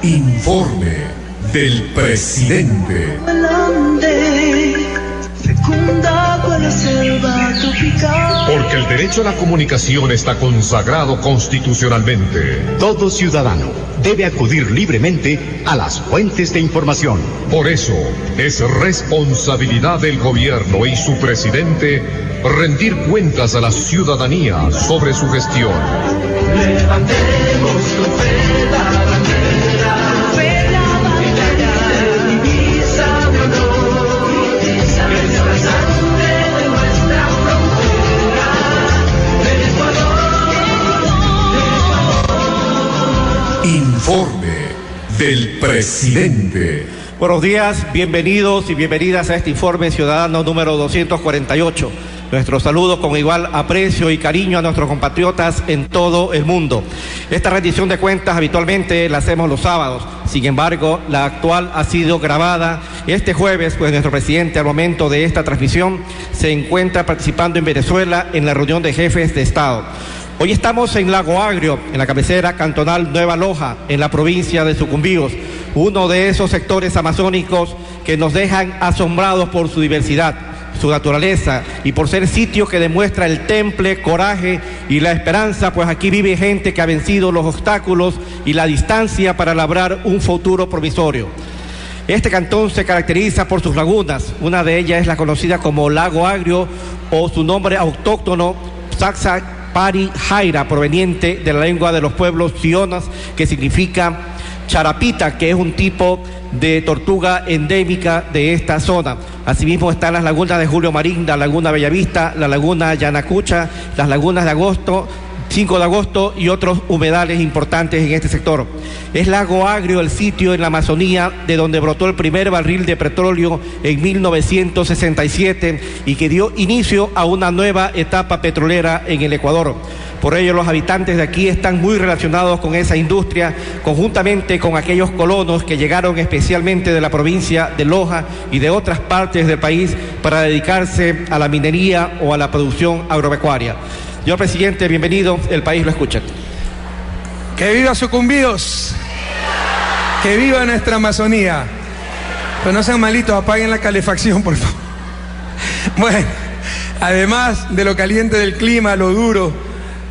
Informe del presidente. Porque el derecho a la comunicación está consagrado constitucionalmente. Todo ciudadano debe acudir libremente a las fuentes de información. Por eso, es responsabilidad del gobierno y su presidente rendir cuentas a la ciudadanía sobre su gestión. Levantemos con fe la bandera, divisa de honor, esa sangre de nuestra frontera, del Ecuador. Informe del presidente. Buenos días, bienvenidos y bienvenidas a este informe ciudadano número 248. Nuestro saludo con igual aprecio y cariño a nuestros compatriotas en todo el mundo. Esta rendición de cuentas habitualmente la hacemos los sábados. Sin embargo, la actual ha sido grabada este jueves, pues nuestro presidente al momento de esta transmisión se encuentra participando en Venezuela en la reunión de jefes de Estado. Hoy estamos en Lago Agrio, en la cabecera cantonal Nueva Loja, en la provincia de Sucumbíos, uno de esos sectores amazónicos que nos dejan asombrados por su diversidad, su naturaleza y por ser sitio que demuestra el temple, coraje y la esperanza, pues aquí vive gente que ha vencido los obstáculos y la distancia para labrar un futuro provisorio. Este cantón se caracteriza por sus lagunas, una de ellas es la conocida como Lago Agrio o su nombre autóctono Saxa Pari Jaira, proveniente de la lengua de los pueblos sionas, que significa charapita, que es un tipo de tortuga endémica de esta zona. Asimismo están las lagunas de Julio Marín, la laguna Bellavista, la laguna Yanacucha, las lagunas de Agosto, 5 de agosto y otros humedales importantes en este sector. Es Lago Agrio el sitio en la Amazonía de donde brotó el primer barril de petróleo en 1967 y que dio inicio a una nueva etapa petrolera en el Ecuador. Por ello, los habitantes de aquí están muy relacionados con esa industria, conjuntamente con aquellos colonos que llegaron especialmente de la provincia de Loja y de otras partes del país para dedicarse a la minería o a la producción agropecuaria. Señor presidente, bienvenido, el país lo escucha. ¡Que viva Sucumbíos! ¡Que viva nuestra Amazonía! Pero no sean malitos, apaguen la calefacción, por favor. Bueno, además de lo caliente del clima, lo duro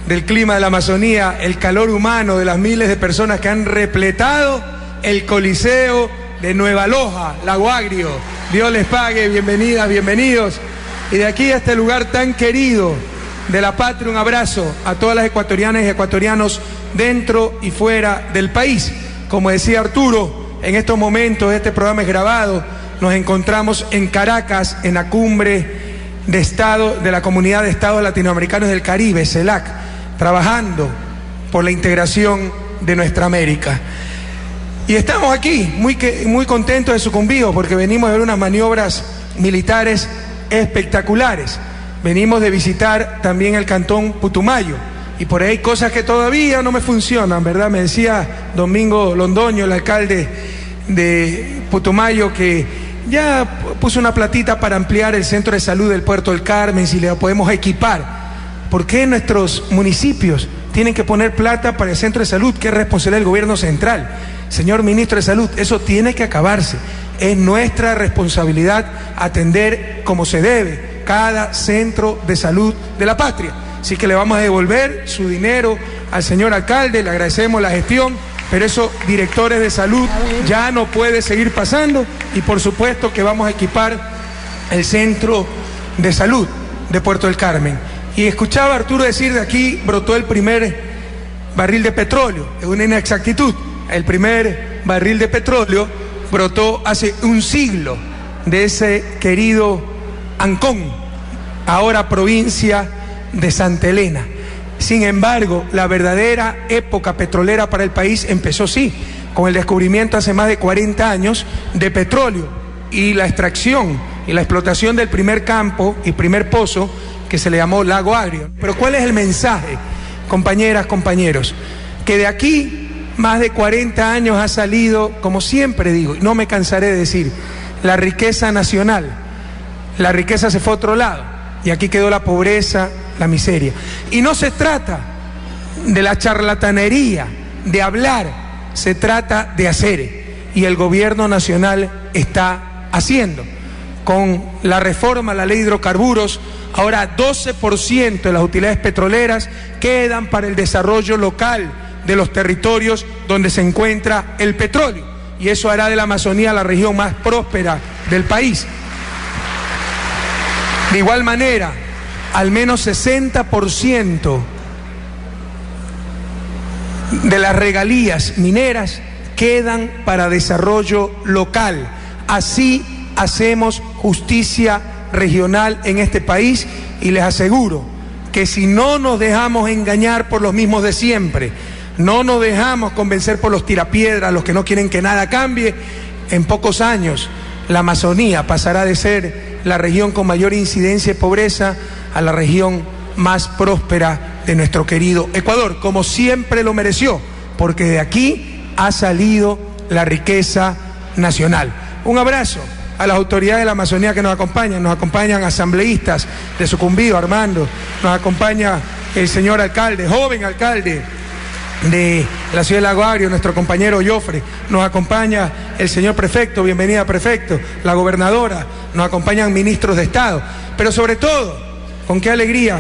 del clima de la Amazonía, el calor humano de las miles de personas que han repletado el Coliseo de Nueva Loja, Lago Agrio. Dios les pague, bienvenidas, bienvenidos. Y de aquí a este lugar tan querido de la patria, un abrazo a todas las ecuatorianas y ecuatorianos dentro y fuera del país. Como decía Arturo, en estos momentos este programa es grabado, nos encontramos en Caracas, en la cumbre de Estado de la Comunidad de Estados Latinoamericanos del Caribe, CELAC, trabajando por la integración de nuestra América. Y estamos aquí muy contentos de Sucumbíos porque venimos de ver unas maniobras militares espectaculares. Venimos de visitar también el cantón Putumayo y por ahí hay cosas que todavía no me funcionan, ¿verdad? Me decía Domingo Londoño, el alcalde de Putumayo, que ya puso una platita para ampliar el centro de salud del Puerto del Carmen, si le podemos equipar. ¿Por qué nuestros municipios tienen que poner plata para el centro de salud, que es responsabilidad del gobierno central? Señor ministro de Salud, eso tiene que acabarse. Es nuestra responsabilidad atender como se debe cada centro de salud de la patria. Así que le vamos a devolver su dinero al señor alcalde, le agradecemos la gestión, pero esos directores de salud ya no puede seguir pasando y por supuesto que vamos a equipar el centro de salud de Puerto del Carmen. Y escuchaba a Arturo decir, de aquí brotó el primer barril de petróleo. Es una inexactitud. El primer barril de petróleo brotó hace un siglo de ese querido Ancón, ahora provincia de Santa Elena. Sin embargo, la verdadera época petrolera para el país empezó sí, con el descubrimiento hace más de 40 años de petróleo y la extracción y la explotación del primer campo y primer pozo que se le llamó Lago Agrio. Pero ¿cuál es el mensaje, compañeras, compañeros? Que de aquí más de 40 años ha salido, como siempre digo, y no me cansaré de decir, la riqueza nacional. La riqueza se fue a otro lado y aquí quedó la pobreza, la miseria. Y no se trata de la charlatanería, de hablar se trata de hacer, y el gobierno nacional está haciendo. Con la reforma a la ley de hidrocarburos, ahora 12% de las utilidades petroleras quedan para el desarrollo local de los territorios donde se encuentra el petróleo, y eso hará de la Amazonía la región más próspera del país. De igual manera, al menos 60% de las regalías mineras quedan para desarrollo local. Así hacemos justicia regional en este país, y les aseguro que si no nos dejamos engañar por los mismos de siempre, no nos dejamos convencer por los tirapiedras, los que no quieren que nada cambie, en pocos años la Amazonía pasará de ser la región con mayor incidencia de pobreza a la región más próspera de nuestro querido Ecuador, como siempre lo mereció, porque de aquí ha salido la riqueza nacional. Un abrazo a las autoridades de la Amazonía que nos acompañan asambleístas de Sucumbíos, Armando, nos acompaña el señor alcalde, joven alcalde de la ciudad de Lago Agrio, nuestro compañero Joffre, nos acompaña el señor prefecto, bienvenida prefecto, la gobernadora, nos acompañan ministros de Estado, pero sobre todo, con qué alegría,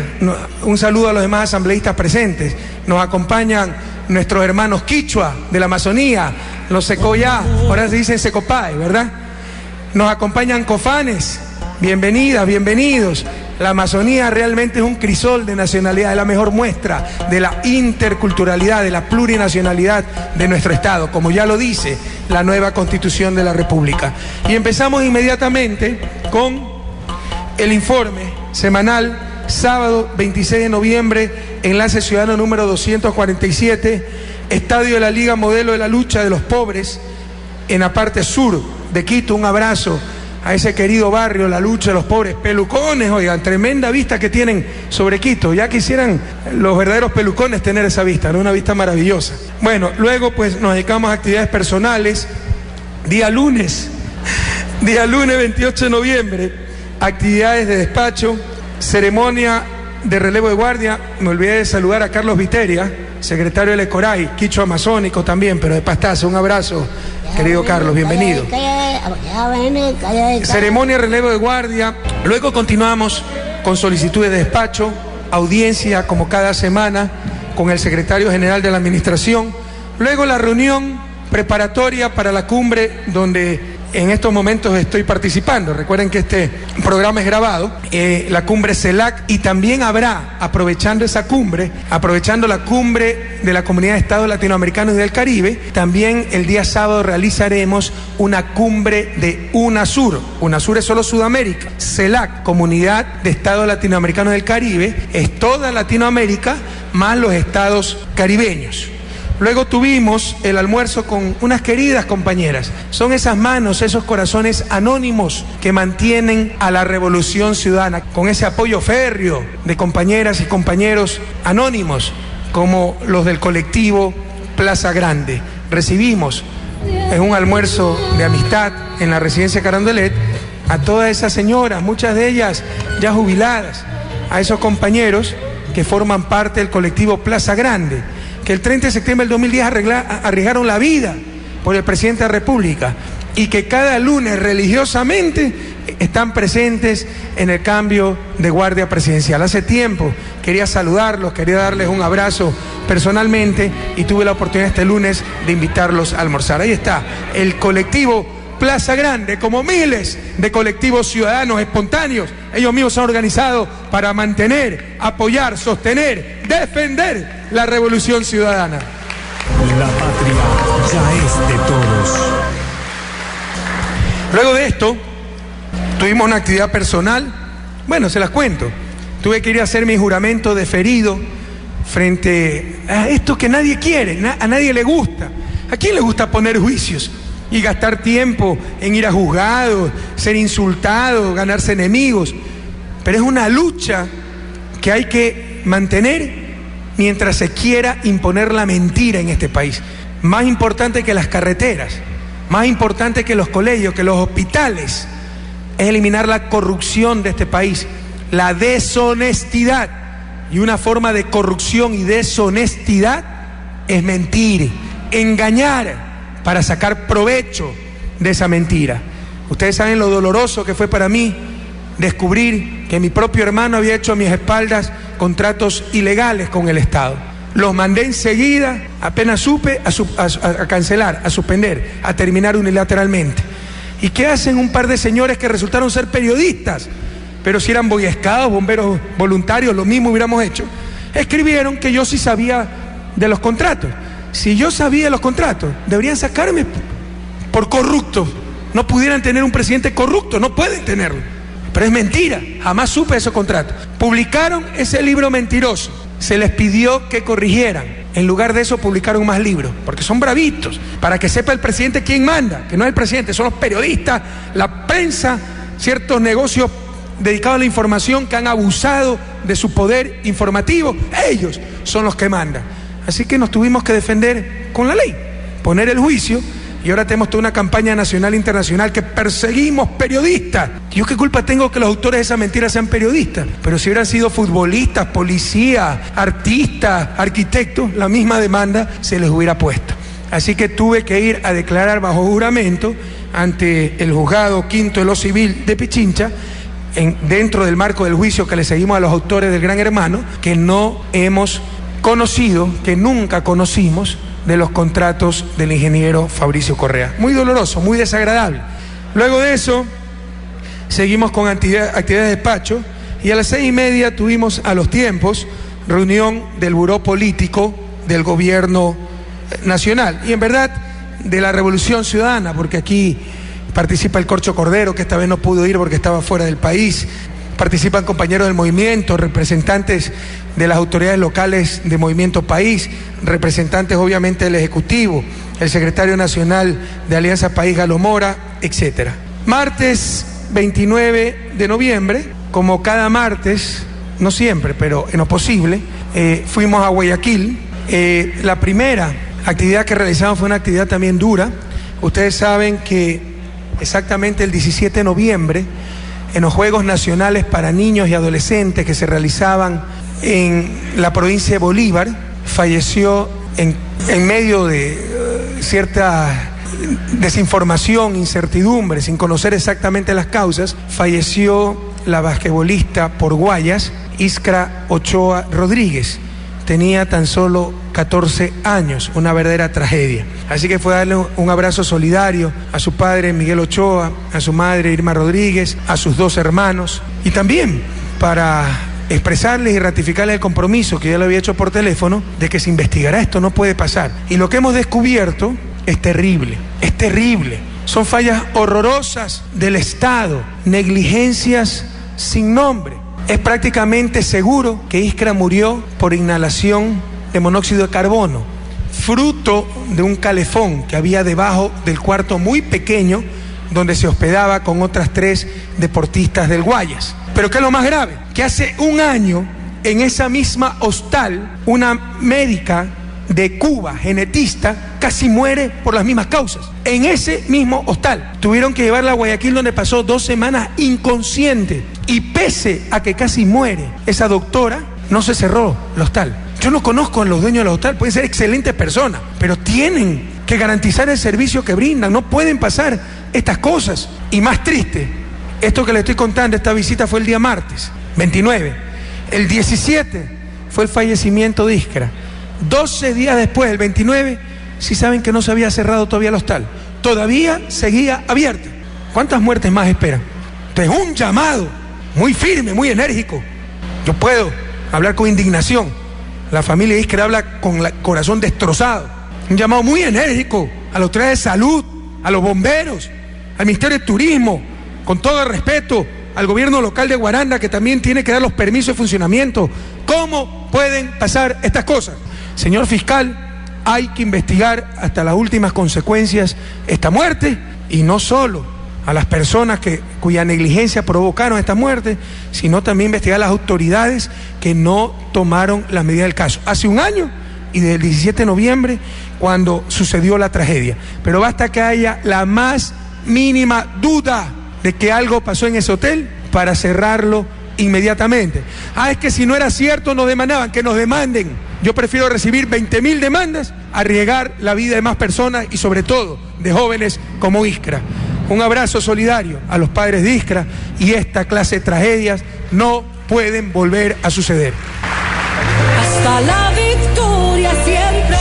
un saludo a los demás asambleístas presentes, nos acompañan nuestros hermanos quichua de la Amazonía, los secoyá, ahora se dicen secopay, ¿verdad? Nos acompañan cofanes, bienvenidas, bienvenidos. La Amazonía realmente es un crisol de nacionalidad, es la mejor muestra de la interculturalidad, de la plurinacionalidad de nuestro Estado, como ya lo dice la nueva Constitución de la República. Y empezamos inmediatamente con el informe semanal, sábado 26 de noviembre, enlace ciudadano número 247, estadio de la Liga Modelo de la Lucha de los Pobres, en la parte sur de Quito. Un abrazo a ese querido barrio, la lucha de los pobres. Pelucones, oigan, tremenda vista que tienen sobre Quito. Ya quisieran los verdaderos pelucones tener esa vista, ¿no? Una vista maravillosa. Bueno, luego pues nos dedicamos a actividades personales. Día lunes 28 de noviembre, actividades de despacho, ceremonia de relevo de guardia. Me olvidé de saludar a Carlos Viteria, secretario del ECORAI, quicho amazónico también, pero de pastazo. Un abrazo, querido Carlos, bienvenido. Ceremonia de relevo de guardia. Luego continuamos con solicitudes de despacho, audiencia como cada semana con el secretario general de la administración. Luego la reunión preparatoria para la cumbre donde en estos momentos estoy participando. Recuerden que este programa es grabado, la cumbre CELAC, y también habrá, aprovechando esa cumbre, aprovechando la cumbre de la Comunidad de Estados Latinoamericanos y del Caribe, también el día sábado realizaremos una cumbre de UNASUR. UNASUR es solo Sudamérica. CELAC, Comunidad de Estados Latinoamericanos del Caribe, es toda Latinoamérica más los estados caribeños. Luego tuvimos el almuerzo con unas queridas compañeras. Son esas manos, esos corazones anónimos que mantienen a la Revolución Ciudadana, con ese apoyo férreo de compañeras y compañeros anónimos, como los del colectivo Plaza Grande. Recibimos en un almuerzo de amistad en la residencia Carondelet a todas esas señoras, muchas de ellas ya jubiladas, a esos compañeros que forman parte del colectivo Plaza Grande, que el 30 de septiembre del 2010 arriesgaron la vida por el presidente de la República, y que cada lunes religiosamente están presentes en el cambio de guardia presidencial. Hace tiempo quería saludarlos, quería darles un abrazo personalmente, y tuve la oportunidad este lunes de invitarlos a almorzar. Ahí está el colectivo Plaza Grande, como miles de colectivos ciudadanos espontáneos. Ellos mismos se han organizado para mantener, apoyar, sostener, defender la Revolución Ciudadana. La patria ya es de todos. Luego de esto, tuvimos una actividad personal. Bueno, se las cuento. Tuve que ir a hacer mi juramento deferido frente a esto que nadie quiere, a nadie le gusta. ¿A quién le gusta poner juicios y gastar tiempo en ir a juzgados, ser insultado, ganarse enemigos? Pero es una lucha que hay que mantener mientras se quiera imponer la mentira en este país. Más importante que las carreteras, más importante que los colegios, que los hospitales, es eliminar la corrupción de este país, la deshonestidad. Y una forma de corrupción y deshonestidad es mentir, engañar para sacar provecho de esa mentira. Ustedes saben lo doloroso que fue para mí descubrir que mi propio hermano había hecho a mis espaldas contratos ilegales con el Estado. Los mandé enseguida, apenas supe, a cancelar, a suspender, a terminar unilateralmente. ¿Y qué hacen un par de señores que resultaron ser periodistas? Pero si eran boy scouts, bomberos voluntarios, lo mismo hubiéramos hecho. Escribieron que yo sí sabía de los contratos. Si yo sabía de los contratos, deberían sacarme por corrupto. No pudieran tener un presidente corrupto, no pueden tenerlo. Pero es mentira, jamás supe esos contratos. Publicaron ese libro mentiroso. Se les pidió que corrigieran. En lugar de eso publicaron más libros, porque son bravitos, para que sepa el presidente quién manda, que no es el presidente, son los periodistas, la prensa, ciertos negocios dedicados a la información que han abusado de su poder informativo. Ellos son los que mandan. Así que nos tuvimos que defender con la ley, poner el juicio. Y ahora tenemos toda una campaña nacional e internacional que perseguimos periodistas. ¿Yo qué culpa tengo que los autores de esa mentira sean periodistas? Pero si hubieran sido futbolistas, policías, artistas, arquitectos, la misma demanda se les hubiera puesto. Así que tuve que ir a declarar bajo juramento ante el juzgado quinto de lo civil de Pichincha, dentro del marco del juicio que le seguimos a los autores del Gran Hermano, que no hemos conocido, que nunca conocimos, de los contratos del ingeniero Fabricio Correa. Muy doloroso, muy desagradable. Luego de eso, seguimos con actividades de despacho y a las 6:30 tuvimos a los tiempos reunión del Buró Político del Gobierno Nacional y en verdad de la Revolución Ciudadana, porque aquí participa el Corcho Cordero, que esta vez no pudo ir porque estaba fuera del país. Participan compañeros del movimiento, representantes de las autoridades locales de Movimiento País, representantes obviamente del Ejecutivo, el secretario nacional de Alianza País, Galo Mora, etc. Martes 29 de noviembre, como cada martes, no siempre, pero en lo posible, fuimos a Guayaquil. La primera actividad que realizamos fue una actividad también dura. Ustedes saben que exactamente el 17 de noviembre, en los Juegos Nacionales para Niños y Adolescentes que se realizaban en la provincia de Bolívar, falleció en medio de cierta desinformación, incertidumbre, sin conocer exactamente las causas, falleció la basquetbolista por Guayas, Iskra Ochoa Rodríguez. Tenía tan solo 14 años, una verdadera tragedia. Así que fue a darle un abrazo solidario a su padre Miguel Ochoa, a su madre Irma Rodríguez, a sus dos hermanos, y también para expresarles y ratificarles el compromiso que ya lo había hecho por teléfono de que se investigará, esto no puede pasar. Y lo que hemos descubierto es terrible, es terrible. Son fallas horrorosas del Estado, negligencias sin nombre. Es prácticamente seguro que Iskra murió por inhalación de monóxido de carbono, fruto de un calefón que había debajo del cuarto muy pequeño donde se hospedaba con otras 3 deportistas del Guayas. Pero ¿qué es lo más grave? Que hace un año, en esa misma hostal, una médica de Cuba, genetista, casi muere por las mismas causas. En ese mismo hostal. Tuvieron que llevarla a Guayaquil, donde pasó 2 semanas inconsciente. Y pese a que casi muere, esa doctora no se cerró el hostal. Yo no conozco a los dueños del hostal, pueden ser excelentes personas, pero tienen que garantizar el servicio que brindan. No pueden pasar estas cosas. Y más triste, esto que le estoy contando, esta visita fue el día martes, 29. El 17 fue el fallecimiento de Iskra. 12 días después, el 29, sí saben que no se había cerrado todavía el hostal. Todavía seguía abierto. ¿Cuántas muertes más esperan? Entonces, un llamado muy firme, muy enérgico. Yo puedo hablar con indignación. La familia de Iskra habla con el corazón destrozado. Un llamado muy enérgico a las autoridades de salud, a los bomberos, al Ministerio de Turismo, con todo el respeto al gobierno local de Guaranda, que también tiene que dar los permisos de funcionamiento. ¿Cómo pueden pasar estas cosas? Señor fiscal, hay que investigar hasta las últimas consecuencias esta muerte, y no solo a las personas cuya negligencia provocaron esta muerte, sino también investigar a las autoridades que no tomaron las medidas del caso. Hace un año y desde el 17 de noviembre, cuando sucedió la tragedia. Pero basta que haya la más mínima duda de que algo pasó en ese hotel para cerrarlo inmediatamente. Es que si no era cierto nos demandaban, que nos demanden. Yo prefiero recibir 20.000 demandas a arriesgar la vida de más personas y sobre todo de jóvenes como Iskra. Un abrazo solidario a los padres de Iskra, y esta clase de tragedias no pueden volver a suceder. Hasta la victoria siempre.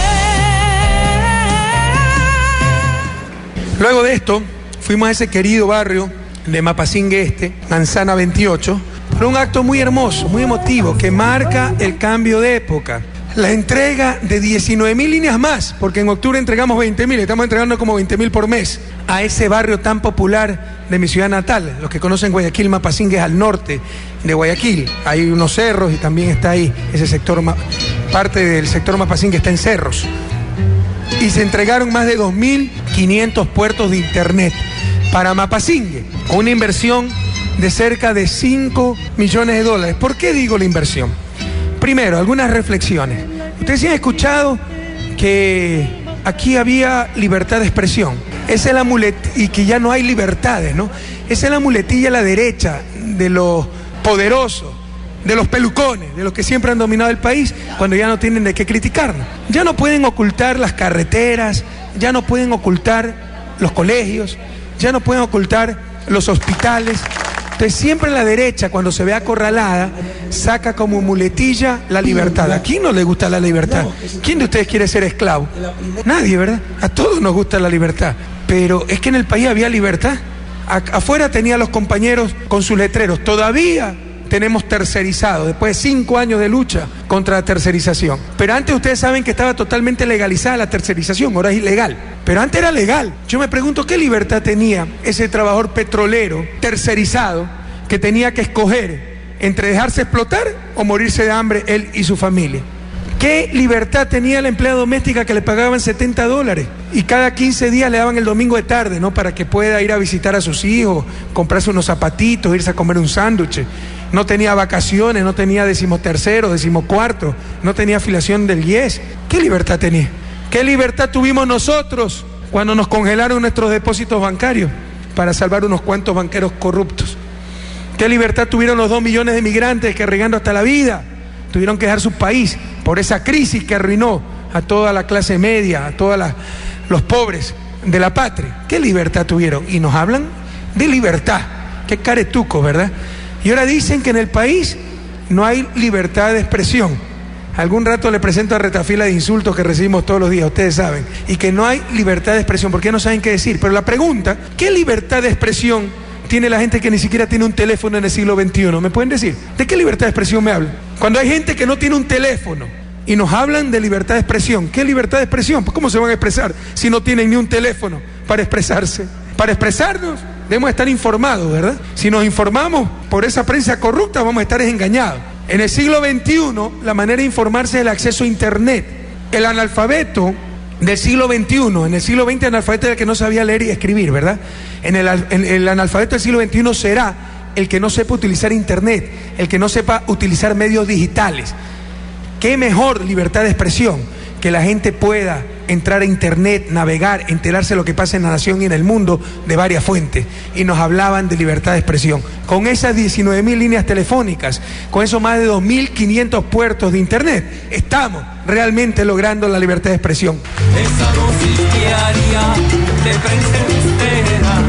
Luego de esto, fuimos a ese querido barrio de Mapasingue Este, Manzana 28, por un acto muy hermoso, muy emotivo, que marca el cambio de época. La entrega de 19.000 líneas más, porque en octubre entregamos 20.000, estamos entregando como 20.000 por mes, a ese barrio tan popular de mi ciudad natal. Los que conocen Guayaquil, Mapasingue es al norte de Guayaquil. Hay unos cerros y también está ahí ese sector, parte del sector Mapasingue está en cerros. Y se entregaron más de 2.500 puertos de internet para Mapasingue, con una inversión de cerca de $5 millones. ¿Por qué digo la inversión? Primero, algunas reflexiones. Ustedes sí han escuchado que aquí había libertad de expresión. Esa es la muletilla, y que ya no hay libertades, ¿no? Esa es la muletilla a la derecha de los poderosos, de los pelucones, de los que siempre han dominado el país, cuando ya no tienen de qué criticarnos. Ya no pueden ocultar las carreteras, ya no pueden ocultar los colegios, ya no pueden ocultar los hospitales. Entonces siempre la derecha, cuando se ve acorralada, saca como muletilla la libertad. ¿A quién no le gusta la libertad? ¿Quién de ustedes quiere ser esclavo? Nadie, ¿verdad? A todos nos gusta la libertad. Pero es que en el país había libertad. Afuera tenía a los compañeros con sus letreros. Todavía tenemos tercerizado, después de 5 años de lucha contra la tercerización. Pero antes ustedes saben que estaba totalmente legalizada la tercerización, ahora es ilegal. Pero antes era legal. Yo me pregunto qué libertad tenía ese trabajador petrolero tercerizado que tenía que escoger entre dejarse explotar o morirse de hambre él y su familia. ¿Qué libertad tenía la empleada doméstica que le pagaban $70 y cada 15 días le daban el domingo de tarde, ¿no? Para que pueda ir a visitar a sus hijos, comprarse unos zapatitos, irse a comer un sándwich? No tenía vacaciones, no tenía 13º, 14º, no tenía afiliación del IES. ¿Qué libertad tenía? ¿Qué libertad tuvimos nosotros cuando nos congelaron nuestros depósitos bancarios para salvar unos cuantos banqueros corruptos? ¿Qué libertad tuvieron los 2 millones de migrantes que regando hasta la vida tuvieron que dejar su país por esa crisis que arruinó a toda la clase media, a todos los pobres de la patria? ¿Qué libertad tuvieron? Y nos hablan de libertad. Qué caretucos, ¿verdad? Y ahora dicen que en el país no hay libertad de expresión. Algún rato le presento a retafila de insultos que recibimos todos los días, ustedes saben. Y que no hay libertad de expresión, porque no saben qué decir. Pero la pregunta, ¿qué libertad de expresión tiene la gente que ni siquiera tiene un teléfono en el siglo XXI? ¿Me pueden decir? ¿De qué libertad de expresión me hablan? Cuando hay gente que no tiene un teléfono y nos hablan de libertad de expresión, ¿qué libertad de expresión? Pues ¿cómo se van a expresar si no tienen ni un teléfono para expresarse? Para expresarnos debemos estar informados, ¿verdad? Si nos informamos por esa prensa corrupta, vamos a estar engañados. En el siglo XXI, la manera de informarse es el acceso a Internet. El analfabeto del siglo XXI, en el siglo XX, el analfabeto era el que no sabía leer y escribir, ¿verdad? El analfabeto del siglo XXI será el que no sepa utilizar Internet, el que no sepa utilizar medios digitales. ¿Qué mejor libertad de expresión? Que la gente pueda entrar a Internet, navegar, enterarse de lo que pasa en la nación y en el mundo de varias fuentes. Y nos hablaban de libertad de expresión. Con esas 19.000 líneas telefónicas, con esos más de 2.500 puertos de Internet, estamos realmente logrando la libertad de expresión. Esa dosis diaria de prensa embustera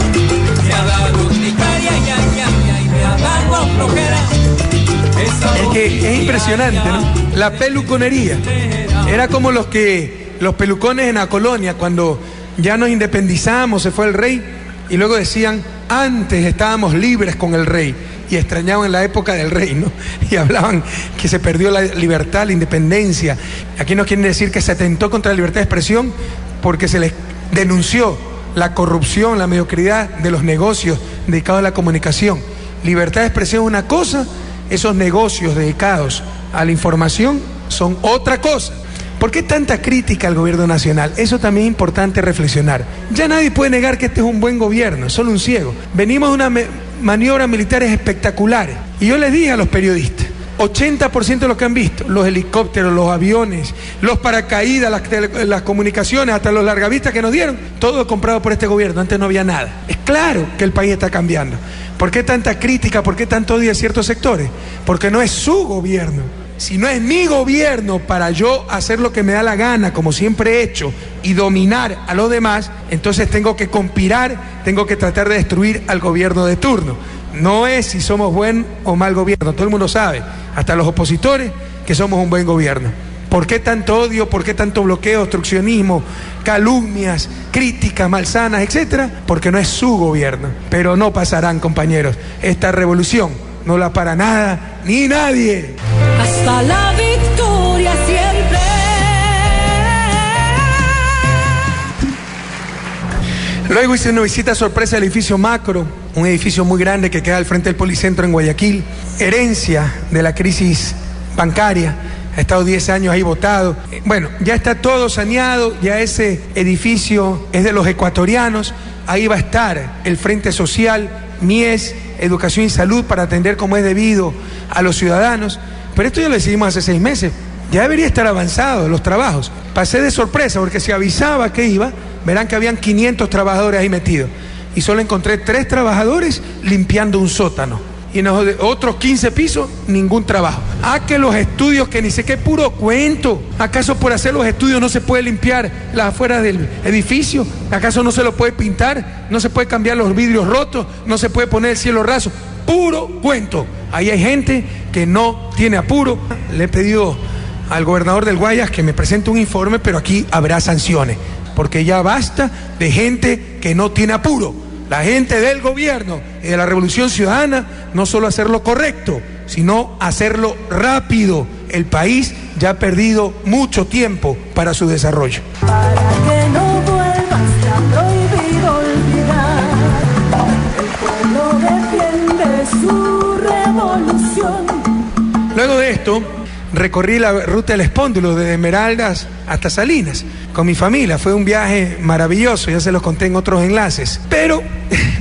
me ha dado urticaria y me ha dado flojera. Es que es impresionante, ¿no? La peluconería. Era como los pelucones en la colonia, cuando ya nos independizamos, se fue el rey, y luego decían, antes estábamos libres con el rey, y extrañaban la época del rey, ¿no? Y hablaban que se perdió la libertad, la independencia. Aquí nos quieren decir que se atentó contra la libertad de expresión porque se les denunció la corrupción, la mediocridad de los negocios dedicados a la comunicación. Libertad de expresión es una cosa, esos negocios dedicados a la información son otra cosa. ¿Por qué tanta crítica al gobierno nacional? Eso también es importante reflexionar. Ya nadie puede negar que este es un buen gobierno, es solo un ciego. Venimos de unas maniobras militares espectaculares. Y yo les dije a los periodistas, 80% de lo que han visto, los helicópteros, los aviones, los paracaídas, las comunicaciones, hasta los largavistas que nos dieron, todo comprado por este gobierno. Antes no había nada. Es claro que el país está cambiando. ¿Por qué tanta crítica? ¿Por qué tanto odio a ciertos sectores? Porque no es su gobierno. Si no es mi gobierno para yo hacer lo que me da la gana, como siempre he hecho, y dominar a los demás, entonces tengo que conspirar, tengo que tratar de destruir al gobierno de turno. No es si somos buen o mal gobierno, todo el mundo sabe, hasta los opositores, que somos un buen gobierno. ¿Por qué tanto odio? ¿Por qué tanto bloqueo, obstruccionismo, calumnias, críticas malsanas, etcétera? Porque no es su gobierno. Pero no pasarán, compañeros. Esta revolución no la para nada ni nadie. Hasta la victoria siempre. Luego hice una visita sorpresa al edificio Macro, un edificio muy grande que queda al frente del Policentro en Guayaquil, herencia de la crisis bancaria. Ha estado 10 años ahí botado. Bueno, ya está todo saneado, ya ese edificio es de los ecuatorianos. Ahí va a estar el Frente Social, Mies, Educación y Salud para atender como es debido a los ciudadanos. Pero esto ya lo decidimos hace 6 meses. Ya debería estar avanzado los trabajos. Pasé de sorpresa porque se avisaba que iba, verán que habían 500 trabajadores ahí metidos. Y solo encontré 3 trabajadores limpiando un sótano. Y en los otros 15 pisos, ningún trabajo. Que los estudios, que ni sé qué puro cuento. ¿Acaso por hacer los estudios no se puede limpiar las afueras del edificio? ¿Acaso no se lo puede pintar? ¿No se puede cambiar los vidrios rotos? ¿No se puede poner el cielo raso? Puro cuento. Ahí hay gente que no tiene apuro. Le he pedido al gobernador del Guayas que me presente un informe, pero aquí habrá sanciones. Porque ya basta de gente que no tiene apuro. La gente del gobierno y de la Revolución Ciudadana, no solo hacer lo correcto, sino hacerlo rápido. El país ya ha perdido mucho tiempo para su desarrollo. Para que no vuelvas a prohibido olvidar, el pueblo defiende su revolución. Luego de esto, recorrí la ruta del Espóndulo, desde Esmeraldas hasta Salinas, con mi familia. Fue un viaje maravilloso, ya se los conté en otros enlaces. Pero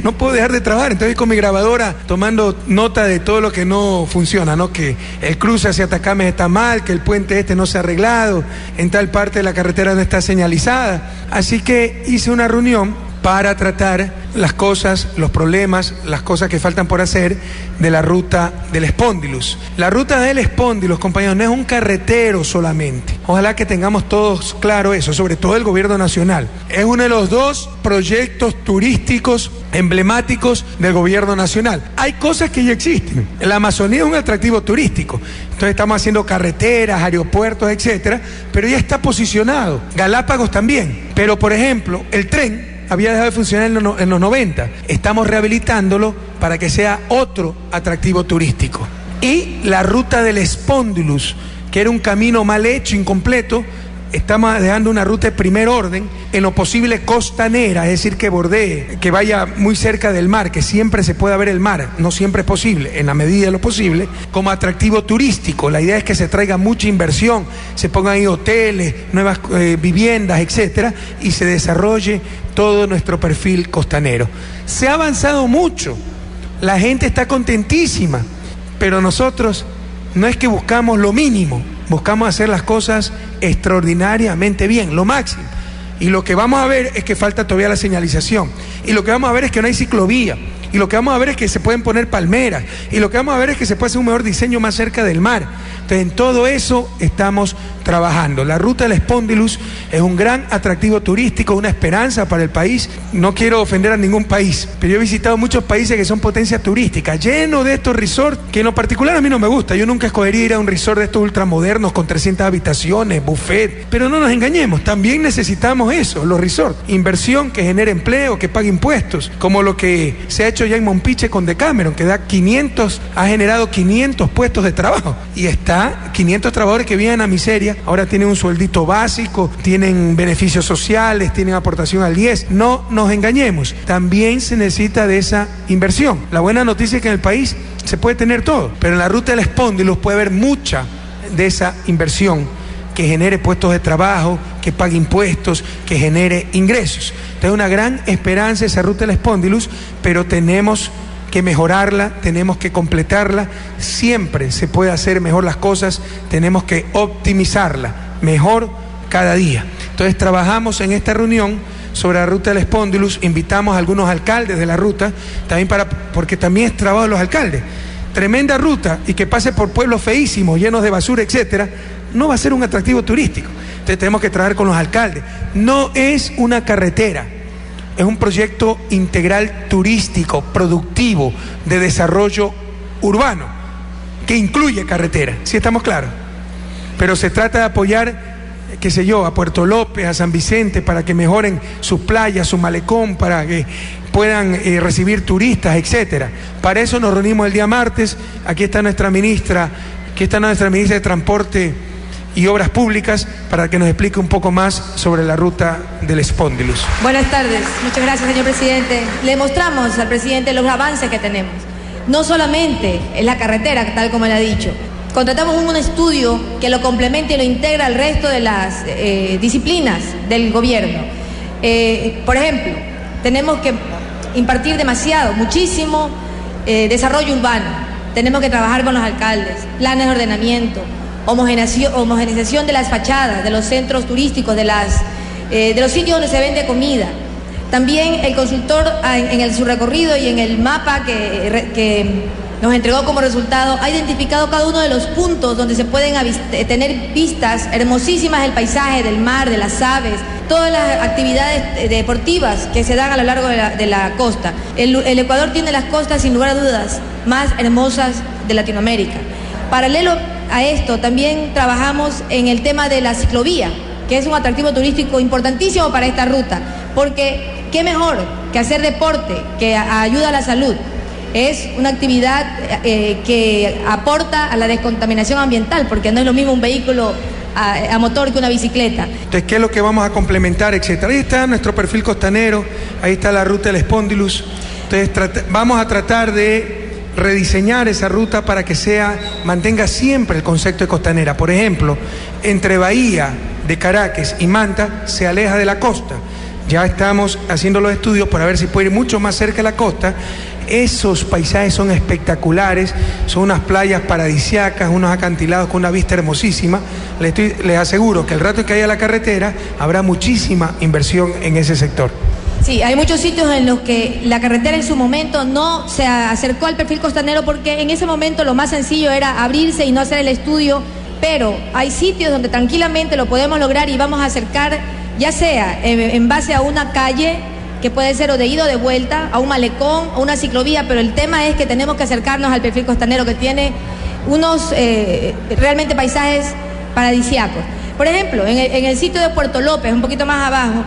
no puedo dejar de trabajar, entonces con mi grabadora tomando nota de todo lo que no funciona, ¿no? Que el cruce hacia Atacames está mal, que el puente este no se ha arreglado, en tal parte de la carretera no está señalizada. Así que hice una reunión para tratar las cosas, los problemas, las cosas que faltan por hacer de la ruta del Espóndilus. La ruta del Espóndilus, compañeros, no es un carretero solamente. Ojalá que tengamos todos claro eso, sobre todo el gobierno nacional. Es uno de los 2 proyectos turísticos emblemáticos del gobierno nacional. Hay cosas que ya existen. La Amazonía es un atractivo turístico. Entonces estamos haciendo carreteras, aeropuertos, etcétera, pero ya está posicionado. Galápagos también. Pero, por ejemplo, el tren había dejado de funcionar en los 90. Estamos rehabilitándolo para que sea otro atractivo turístico. Y la ruta del Espóndilus, que era un camino mal hecho, incompleto, estamos dejando una ruta de primer orden, en lo posible costanera, es decir, que bordee, que vaya muy cerca del mar, que siempre se pueda ver el mar, no siempre es posible, en la medida de lo posible, como atractivo turístico. La idea es que se traiga mucha inversión, se pongan ahí hoteles, nuevas viviendas, etcétera, y se desarrolle todo nuestro perfil costanero. Se ha avanzado mucho, la gente está contentísima, pero nosotros no es que buscamos lo mínimo, buscamos hacer las cosas extraordinariamente bien, lo máximo. Y lo que vamos a ver es que falta todavía la señalización. Y lo que vamos a ver es que no hay ciclovía. Y lo que vamos a ver es que se pueden poner palmeras. Y lo que vamos a ver es que se puede hacer un mejor diseño más cerca del mar. Entonces, en todo eso estamos trabajando. La ruta del Espóndilus es un gran atractivo turístico, una esperanza para el país. No quiero ofender a ningún país, pero yo he visitado muchos países que son potencias turísticas, llenos de estos resorts, que en lo particular a mí no me gusta. Yo nunca escogería ir a un resort de estos ultramodernos con 300 habitaciones, buffet. Pero no nos engañemos, también necesitamos eso, los resorts. Inversión que genere empleo, que pague impuestos, como lo que se ha hecho ya en Mompiche con Decameron, que ha generado 500 puestos de trabajo. Y está 500 trabajadores que viven a miseria, ahora tienen un sueldito básico, tienen beneficios sociales, tienen aportación al IES. No nos engañemos, también se necesita de esa inversión. La buena noticia es que en el país se puede tener todo, pero en la ruta del Espóndilus puede haber mucha de esa inversión que genere puestos de trabajo, que pague impuestos, que genere ingresos. Entonces, una gran esperanza esa ruta del Espóndilus, pero tenemos que mejorarla, tenemos que completarla. Siempre se puede hacer mejor las cosas, tenemos que optimizarla mejor cada día. Entonces, trabajamos en esta reunión sobre la ruta del Espóndilus, invitamos a algunos alcaldes de la ruta, también porque también es trabajo de los alcaldes. tremenda ruta y que pase por pueblos feísimos, llenos de basura, etcétera, no va a ser un atractivo turístico. Entonces tenemos que trabajar con los alcaldes. No es una carretera, es un proyecto integral turístico, productivo, de desarrollo urbano, que incluye carretera, ¿sí estamos claros? Pero se trata de apoyar, qué sé yo, a Puerto López, a San Vicente, para que mejoren sus playas, su malecón, para que puedan recibir turistas, etcétera. Para eso nos reunimos el día martes. Aquí está nuestra ministra de Transporte y Obras Públicas, para que nos explique un poco más sobre la ruta del Spondylus. Buenas tardes, muchas gracias, señor presidente. Le mostramos al presidente los avances que tenemos. No solamente es la carretera, tal como él ha dicho. Contratamos un estudio que lo complementa y lo integra al resto de las disciplinas del gobierno. Por ejemplo, tenemos que impartir muchísimo desarrollo urbano. Tenemos que trabajar con los alcaldes, planes de ordenamiento, homogenización de las fachadas, de los centros turísticos, de los sitios donde se vende comida. También el consultor en su recorrido y en el mapa que nos entregó como resultado, ha identificado cada uno de los puntos donde se pueden tener vistas hermosísimas del paisaje, del mar, de las aves, todas las actividades deportivas que se dan a lo largo de la costa. El Ecuador tiene las costas, sin lugar a dudas, más hermosas de Latinoamérica. Paralelo a esto, también trabajamos en el tema de la ciclovía, que es un atractivo turístico importantísimo para esta ruta, porque qué mejor que hacer deporte, que ayuda a la salud. Es una actividad que aporta a la descontaminación ambiental, porque no es lo mismo un vehículo a motor que una bicicleta. Entonces, ¿qué es lo que vamos a complementar, etcétera? Ahí está nuestro perfil costanero, ahí está la ruta del Spondylus. Entonces, vamos a tratar de rediseñar esa ruta para que mantenga siempre el concepto de costanera. Por ejemplo, entre Bahía de Caracas y Manta se aleja de la costa. Ya estamos haciendo los estudios para ver si puede ir mucho más cerca de la costa. Esos paisajes son espectaculares, son unas playas paradisíacas, unos acantilados con una vista hermosísima. Les aseguro que el rato que haya la carretera habrá muchísima inversión en ese sector. Sí, hay muchos sitios en los que la carretera en su momento no se acercó al perfil costanero, porque en ese momento lo más sencillo era abrirse y no hacer el estudio, pero hay sitios donde tranquilamente lo podemos lograr y vamos a acercar, ya sea en base a una calle, que puede ser o de ida o de vuelta, a un malecón o una ciclovía, pero el tema es que tenemos que acercarnos al perfil costanero, que tiene unos realmente paisajes paradisíacos. Por ejemplo, en el sitio de Puerto López, un poquito más abajo,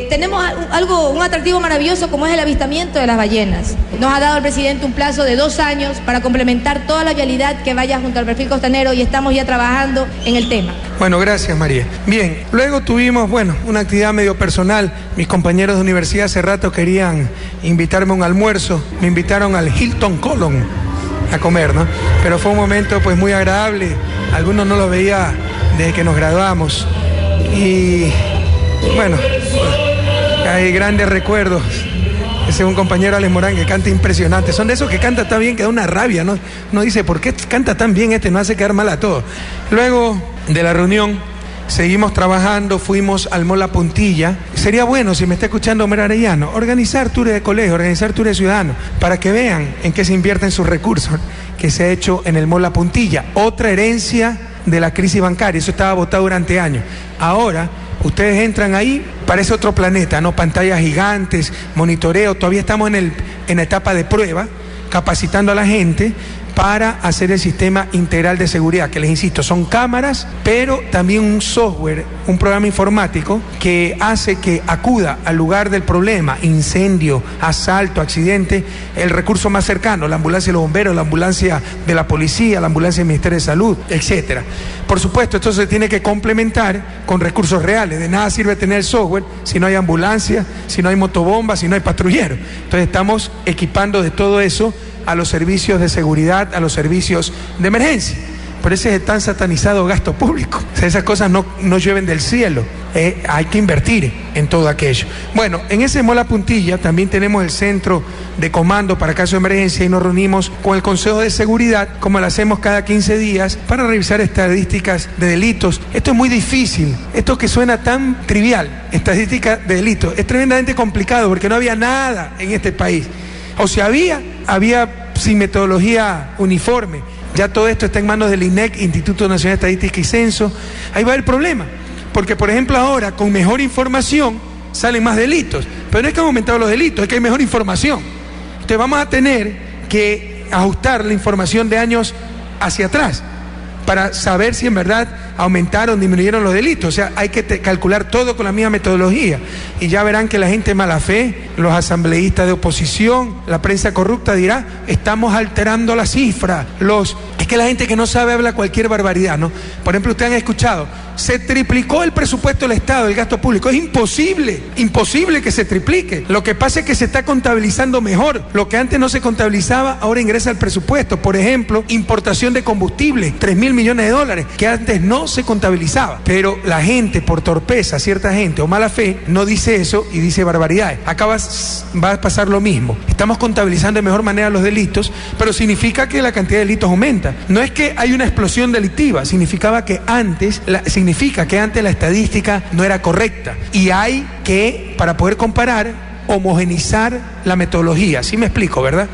tenemos un atractivo maravilloso como es el avistamiento de las ballenas. Nos ha dado el presidente un plazo de 2 años para complementar toda la vialidad que vaya junto al perfil costanero y estamos ya trabajando en el tema. Bueno, gracias, María. Bien, luego tuvimos, una actividad medio personal. Mis compañeros de universidad hace rato querían invitarme a un almuerzo. Me invitaron al Hilton Colón a comer, ¿no? Pero fue un momento pues muy agradable. Algunos no los veía desde que nos graduamos. Y bueno, hay grandes recuerdos. Ese es un compañero, Alex Morán, que canta impresionante. Son de esos que canta tan bien que da una rabia, ¿no? Uno dice, ¿por qué canta tan bien este? No hace quedar mal a todos. Luego de la reunión, seguimos trabajando, fuimos al Mall La Puntilla. Sería bueno, si me está escuchando Homero Arellano, organizar tours de colegio, organizar tours de ciudadanos, para que vean en qué se invierten sus recursos, que se ha hecho en el Mall La Puntilla. Otra herencia de la crisis bancaria, eso estaba votado durante años. Ahora, ustedes entran ahí, parece otro planeta, ¿no? Pantallas gigantes, monitoreo, todavía estamos en etapa de prueba, capacitando a la gente para hacer el sistema integral de seguridad, que les insisto, son cámaras, pero también un software, un programa informático que hace que acuda al lugar del problema, incendio, asalto, accidente, el recurso más cercano, la ambulancia de los bomberos, la ambulancia de la policía, la ambulancia del Ministerio de Salud, etcétera. Por supuesto, esto se tiene que complementar con recursos reales. De nada sirve tener el software si no hay ambulancia, si no hay motobomba, si no hay patrullero. Entonces estamos equipando de todo eso a los servicios de seguridad, a los servicios de emergencia. Por eso es tan satanizado gasto público. O sea, esas cosas no llueven del cielo. Hay que invertir en todo aquello. Bueno, en ese Mall La Puntilla también tenemos el centro de comando para casos de emergencia y nos reunimos con el Consejo de Seguridad, como lo hacemos cada 15 días, para revisar estadísticas de delitos. Esto es muy difícil. Esto que suena tan trivial, estadística de delitos, es tremendamente complicado porque no había nada en este país. O si había sin metodología uniforme. Ya todo esto está en manos del INEC, Instituto Nacional de Estadística y Censo. Ahí va el problema, porque por ejemplo ahora con mejor información salen más delitos, pero no es que han aumentado los delitos, es que hay mejor información. Entonces vamos a tener que ajustar la información de años hacia atrás para saber si en verdad aumentaron, disminuyeron los delitos. O sea, hay que calcular todo con la misma metodología. Y ya verán que la gente de mala fe, los asambleístas de oposición, la prensa corrupta dirá, estamos alterando la cifra. Es que la gente que no sabe habla cualquier barbaridad, ¿no? Por ejemplo, ustedes han escuchado, se triplicó el presupuesto del Estado, el gasto público. Es imposible que se triplique. Lo que pasa es que se está contabilizando mejor. Lo que antes no se contabilizaba, ahora ingresa al presupuesto. Por ejemplo, importación de combustible, 3.000 millones de dólares, que antes no se contabilizaba. Pero la gente, por torpeza, cierta gente o mala fe, no dice eso y dice barbaridades. Acá va a pasar lo mismo. Estamos contabilizando de mejor manera los delitos, pero significa que la cantidad de delitos aumenta. No es que hay una explosión delictiva, significa que antes la estadística no era correcta. Y hay que, para poder comparar, homogenizar la metodología. ¿Sí me explico, verdad?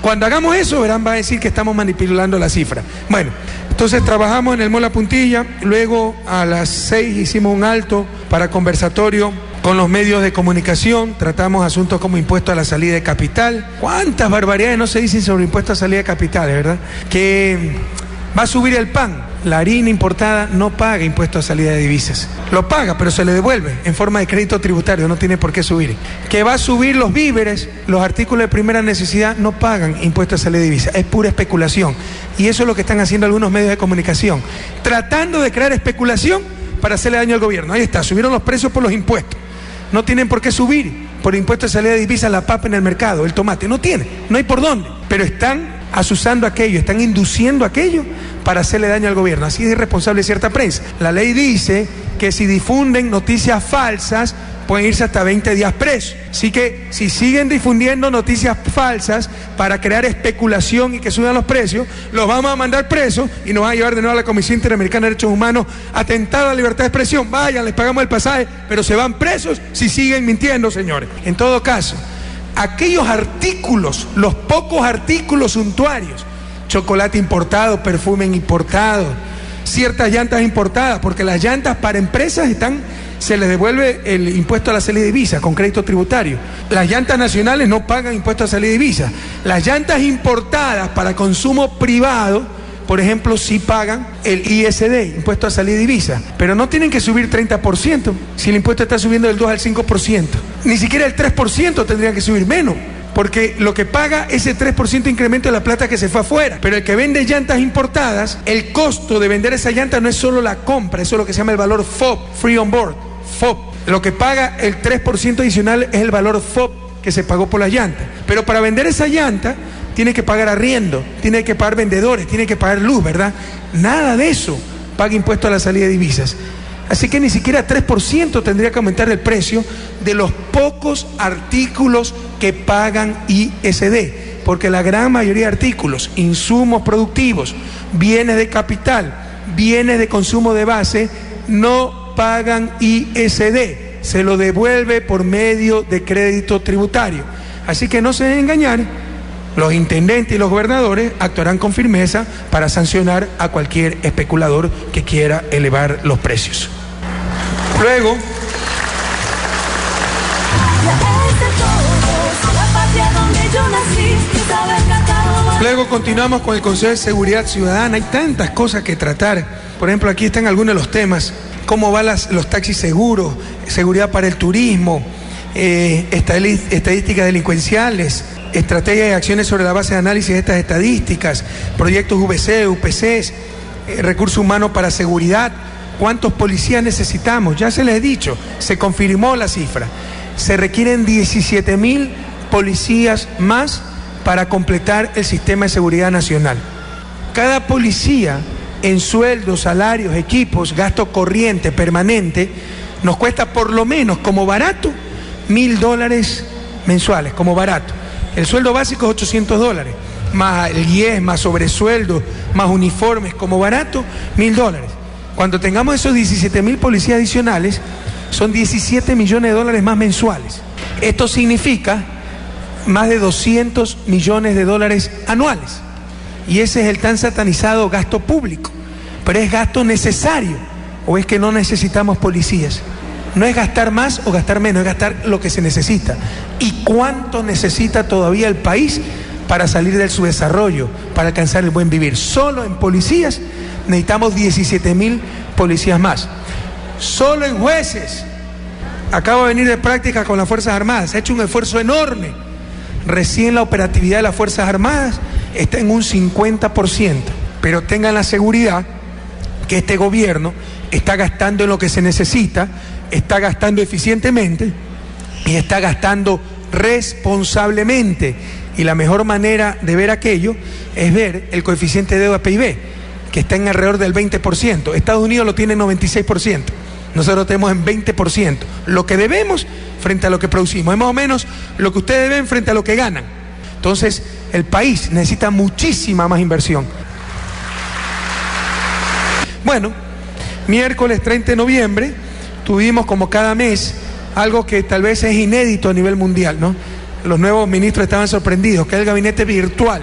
Cuando hagamos eso, verán, va a decir que estamos manipulando la cifra. Bueno, entonces trabajamos en el Mall La Puntilla, luego a las 6 hicimos un alto para conversatorio con los medios de comunicación, tratamos asuntos como impuesto a la salida de capital. ¿Cuántas barbaridades no se dicen sobre impuesto a salida de capitales, verdad? Que va a subir el pan. La harina importada no paga impuesto a salida de divisas. Lo paga, pero se le devuelve en forma de crédito tributario, no tiene por qué subir. Que va a subir los víveres, los artículos de primera necesidad no pagan impuesto a salida de divisas. Es pura especulación. Y eso es lo que están haciendo algunos medios de comunicación, tratando de crear especulación para hacerle daño al gobierno. Ahí está, subieron los precios por los impuestos. No tienen por qué subir por impuesto a salida de divisas la papa en el mercado, el tomate. No hay por dónde. Pero están asusando aquello, están induciendo aquello para hacerle daño al gobierno. Así es irresponsable cierta prensa. La ley dice que si difunden noticias falsas pueden irse hasta 20 días presos. Así que si siguen difundiendo noticias falsas para crear especulación y que suban los precios, los vamos a mandar presos y nos van a llevar de nuevo a la Comisión Interamericana de Derechos Humanos, atentado a la libertad de expresión. Vayan, les pagamos el pasaje, pero se van presos si siguen mintiendo, señores. En todo caso, aquellos artículos, los pocos artículos suntuarios, chocolate importado, perfume importado, ciertas llantas importadas, porque las llantas para empresas se les devuelve el impuesto a la salida de divisas con crédito tributario. Las llantas nacionales no pagan impuesto a salida de divisas. Las llantas importadas para consumo privado, por ejemplo, sí pagan el ISD, impuesto a salida de divisas, pero no tienen que subir 30%, si el impuesto está subiendo del 2 al 5%. Ni siquiera el 3% tendría que subir menos, porque lo que paga ese 3% de incremento de la plata que se fue afuera. Pero el que vende llantas importadas, el costo de vender esa llanta no es solo la compra, eso es lo que se llama el valor FOB, Free On Board, FOB. Lo que paga el 3% adicional es el valor FOB que se pagó por la llanta. Pero para vender esa llanta tiene que pagar arriendo, tiene que pagar vendedores, tiene que pagar luz, ¿verdad? Nada de eso paga impuesto a la salida de divisas. Así que ni siquiera 3% tendría que aumentar el precio de los pocos artículos que pagan ISD, porque la gran mayoría de artículos, insumos productivos, bienes de capital, bienes de consumo de base, no pagan ISD, se lo devuelve por medio de crédito tributario. Así que no se deben engañar, los intendentes y los gobernadores actuarán con firmeza para sancionar a cualquier especulador que quiera elevar los precios. Luego continuamos con el Consejo de Seguridad Ciudadana. Hay tantas cosas que tratar. Por ejemplo, aquí están algunos de los temas. Cómo van los taxis seguros, seguridad para el turismo, estadísticas delincuenciales, estrategias y acciones sobre la base de análisis de estas estadísticas, proyectos VC, UPCs, recursos humanos para seguridad. ¿Cuántos policías necesitamos? Ya se les he dicho, se confirmó la cifra. Se requieren 17.000 policías más para completar el sistema de seguridad nacional. Cada policía en sueldos, salarios, equipos, gasto corriente, permanente, nos cuesta por lo menos, como barato, $1.000 mensuales, como barato. El sueldo básico es $800, más el IES, más sobresueldo, más uniformes, como barato, $1.000. Cuando tengamos esos 17.000 policías adicionales, son $17 millones más mensuales. Esto significa más de 200 millones de dólares anuales. Y ese es el tan satanizado gasto público. Pero es gasto necesario. ¿O es que no necesitamos policías? No es gastar más o gastar menos, es gastar lo que se necesita. ¿Y cuánto necesita todavía el país para salir del subdesarrollo, para alcanzar el buen vivir? Solo en policías necesitamos 17.000 policías más. Solo en jueces. Acabo de venir de práctica con las Fuerzas Armadas. Se ha hecho un esfuerzo enorme. Recién la operatividad de las Fuerzas Armadas está en un 50%. Pero tengan la seguridad que este gobierno está gastando en lo que se necesita, está gastando eficientemente y está gastando responsablemente. Y la mejor manera de ver aquello es ver el coeficiente de deuda PIB, que está en alrededor del 20%. Estados Unidos lo tiene en 96%. Nosotros tenemos en 20%. Lo que debemos frente a lo que producimos. Es más o menos lo que ustedes deben frente a lo que ganan. Entonces, el país necesita muchísima más inversión. Bueno, miércoles 30 de noviembre tuvimos, como cada mes, algo que tal vez es inédito a nivel mundial, ¿no? Los nuevos ministros estaban sorprendidos, que es el gabinete virtual.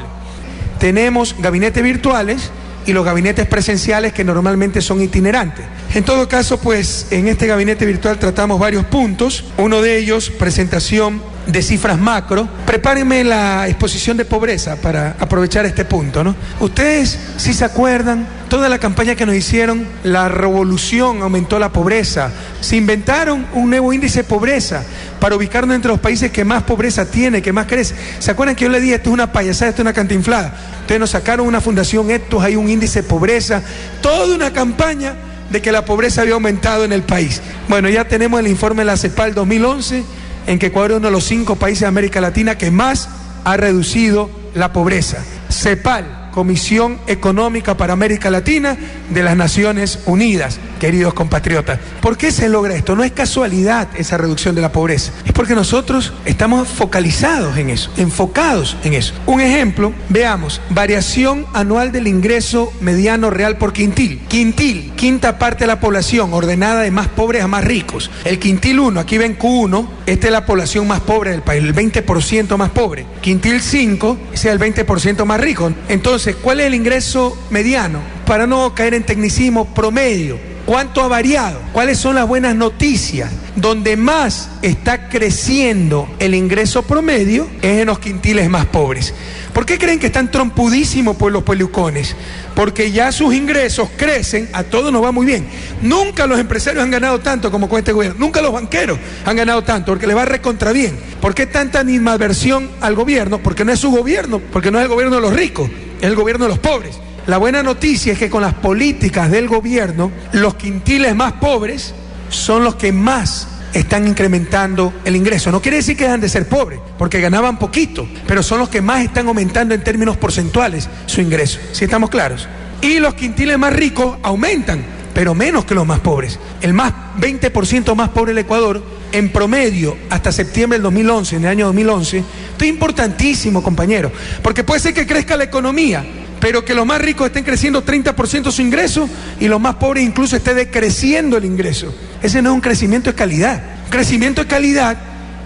Tenemos gabinetes virtuales y los gabinetes presenciales, que normalmente son itinerantes. En todo caso, pues, en este gabinete virtual tratamos varios puntos. Uno de ellos, presentación de cifras macro. Prepárenme la exposición de pobreza para aprovechar este punto, ¿no? Ustedes, si se acuerdan, toda la campaña que nos hicieron, la revolución aumentó la pobreza. Se inventaron un nuevo índice de pobreza para ubicarnos entre los países que más pobreza tiene, que más crece. ¿Se acuerdan que yo le dije, esto es una payasada, esto es una cantinflada? Ustedes nos sacaron una fundación Ectos, hay un índice de pobreza, toda una campaña de que la pobreza había aumentado en el país. Bueno, ya tenemos el informe de la CEPAL 2011, en que Ecuador es uno de los 5 países de América Latina que más ha reducido la pobreza. CEPAL, Comisión Económica para América Latina de las Naciones Unidas, queridos compatriotas. ¿Por qué se logra esto? No es casualidad esa reducción de la pobreza, es porque nosotros estamos focalizados en eso, enfocados en eso. Un ejemplo, veamos, variación anual del ingreso mediano real por quintil. Quintil, quinta parte de la población, ordenada de más pobres a más ricos. El quintil 1, aquí ven Q1, esta es la población más pobre del país, el 20% más pobre. Quintil 5, ese es el 20% más rico. Entonces, ¿cuál es el ingreso mediano? Para no caer en tecnicismo, promedio. ¿Cuánto ha variado? ¿Cuáles son las buenas noticias? Donde más está creciendo el ingreso promedio es en los quintiles más pobres. ¿Por qué creen que están trompudísimos por los pelucones? Porque ya sus ingresos crecen, a todos nos va muy bien. Nunca los empresarios han ganado tanto como con este gobierno. Nunca los banqueros han ganado tanto, porque les va recontra bien. ¿Por qué tanta animadversión al gobierno? Porque no es su gobierno, porque no es el gobierno de los ricos, es el gobierno de los pobres. La buena noticia es que con las políticas del gobierno, los quintiles más pobres son los que más están incrementando el ingreso. No quiere decir que dejan de ser pobres, porque ganaban poquito, pero son los que más están aumentando en términos porcentuales su ingreso. ¿Sí estamos claros? Y los quintiles más ricos aumentan, pero menos que los más pobres. El más 20% más pobre del Ecuador, en promedio, hasta septiembre del 2011, en el año 2011, esto es importantísimo, compañero, porque puede ser que crezca la economía, pero que los más ricos estén creciendo 30% su ingreso y los más pobres incluso esté decreciendo el ingreso. Ese no es un crecimiento de calidad. Un crecimiento de calidad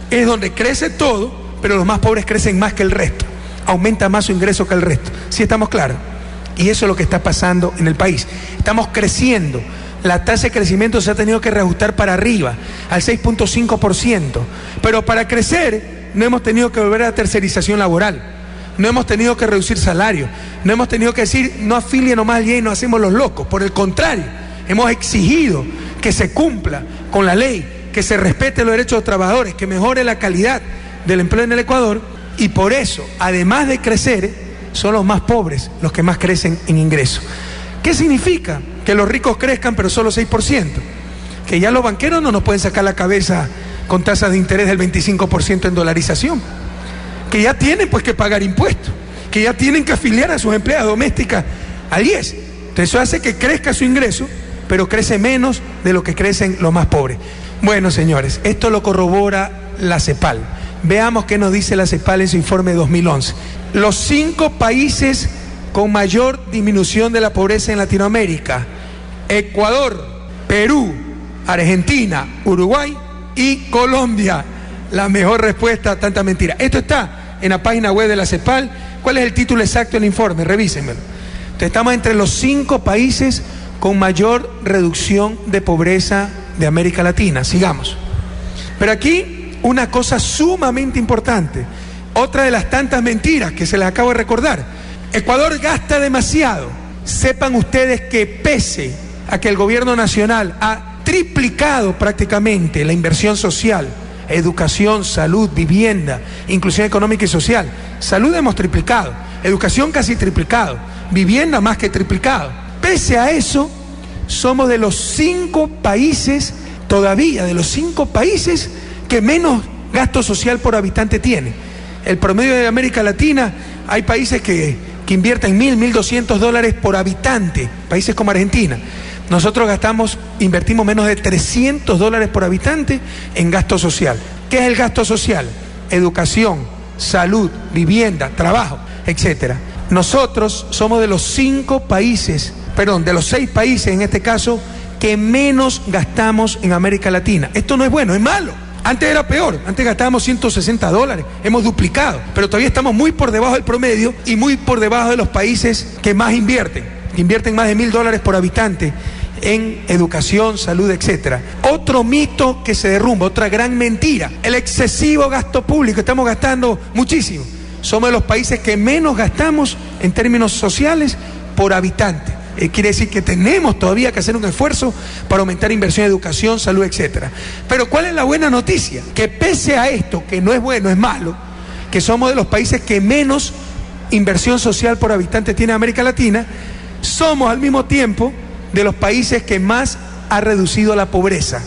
es donde crece todo, pero los más pobres crecen más que el resto. Aumenta más su ingreso que el resto. ¿Sí estamos claros? Y eso es lo que está pasando en el país. Estamos creciendo. La tasa de crecimiento se ha tenido que reajustar para arriba, al 6.5%. Pero para crecer no hemos tenido que volver a la tercerización laboral. No hemos tenido que reducir salarios, no hemos tenido que decir no afilien nomás al IE y no hacemos los locos. Por el contrario, hemos exigido que se cumpla con la ley, que se respete los derechos de los trabajadores, que mejore la calidad del empleo en el Ecuador, y por eso, además de crecer, son los más pobres los que más crecen en ingresos. ¿Qué significa? Que los ricos crezcan pero solo 6%, que ya los banqueros no nos pueden sacar la cabeza con tasas de interés del 25% en dolarización, que ya tienen pues que pagar impuestos, que ya tienen que afiliar a sus empleadas domésticas al IES. Entonces eso hace que crezca su ingreso, pero crece menos de lo que crecen los más pobres. Bueno, señores, esto lo corrobora la CEPAL. Veamos qué nos dice la CEPAL en su informe de 2011. Los 5 países con mayor disminución de la pobreza en Latinoamérica: Ecuador, Perú, Argentina, Uruguay y Colombia. La mejor respuesta a tanta mentira. Esto está en la página web de la CEPAL. ¿Cuál es el título exacto del informe? Revísenmelo. Entonces, estamos entre los 5 países con mayor reducción de pobreza de América Latina. Sigamos. Pero aquí una cosa sumamente importante, otra de las tantas mentiras que se les acabo de recordar. Ecuador gasta demasiado. Sepan ustedes que pese a que el gobierno nacional ha triplicado prácticamente la inversión social, educación, salud, vivienda, inclusión económica y social. Salud hemos triplicado, educación casi triplicado, vivienda más que triplicado. Pese a eso, somos de los 5 países, todavía de los 5 países que menos gasto social por habitante tiene. El promedio de América Latina, hay países que invierten $1.000, $1.200 por habitante, países como Argentina. Nosotros invertimos menos de $300 por habitante en gasto social. ¿Qué es el gasto social? Educación, salud, vivienda, trabajo, etc. Nosotros somos de los 6 países en este caso, que menos gastamos en América Latina. Esto no es bueno, es malo. Antes era peor, antes gastábamos $160, hemos duplicado, pero todavía estamos muy por debajo del promedio y muy por debajo de los países que más invierten más de $1.000 por habitante en educación, salud, etc. Otro mito que se derrumba, otra gran mentira, el excesivo gasto público. Estamos gastando muchísimo. Somos de los países que menos gastamos en términos sociales por habitante. Quiere decir que tenemos todavía que hacer un esfuerzo para aumentar inversión en educación, salud, etc. Pero ¿cuál es la buena noticia? Que pese a esto, que no es bueno, es malo, que somos de los países que menos inversión social por habitante tiene América Latina, somos al mismo tiempo de los países que más ha reducido la pobreza.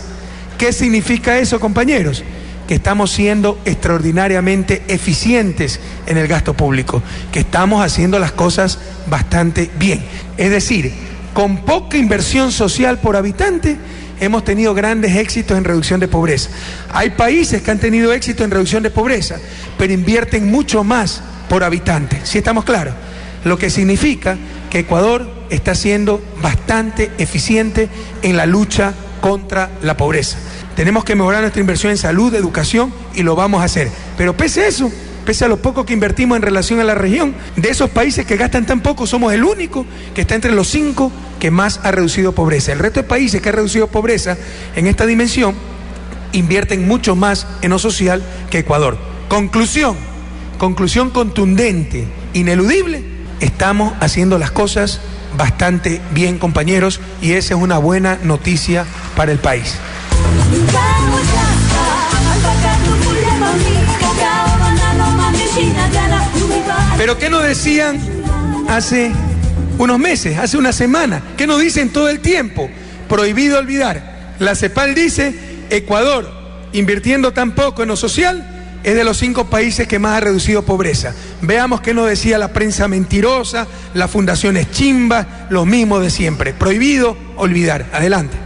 ¿Qué significa eso, compañeros? Que estamos siendo extraordinariamente eficientes en el gasto público, que estamos haciendo las cosas bastante bien. Es decir, con poca inversión social por habitante, hemos tenido grandes éxitos en reducción de pobreza. Hay países que han tenido éxito en reducción de pobreza, pero invierten mucho más por habitante. ¿Sí estamos claros? Lo que significa que Ecuador está siendo bastante eficiente en la lucha contra la pobreza. Tenemos que mejorar nuestra inversión en salud, educación, y lo vamos a hacer. Pero pese a eso, pese a lo poco que invertimos en relación a la región, de esos países que gastan tan poco, somos el único que está entre los 5 que más ha reducido pobreza. El resto de países que han reducido pobreza en esta dimensión invierten mucho más en lo social que Ecuador. Conclusión contundente, ineludible: estamos haciendo las cosas bastante bien, compañeros, y esa es una buena noticia para el país. Pero ¿qué nos decían hace unos meses, hace una semana? ¿Qué nos dicen todo el tiempo? Prohibido olvidar. La CEPAL dice: Ecuador, invirtiendo tan poco en lo social, es de los 5 países que más ha reducido pobreza. Veamos qué nos decía la prensa mentirosa, las fundaciones chimbas, los mismos de siempre. Prohibido olvidar. Adelante.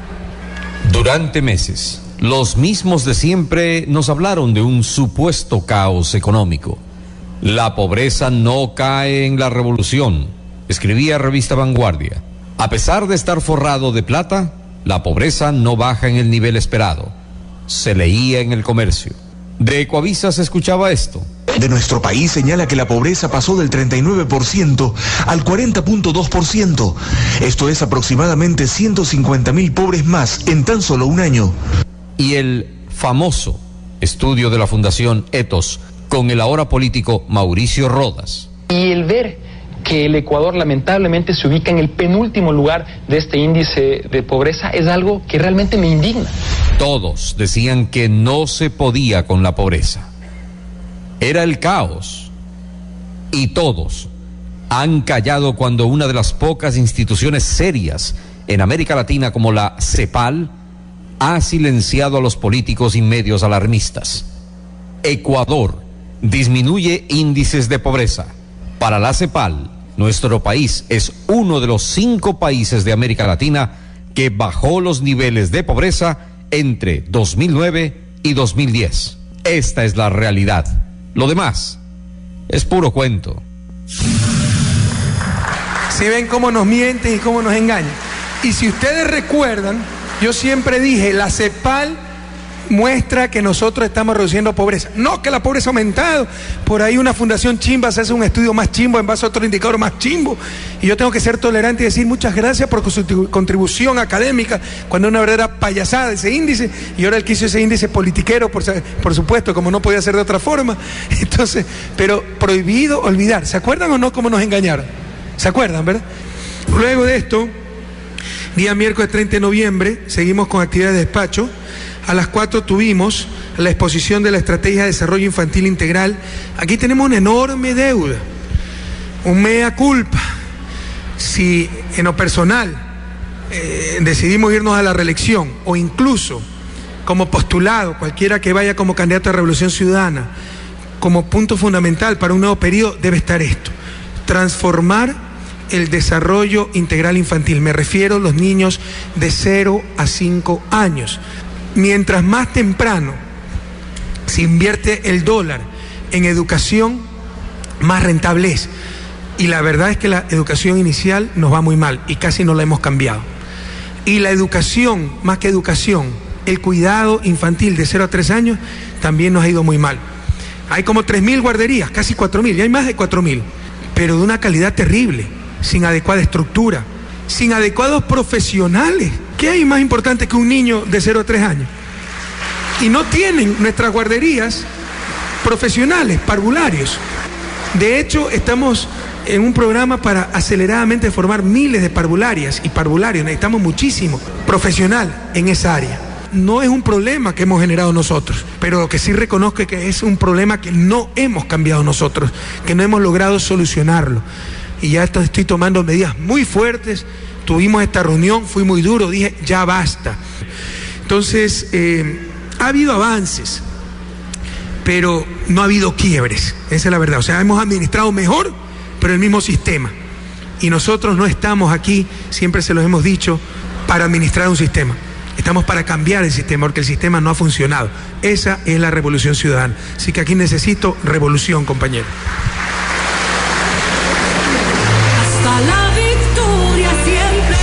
Durante meses, los mismos de siempre nos hablaron de un supuesto caos económico. La pobreza no cae en la revolución, escribía Revista Vanguardia. A pesar de estar forrado de plata, la pobreza no baja en el nivel esperado. Se leía en El Comercio. De Ecoavisa se escuchaba esto. De nuestro país señala que la pobreza pasó del 39% al 40.2%. Esto es aproximadamente 150.000 pobres más en tan solo un año. Y el famoso estudio de la Fundación Ethos con el ahora político Mauricio Rodas. Y el ver que el Ecuador lamentablemente se ubica en el penúltimo lugar de este índice de pobreza es algo que realmente me indigna. Todos decían que no se podía con la pobreza. Era el caos. Y todos han callado cuando una de las pocas instituciones serias en América Latina como la CEPAL ha silenciado a los políticos y medios alarmistas. Ecuador disminuye índices de pobreza. Para la CEPAL, nuestro país es uno de los 5 países de América Latina que bajó los niveles de pobreza entre 2009 y 2010. Esta es la realidad. Lo demás es puro cuento. Si ven cómo nos mienten y cómo nos engañan. Y si ustedes recuerdan, yo siempre dije, la CEPAL muestra que nosotros estamos reduciendo pobreza. No que la pobreza ha aumentado. Por ahí una fundación chimba se hace un estudio más chimbo en base a otro indicador más chimbo. Y yo tengo que ser tolerante y decir muchas gracias por su contribución académica, cuando una verdadera payasada ese índice. Y ahora él quiso ese índice politiquero, por supuesto, como no podía ser de otra forma. Entonces, pero prohibido olvidar. ¿Se acuerdan o no cómo nos engañaron? ¿Se acuerdan, verdad? Luego de esto, día miércoles 30 de noviembre, seguimos con actividades de despacho. A las 4 tuvimos la exposición de la Estrategia de Desarrollo Infantil Integral. Aquí tenemos una enorme deuda, un mea culpa. Si en lo personal decidimos irnos a la reelección, o incluso como postulado, cualquiera que vaya como candidato a Revolución Ciudadana, como punto fundamental para un nuevo periodo, debe estar esto: transformar el desarrollo integral infantil. Me refiero a los niños de 0 a 5 años. Mientras más temprano se invierte el dólar en educación, más rentable es. Y la verdad es que la educación inicial nos va muy mal y casi no la hemos cambiado. Y la educación, más que educación, el cuidado infantil de 0 a 3 años también nos ha ido muy mal. Hay como 3.000 guarderías, casi 4.000, ya hay más de 4.000, pero de una calidad terrible, sin adecuada estructura, sin adecuados profesionales. ¿Qué hay más importante que un niño de 0 a 3 años? Y no tienen nuestras guarderías profesionales, parvularios. De hecho, estamos en un programa para aceleradamente formar miles de parvularias y parvularios. Necesitamos muchísimo profesional en esa área. No es un problema que hemos generado nosotros, pero lo que sí reconozco es que es un problema que no hemos cambiado nosotros, que no hemos logrado solucionarlo. Y ya estoy tomando medidas muy fuertes. Tuvimos esta reunión, fui muy duro, dije, ya basta. Entonces, ha habido avances, pero no ha habido quiebres, esa es la verdad. O sea, hemos administrado mejor, pero el mismo sistema. Y nosotros no estamos aquí, siempre se los hemos dicho, para administrar un sistema. Estamos para cambiar el sistema, porque el sistema no ha funcionado. Esa es la revolución ciudadana. Así que aquí necesito revolución, compañeros. Hasta la victoria siempre.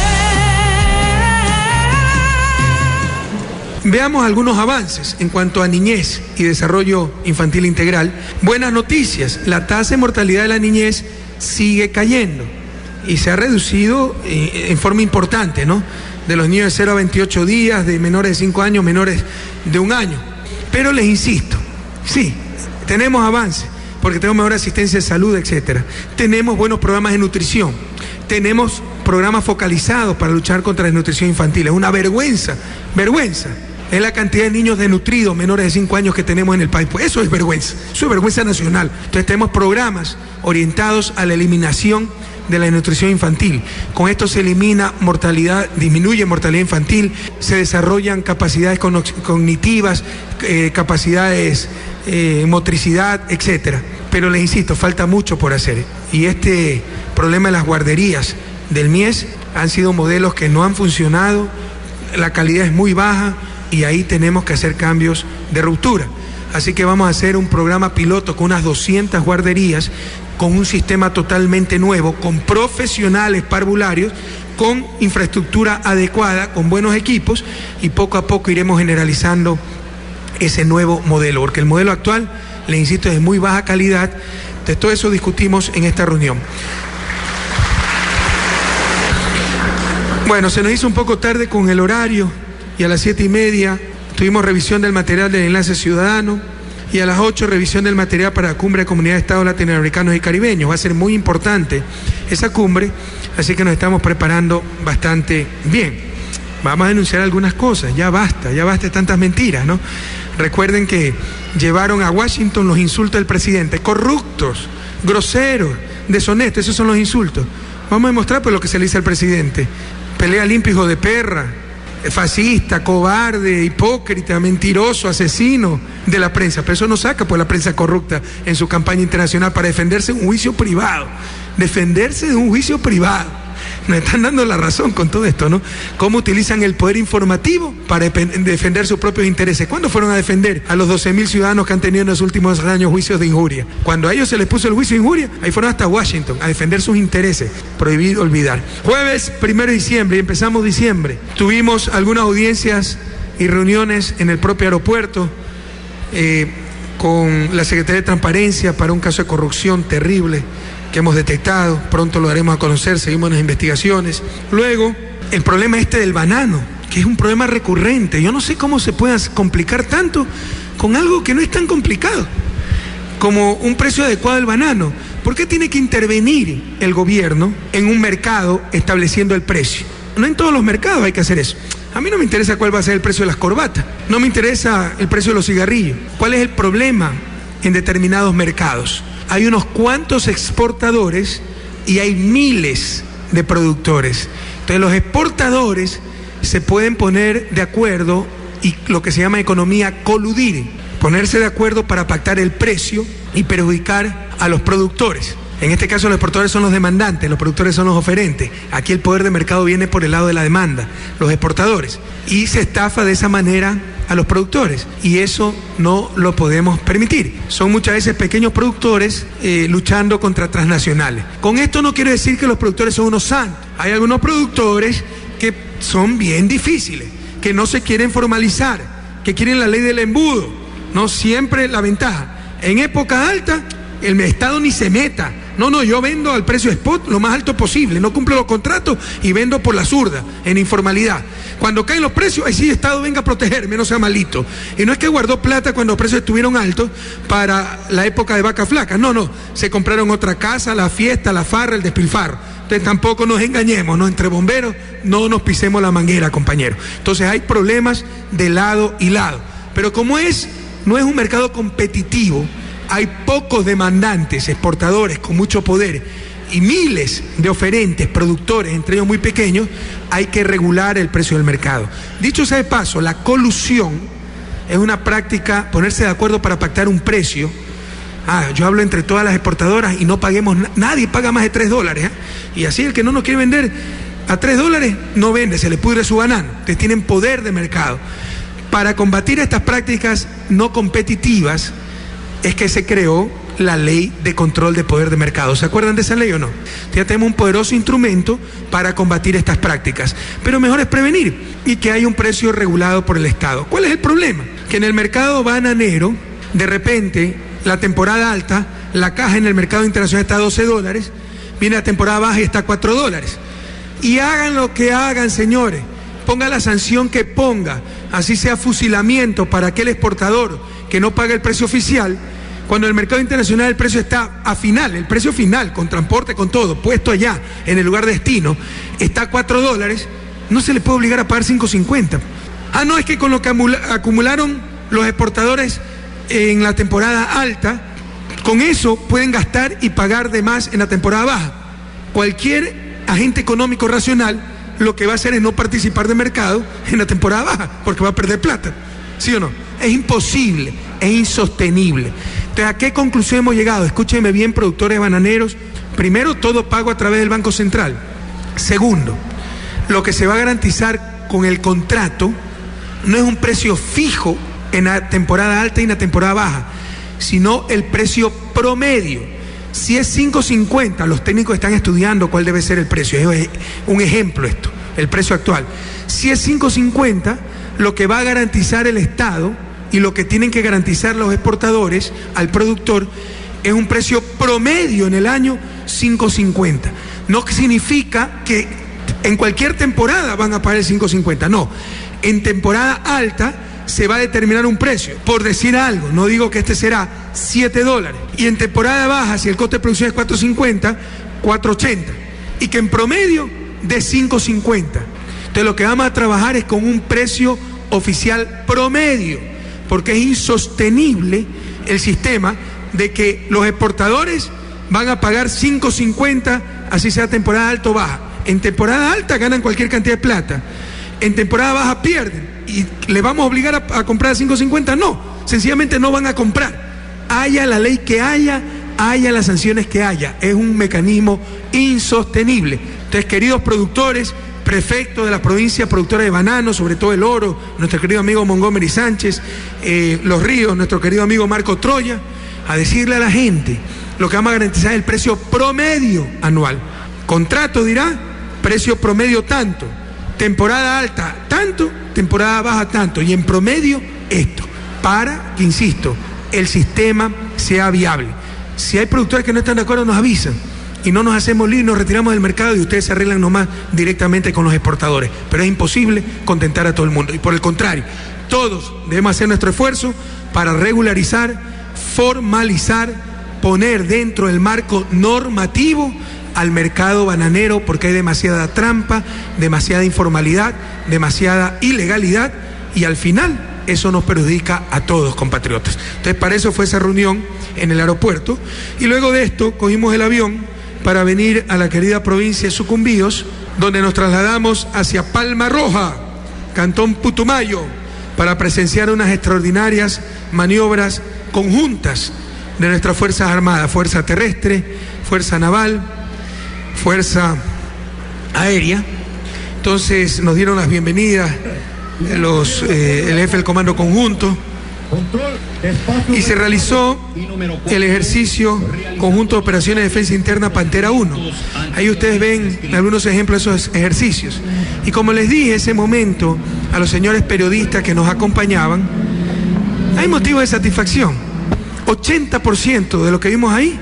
Veamos algunos avances en cuanto a niñez y desarrollo infantil integral. Buenas noticias: la tasa de mortalidad de la niñez sigue cayendo y se ha reducido en forma importante, ¿no? De los niños de 0 a 28 días, de menores de 5 años, menores de 1 año. Pero les insisto, sí, tenemos avances, porque tenemos mejor asistencia de salud, etcétera. Tenemos buenos programas de nutrición, tenemos programas focalizados para luchar contra la desnutrición infantil. Es una vergüenza, es la cantidad de niños desnutridos menores de 5 años que tenemos en el país. Pues eso es vergüenza nacional. Entonces tenemos programas orientados a la eliminación de la desnutrición infantil. Con esto se elimina mortalidad, disminuye mortalidad infantil, se desarrollan capacidades cognitivas, capacidades motricidad, etcétera. Pero les insisto, falta mucho por hacer. Y este problema de las guarderías del MIES han sido modelos que no han funcionado, la calidad es muy baja y ahí tenemos que hacer cambios de ruptura. Así que vamos a hacer un programa piloto con unas 200 guarderías, con un sistema totalmente nuevo, con profesionales parvularios, con infraestructura adecuada, con buenos equipos, y poco a poco iremos generalizando ese nuevo modelo, porque el modelo actual, les insisto, es de muy baja calidad. De todo eso discutimos en esta reunión. Bueno, se nos hizo un poco tarde con el horario y a las 7:30 tuvimos revisión del material del enlace ciudadano y a las 8 revisión del material para la cumbre de Comunidad de Estados Latinoamericanos y Caribeños. Va a ser muy importante esa cumbre, así que nos estamos preparando bastante bien. Vamos a denunciar algunas cosas, ya basta de tantas mentiras, ¿no? Recuerden que llevaron a Washington los insultos del presidente, corruptos, groseros, deshonestos, esos son los insultos. Vamos a demostrar pues lo que se le dice al presidente: pelea limpio, hijo de perra, fascista, cobarde, hipócrita, mentiroso, asesino de la prensa. Pero eso no saca pues la prensa corrupta en su campaña internacional para defenderse de un juicio privado. Nos están dando la razón con todo esto, ¿no? Cómo utilizan el poder informativo para defender sus propios intereses. ¿Cuándo fueron a defender a los 12.000 ciudadanos que han tenido en los últimos años juicios de injuria? Cuando a ellos se les puso el juicio de injuria, ahí fueron hasta Washington a defender sus intereses. Prohibido olvidar. Jueves 1 de diciembre, y empezamos diciembre, tuvimos algunas audiencias y reuniones en el propio aeropuerto con la Secretaría de Transparencia para un caso de corrupción terrible que hemos detectado. Pronto lo daremos a conocer, seguimos las investigaciones. Luego, el problema del banano, que es un problema recurrente. Yo no sé cómo se puede complicar tanto con algo que no es tan complicado como un precio adecuado del banano. ¿Por qué tiene que intervenir el gobierno en un mercado estableciendo el precio? No en todos los mercados hay que hacer eso. A mí no me interesa cuál va a ser el precio de las corbatas, no me interesa el precio de los cigarrillos. ¿Cuál es el problema en determinados mercados? Hay unos cuantos exportadores y hay miles de productores. Entonces los exportadores se pueden poner de acuerdo y lo que se llama economía coludir, ponerse de acuerdo para pactar el precio y perjudicar a los productores. En este caso los exportadores son los demandantes, los productores son los oferentes. Aquí el poder de mercado viene por el lado de la demanda, los exportadores. Y se estafa de esa manera a los productores. Y eso no lo podemos permitir. Son muchas veces pequeños productores luchando contra transnacionales. Con esto no quiero decir que los productores son unos santos. Hay algunos productores que son bien difíciles, que no se quieren formalizar, que quieren la ley del embudo. No siempre la ventaja. En época alta, el Estado ni se meta. No, yo vendo al precio spot lo más alto posible, no cumplo los contratos y vendo por la zurda, en informalidad. Cuando caen los precios, ahí sí el Estado venga a protegerme, no sea malito. Y no es que guardó plata cuando los precios estuvieron altos para la época de vaca flaca, no, se compraron otra casa, la fiesta, la farra, el despilfarro. Entonces tampoco nos engañemos, ¿no? Entre bomberos no nos pisemos la manguera, compañeros. Entonces hay problemas de lado y lado. Pero como no es un mercado competitivo, hay pocos demandantes, exportadores con mucho poder y miles de oferentes, productores, entre ellos muy pequeños, hay que regular el precio del mercado. Dicho sea de paso, la colusión es una práctica, ponerse de acuerdo para pactar un precio. Yo hablo entre todas las exportadoras y no paguemos, nadie paga más de $3, y así el que no nos quiere vender a $3 no vende, se le pudre su banano. Ustedes tienen poder de mercado. Para combatir estas prácticas no competitivas es que se creó la ley de control de poder de mercado. ¿Se acuerdan de esa ley o no? Ya tenemos un poderoso instrumento para combatir estas prácticas. Pero mejor es prevenir y que haya un precio regulado por el Estado. ¿Cuál es el problema? Que en el mercado bananero, de repente, la temporada alta, la caja en el mercado internacional está a $12, viene la temporada baja y está a $4. Y hagan lo que hagan, señores. Ponga la sanción que ponga, así sea fusilamiento para aquel exportador que no paga el precio oficial. Cuando en el mercado internacional el precio está a final, el precio final, con transporte, con todo, puesto allá en el lugar de destino, está a $4, no se le puede obligar a pagar $5.50. No, es que con lo que acumularon los exportadores en la temporada alta, con eso pueden gastar y pagar de más en la temporada baja. Cualquier agente económico racional lo que va a hacer es no participar de mercado en la temporada baja, porque va a perder plata. ¿Sí o no? Es imposible, es insostenible. Entonces, ¿a qué conclusión hemos llegado? Escúchenme bien, productores bananeros. Primero, todo pago a través del Banco Central. Segundo, lo que se va a garantizar con el contrato no es un precio fijo en la temporada alta y en la temporada baja, sino el precio promedio. Si es $5.50, los técnicos están estudiando cuál debe ser el precio. Es un ejemplo esto, el precio actual. Si es $5.50, lo que va a garantizar el Estado y lo que tienen que garantizar los exportadores al productor es un precio promedio en el año $5.50. No significa que en cualquier temporada van a pagar el $5.50, no. En temporada alta se va a determinar un precio, por decir algo, no digo que este será $7, y en temporada baja, si el coste de producción es $4.50, $4.80, y que en promedio de $5.50. Entonces lo que vamos a trabajar es con un precio oficial promedio, porque es insostenible el sistema de que los exportadores van a pagar $5.50, así sea temporada alta o baja. En temporada alta ganan cualquier cantidad de plata, en temporada baja pierden. ¿Y le vamos a obligar a comprar a $5.50? No, sencillamente no van a comprar. Haya la ley que haya las sanciones que haya. Es un mecanismo insostenible. Entonces, queridos productores, prefectos de la provincia productora de bananos, sobre todo el Oro, nuestro querido amigo Montgomery Sánchez, Los Ríos, nuestro querido amigo Marco Troya, a decirle a la gente lo que vamos a garantizar es el precio promedio anual. Contrato dirá, precio promedio tanto, temporada alta tanto, temporada baja tanto, y en promedio esto, para que, insisto, el sistema sea viable. Si hay productores que no están de acuerdo, nos avisan y no nos hacemos lío y nos retiramos del mercado y ustedes se arreglan nomás directamente con los exportadores. Pero es imposible contentar a todo el mundo. Y por el contrario, todos debemos hacer nuestro esfuerzo para regularizar, formalizar, poner dentro del marco normativo al mercado bananero, porque hay demasiada trampa, demasiada informalidad, demasiada ilegalidad, y al final eso nos perjudica a todos, compatriotas. Entonces, para eso fue esa reunión en el aeropuerto, y luego de esto cogimos el avión para venir a la querida provincia de Sucumbíos, donde nos trasladamos hacia Palma Roja, Cantón Putumayo, para presenciar unas extraordinarias maniobras conjuntas de nuestras Fuerzas Armadas, Fuerza Terrestre, Fuerza Naval, Fuerza Aérea. Entonces nos dieron las bienvenidas el jefe del Comando Conjunto, y se realizó el ejercicio conjunto de operaciones de defensa interna Pantera 1. Ahí ustedes ven algunos ejemplos de esos ejercicios. Y como les dije ese momento a los señores periodistas que nos acompañaban, hay motivo de satisfacción. 80% de lo que vimos ahí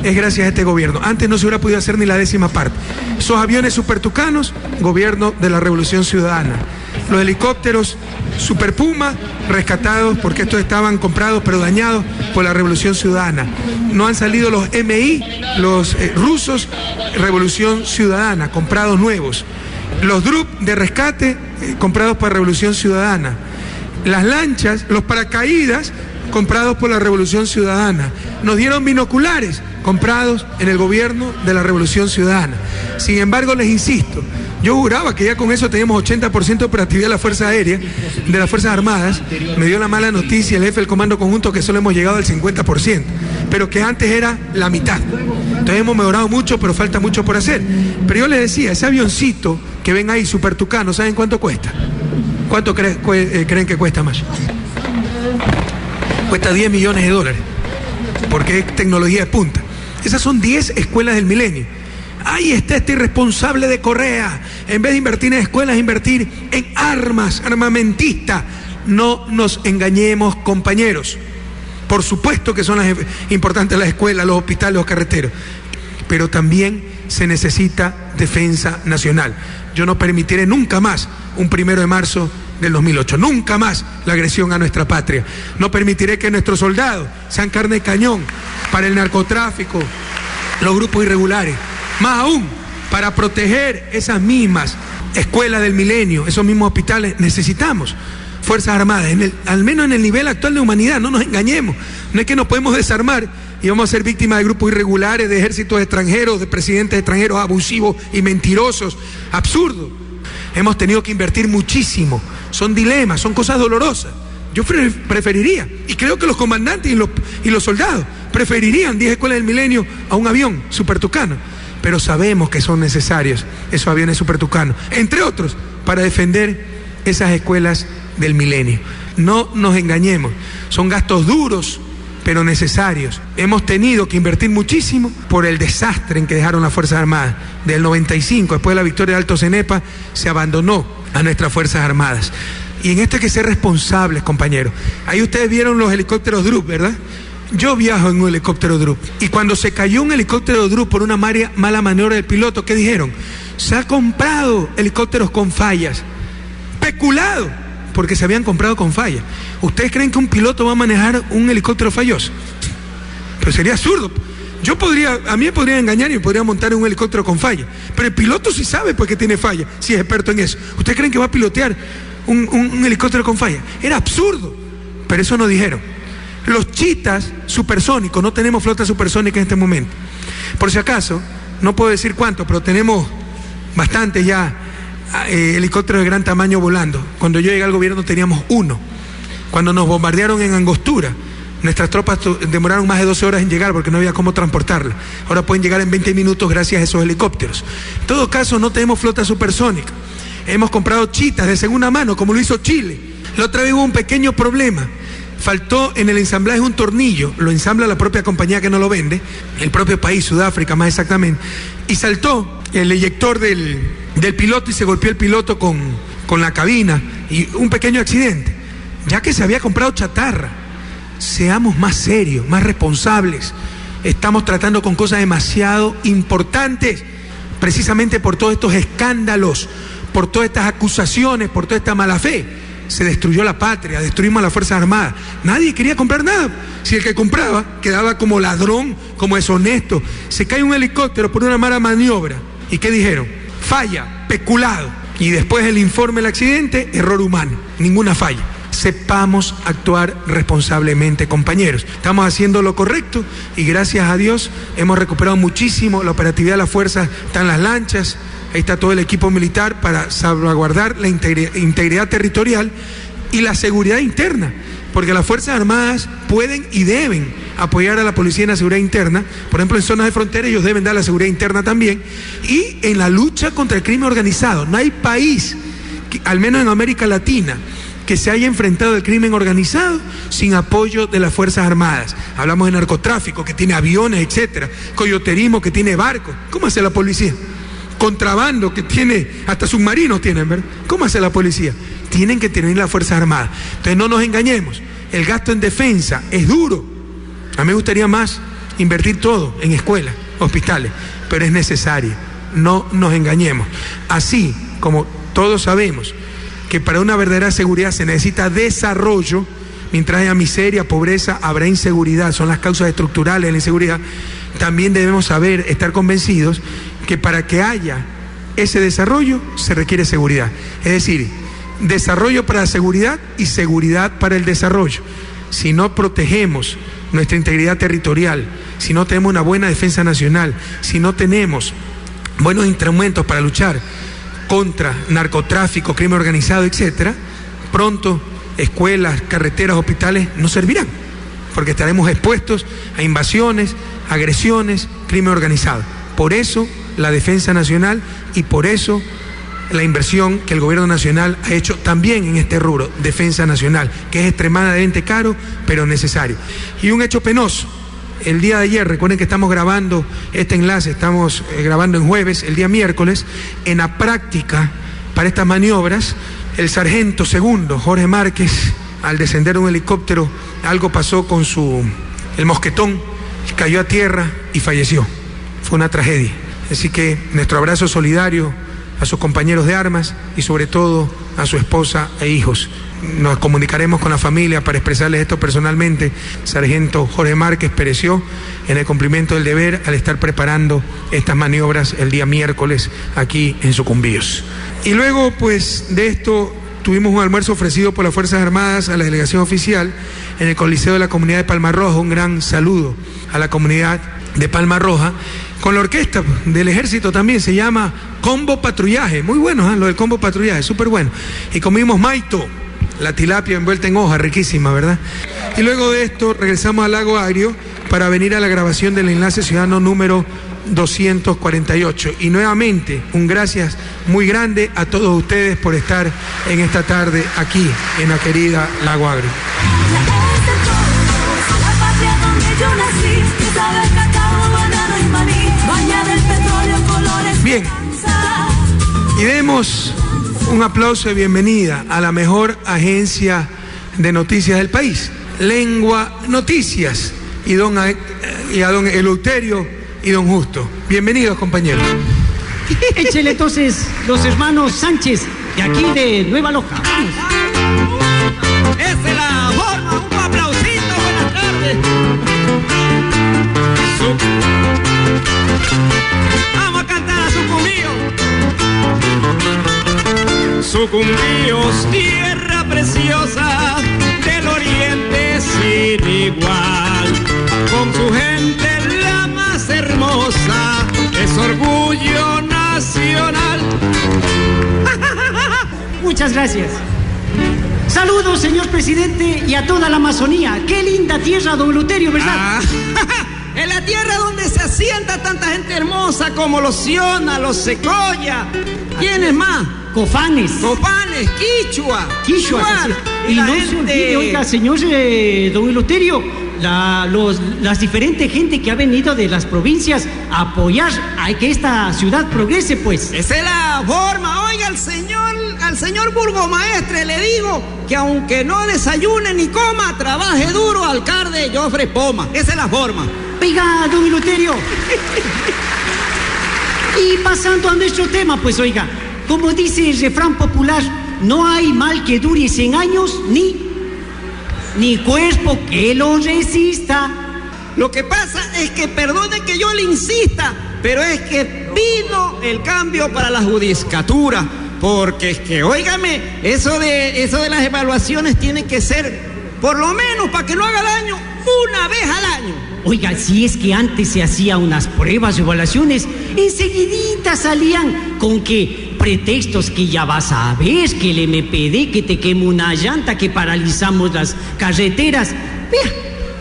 es gracias a este gobierno. Antes no se hubiera podido hacer ni la 10ª parte. Esos aviones Super Tucanos, gobierno de la Revolución Ciudadana. Los helicópteros Super Puma, rescatados porque estos estaban comprados pero dañados por la Revolución Ciudadana. No han salido los MI, los rusos, Revolución Ciudadana, comprados nuevos. Los DRUP de rescate, comprados por Revolución Ciudadana. Las lanchas, los paracaídas, comprados por la Revolución Ciudadana. Nos dieron binoculares, comprados en el gobierno de la Revolución Ciudadana. Sin embargo, les insisto, yo juraba que ya con eso teníamos 80% de operatividad de la Fuerza Aérea, de las Fuerzas Armadas. Me dio la mala noticia el jefe del Comando Conjunto que solo hemos llegado al 50%, pero que antes era la mitad. Entonces hemos mejorado mucho, pero falta mucho por hacer. Pero yo les decía, ese avioncito que ven ahí, Super Tucano, ¿saben cuánto cuesta? ¿Cuánto creen que cuesta, más? Cuesta $10 millones, porque es tecnología de punta. Esas son 10 escuelas del milenio. Ahí está este irresponsable de Correa. En vez de invertir en escuelas, invertir en armas, armamentista. No nos engañemos, compañeros. Por supuesto que son importantes las escuelas, los hospitales, los carreteros, pero también se necesita defensa nacional. Yo no permitiré nunca más un 1 de marzo del 2008, nunca más la agresión a nuestra patria. No permitiré que nuestros soldados sean carne de cañón para el narcotráfico, los grupos irregulares. Más aún, para proteger esas mismas escuelas del milenio, esos mismos hospitales, necesitamos Fuerzas Armadas, al menos en el nivel actual de humanidad. No nos engañemos, no es que nos podemos desarmar y vamos a ser víctimas de grupos irregulares, de ejércitos extranjeros, de presidentes extranjeros abusivos y mentirosos. Absurdo. Hemos tenido que invertir muchísimo, son dilemas, son cosas dolorosas. Yo preferiría, y creo que los comandantes y los soldados preferirían 10 escuelas del milenio a un avión Super Tucano, pero sabemos que son necesarios esos aviones Super Tucano, entre otros, para defender esas escuelas del milenio. No nos engañemos, son gastos duros, pero necesarios. Hemos tenido que invertir muchísimo por el desastre en que dejaron las Fuerzas Armadas. Del 95, después de la victoria de Alto Cenepa, se abandonó a nuestras Fuerzas Armadas. Y en esto hay que ser responsables, compañeros. Ahí ustedes vieron los helicópteros DRUP, ¿verdad? Yo viajo en un helicóptero DRUP. Y cuando se cayó un helicóptero DRUP por una mala maniobra del piloto, ¿qué dijeron? Se ha comprado helicópteros con fallas. Peculado, porque se habían comprado con fallas. ¿Ustedes creen que un piloto va a manejar un helicóptero falloso? Pero sería absurdo. A mí me podría engañar y me podría montar en un helicóptero con falla. Pero el piloto sí sabe por qué tiene falla, si es experto en eso. ¿Ustedes creen que va a pilotear un helicóptero con falla? Era absurdo, pero eso no dijeron. Los chitas supersónicos, no tenemos flota supersónica en este momento. Por si acaso, no puedo decir cuánto, pero tenemos bastante ya helicópteros de gran tamaño volando. Cuando yo llegué al gobierno teníamos uno. Cuando nos bombardearon en Angostura, nuestras tropas demoraron más de 12 horas en llegar porque no había cómo transportarla. Ahora pueden llegar en 20 minutos gracias a esos helicópteros. En todo caso, no tenemos flota supersónica. Hemos comprado chitas de segunda mano, como lo hizo Chile. La otra vez hubo un pequeño problema. Faltó en el ensamblaje un tornillo, lo ensambla la propia compañía que no lo vende, el propio país, Sudáfrica más exactamente, y saltó el eyector del piloto y se golpeó el piloto con con la cabina y un pequeño accidente, ya que se había comprado chatarra. Seamos más serios, más responsables. Estamos tratando con cosas demasiado importantes, precisamente por todos estos escándalos, por todas estas acusaciones, por toda esta mala fe. Se destruyó la patria, destruimos las Fuerzas Armadas. Nadie quería comprar nada. Si el que compraba quedaba como ladrón, como deshonesto. Se cae un helicóptero por una mala maniobra. ¿Y qué dijeron? Falla, peculado. Y después el informe del accidente, error humano. Ninguna falla. Sepamos actuar responsablemente, compañeros. Estamos haciendo lo correcto y gracias a Dios hemos recuperado muchísimo la operatividad de las fuerzas. Están las lanchas, ahí está todo el equipo militar para salvaguardar la integridad territorial y la seguridad interna, porque las Fuerzas Armadas pueden y deben apoyar a la policía en la seguridad interna. Por ejemplo, en zonas de frontera ellos deben dar la seguridad interna también, y en la lucha contra el crimen organizado. No hay país, al menos en América Latina, que se haya enfrentado al crimen organizado sin apoyo de las Fuerzas Armadas. Hablamos de narcotráfico, que tiene aviones, etcétera, coyoterismo, que tiene barcos. ¿Cómo hace la policía? Contrabando, que tiene, hasta submarinos tienen, ¿verdad? ¿Cómo hace la policía? Tienen que tener las Fuerzas Armadas. Entonces no nos engañemos, el gasto en defensa es duro. A mí me gustaría más invertir todo en escuelas, hospitales, pero es necesario, no nos engañemos. Así como todos sabemos que para una verdadera seguridad se necesita desarrollo, mientras haya miseria, pobreza, habrá inseguridad, son las causas estructurales de la inseguridad. También debemos saber, estar convencidos que para que haya ese desarrollo se requiere seguridad. Es decir, desarrollo para la seguridad y seguridad para el desarrollo. Si no protegemos nuestra integridad territorial, si no tenemos una buena defensa nacional, si no tenemos buenos instrumentos para luchar contra narcotráfico, crimen organizado, etcétera, pronto escuelas, carreteras, hospitales no servirán, porque estaremos expuestos a invasiones, agresiones, crimen organizado. Por eso la defensa nacional y por eso la inversión que el gobierno nacional ha hecho también en este rubro, defensa nacional, que es extremadamente caro, pero necesario. Y un hecho penoso. El día de ayer, recuerden que estamos grabando este enlace, estamos grabando en jueves, el día miércoles, en la práctica para estas maniobras, el sargento segundo, Jorge Márquez, al descender de un helicóptero, algo pasó con el mosquetón, cayó a tierra y falleció. Fue una tragedia. Así que nuestro abrazo solidario a sus compañeros de armas y sobre todo a su esposa e hijos. Nos comunicaremos con la familia para expresarles esto personalmente. Sargento Jorge Márquez pereció en el cumplimiento del deber al estar preparando estas maniobras el día miércoles aquí en Sucumbíos. Y luego, pues, de esto tuvimos un almuerzo ofrecido por las Fuerzas Armadas a la delegación oficial en el Coliseo de la Comunidad de Palma Roja. Un gran saludo a la comunidad de Palma Roja, con la orquesta del ejército también, se llama Combo Patrullaje. Muy bueno, lo del Combo Patrullaje, súper bueno. Y comimos maito, la tilapia envuelta en hoja, riquísima, ¿verdad? Y luego de esto regresamos al Lago Agrio para venir a la grabación del enlace ciudadano número 248. Y nuevamente, un gracias muy grande a todos ustedes por estar en esta tarde aquí en la querida Lago Agrio. Bien, y demos un aplauso de bienvenida a la mejor agencia de noticias del país, Lengua Noticias, y a don Eleuterio y don Justo. Bienvenidos, compañeros. Échele entonces los hermanos Sánchez, de aquí de Nueva Loja. Vamos. Esa es la forma, un aplausito, buenas tardes. Vamos a cantar a Sucumbíos. Sucumbíos, tierra preciosa del oriente sin igual, con su gente la más hermosa, es orgullo nacional. Muchas gracias. Saludos, señor presidente, y a toda la Amazonía. Qué linda tierra, don Eleuterio, ¿verdad? En la tierra donde se asienta tanta gente hermosa como los Siona, los Secoya. ¿Quiénes más? Cofanes. Cofanes, Quichua. Y no se olvide, oiga, señor don Eleuterio, las diferentes gente que ha venido de las provincias a apoyar a que esta ciudad progrese, pues. Esa es la forma. Oiga, al señor burgomaestre le digo que aunque no desayune ni coma, trabaje duro, alcalde Jofre Poma. Esa es la forma. Oiga, don Eleuterio. Y pasando a nuestro tema, pues oiga, como dice el refrán popular, no hay mal que dure 100 años, ni cuerpo que lo resista. Lo que pasa es que, perdone que yo le insista, pero es que vino el cambio para la judicatura, porque es que, óigame, eso de las evaluaciones tiene que ser, por lo menos para que no haga daño, una vez al año. Oiga, si es que antes se hacía unas pruebas o evaluaciones, enseguidita salían con que pretextos que ya vas a ver, que el MPD, que te quema una llanta, que paralizamos las carreteras. Vea,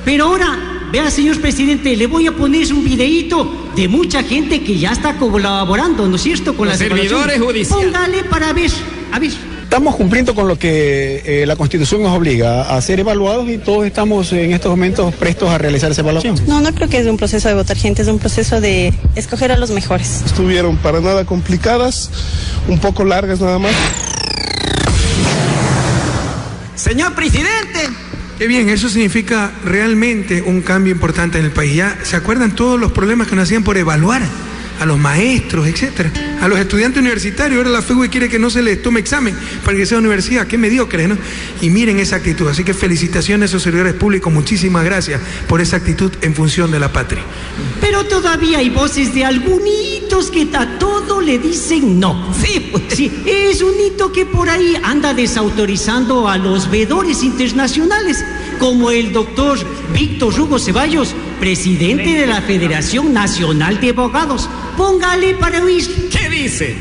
pero ahora, vea, señor presidente, le voy a poner un videíto de mucha gente que ya está colaborando, ¿no es cierto?, con las servidores judiciales. Póngale para ver, a ver. Estamos cumpliendo con lo que la Constitución nos obliga a ser evaluados y todos estamos en estos momentos prestos a realizar esa evaluación. No creo que es un proceso de votar gente, es un proceso de escoger a los mejores. Estuvieron para nada complicadas, un poco largas nada más. Señor presidente. Qué bien, eso significa realmente un cambio importante en el país. Ya se acuerdan todos los problemas que nos hacían por evaluar a los maestros, etcétera, a los estudiantes universitarios. Ahora la FEUE quiere que no se les tome examen para que sea universidad. Qué mediocre, ¿no? Y miren esa actitud. Así que felicitaciones a esos servidores públicos. Muchísimas gracias por esa actitud en función de la patria. Pero todavía hay voces de algunitos que a todo le dicen no. Sí, pues. Sí, es un hito que por ahí anda desautorizando a los veedores internacionales, como el doctor Víctor Hugo Ceballos, presidente de la Federación Nacional de Abogados. Póngale para oír. ¿Qué dice?